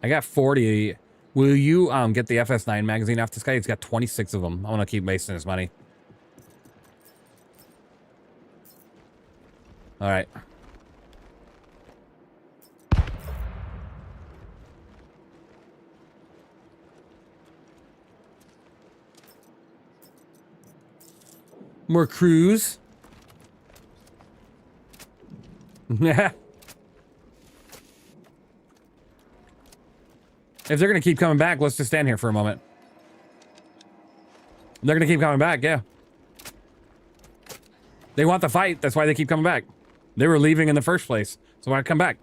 S2: I got 40. Will you get the FS9 magazine off this guy? He's got 26 of them. I want to keep wasting his money. All right. More crews. Yeah. If they're going to keep coming back, let's just stand here for a moment. They're going to keep coming back, yeah. They want the fight. That's why they keep coming back. They were leaving in the first place. So why come back?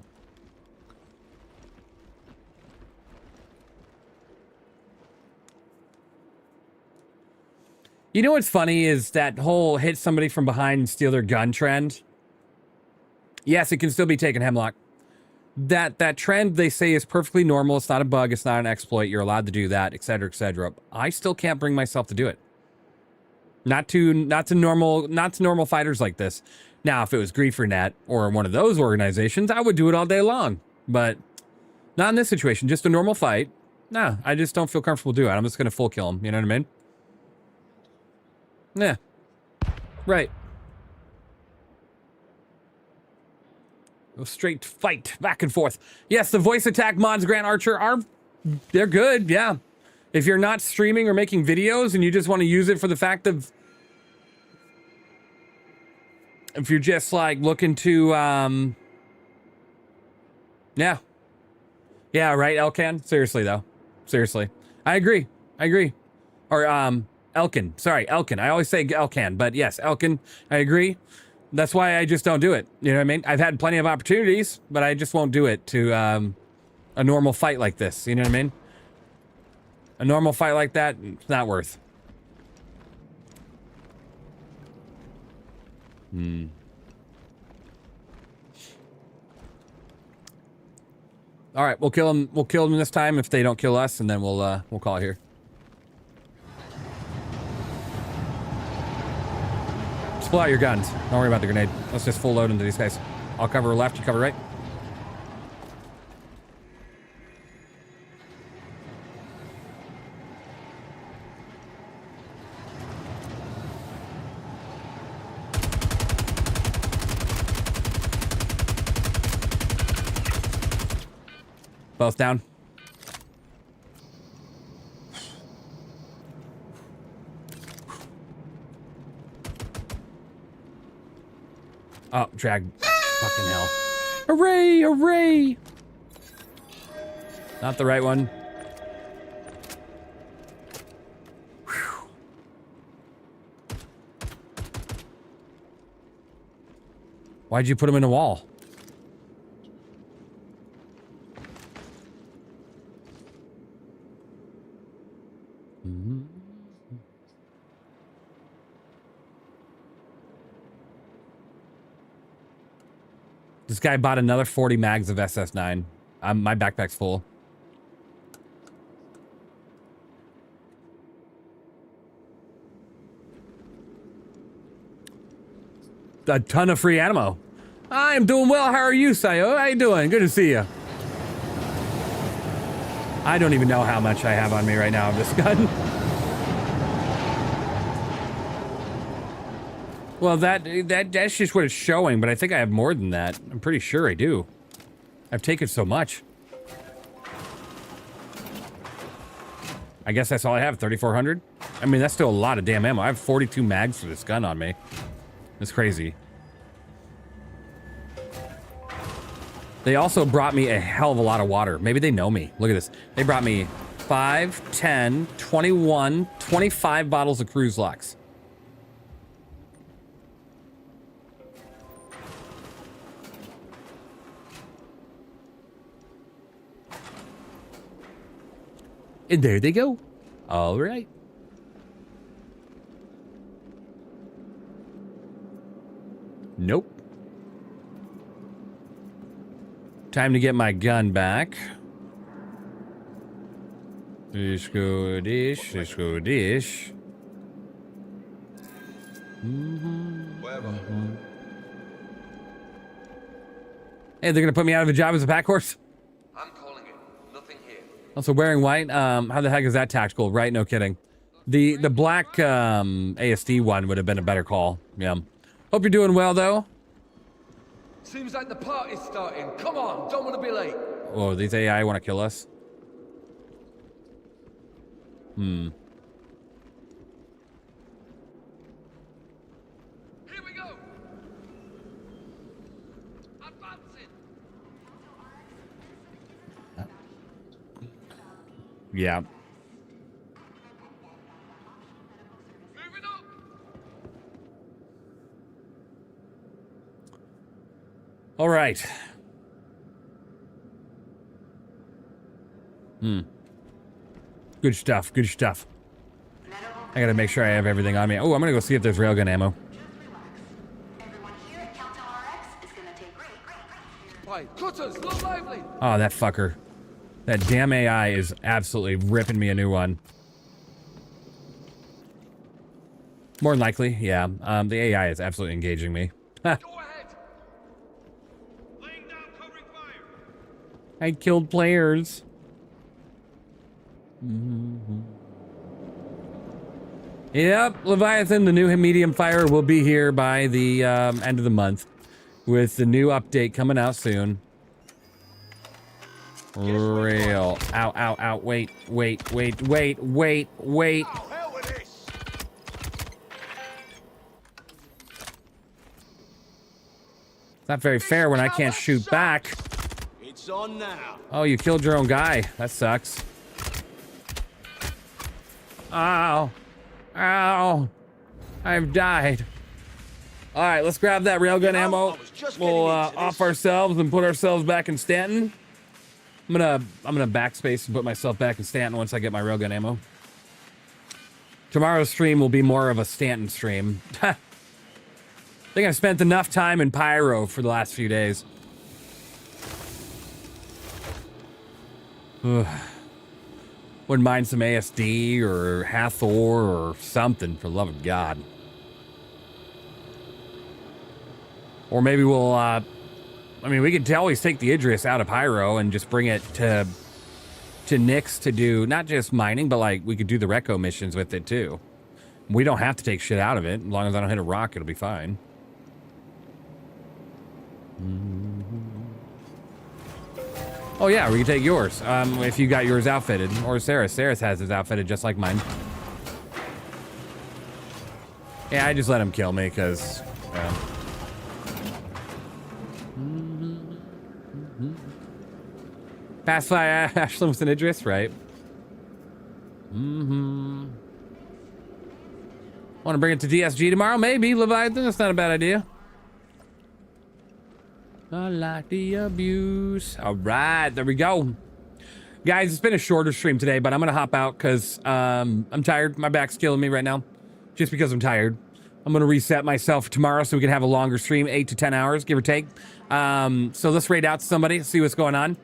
S2: You know what's funny is that whole hit somebody from behind and steal their gun trend. Yes, it can still be taken, Hemlock. That trend they say is perfectly normal. It's not a bug. It's not an exploit. You're allowed to do that, etc., etc. I still can't bring myself to do it. Not to normal fighters like this. Now, if it was GrieferNet or one of those organizations, I would do it all day long. But not in this situation. Just a normal fight. Nah, I just don't feel comfortable doing it. I'm just going to full kill him. You know what I mean? Yeah. Right. Go straight fight. Back and forth. Yes, the voice attack mods, Grant Archer, they're good, yeah. If you're not streaming or making videos and you just want to use it for the fact of... If you're just, like, looking to, yeah. Yeah, right, Elkan? Seriously, though. Seriously. I agree. Or, Elkin. Sorry, Elkin. I always say Elkan, but yes, Elkin. I agree. That's why I just don't do it. You know what I mean? I've had plenty of opportunities, but I just won't do it to a normal fight like this. You know what I mean? A normal fight like that, it's not worth. All right, we'll kill them. We'll kill them this time if they don't kill us, and then we'll call it here. Pull out your guns. Don't worry about the grenade. Let's just full load into these guys. I'll cover left, you cover right. Both down. Oh, drag. Fucking hell. Hooray! Hooray! Not the right one. Whew. Why'd you put him in a wall? This guy bought another 40 mags of SS9. My backpack's full. A ton of free ammo. I'm doing well. How are you, Sayo? How you doing? Good to see you. I don't even know how much I have on me right now of this gun. Well, that's just what it's showing, but I think I have more than that. I'm pretty sure I do. I've taken so much. I guess that's all I have, 3,400? I mean, that's still a lot of damn ammo. I have 42 mags for this gun on me. That's crazy. They also brought me a hell of a lot of water. Maybe they know me. Look at this. They brought me 5, 10, 21, 25 bottles of Cruise Locks. And there they go. All right. Nope. Time to get my gun back. Dish go dish, dish go dish. Hey, they're gonna put me out of a job as a pack horse?
S20: I'm calling it. Nothing here.
S2: Also wearing white, how the heck is that tactical? Right, no kidding. The black ASD one would have been a better call. Yeah. Hope you're doing well though.
S20: Seems like the party's starting. Come on, don't want to be late.
S2: Oh, these AI want to kill us.
S20: Here we go. Advancing.
S2: Yeah.
S20: Moving up.
S2: All right. Good stuff. Good stuff. I gotta make sure I have everything on me. Oh, I'm gonna go see if there's railgun ammo.
S20: Cutters, look lively.
S2: Oh, that fucker. That damn AI is absolutely ripping me a new one. More than likely, yeah. The AI is absolutely engaging me. I killed players. Yep, Leviathan, the new medium fire, will be here by the end of the month with the new update coming out soon. Real. Ow, ow, ow. Wait. It's not very fair when I can't shoot back.
S13: It's on now.
S2: Oh, you killed your own guy. That sucks. Ow. Ow. I've died. All right, let's grab that railgun ammo. We'll off ourselves and put ourselves back in Stanton. I'm gonna backspace and put myself back in Stanton once I get my railgun ammo. Tomorrow's stream will be more of a Stanton stream. I think I've spent enough time in Pyro for the last few days. Wouldn't mind some ASD or Hathor or something, for the love of God. Or maybe we'll, I mean, we could always take the Idris out of Pyro and just bring it to Nyx to do, not just mining, but like, we could do the Reco missions with it too. We don't have to take shit out of it. As long as I don't hit a rock, it'll be fine. Oh yeah, we can take yours, if you got yours outfitted. Or Sarah's. Sarah's has his outfitted just like mine. Yeah, I just let him kill me, because... Pacify Ashland with an Idris, right? Want to bring it to DSG tomorrow? Maybe, Leviathan. That's not a bad idea. I like the abuse. All right, there we go. Guys, it's been a shorter stream today, but I'm going to hop out because I'm tired. My back's killing me right now. Just because I'm tired. I'm going to reset myself tomorrow so we can have a longer stream, 8 to 10 hours, give or take. So let's raid out to somebody, see what's going on.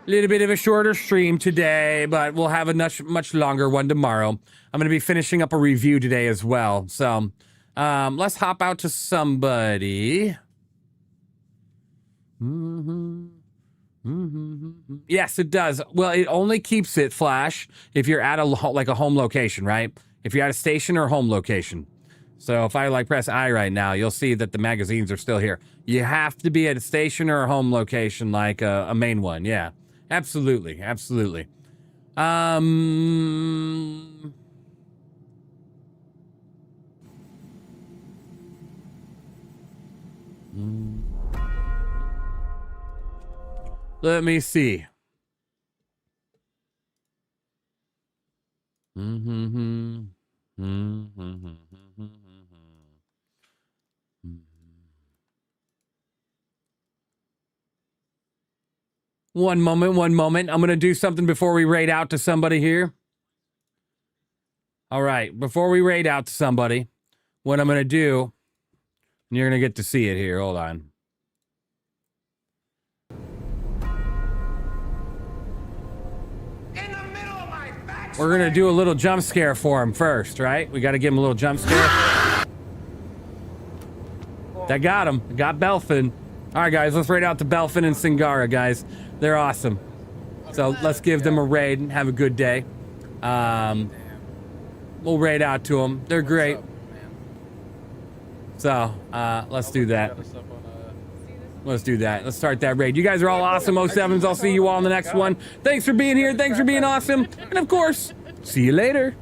S2: A little bit of a shorter stream today, but we'll have a much longer one tomorrow. I'm going to be finishing up a review today as well. So let's hop out to somebody. Yes, it does. Well, it only keeps it flash if you're at a home location, right? If you're at a station or home location. So if I press I right now, you'll see that the magazines are still here. You have to be at a station or a home location, like a main one. Yeah, absolutely, absolutely. Let me see. One moment. I'm gonna do something before we raid out to somebody here. All right, before we raid out to somebody, what I'm gonna do, and you're gonna get to see it here. Hold on. We're gonna do a little jump scare for him first, right? We gotta give him a little jump scare. That got him. Got Belfin. All right, guys, let's raid out to Belfin and Singara, guys. They're awesome. So let's give them a raid and have a good day. We'll raid out to them. They're great. So let's do that. Let's do that. Let's start that raid. You guys are all awesome, 07s. I'll see you all in the next one. Thanks for being here. Thanks for being awesome. And of course, see you later.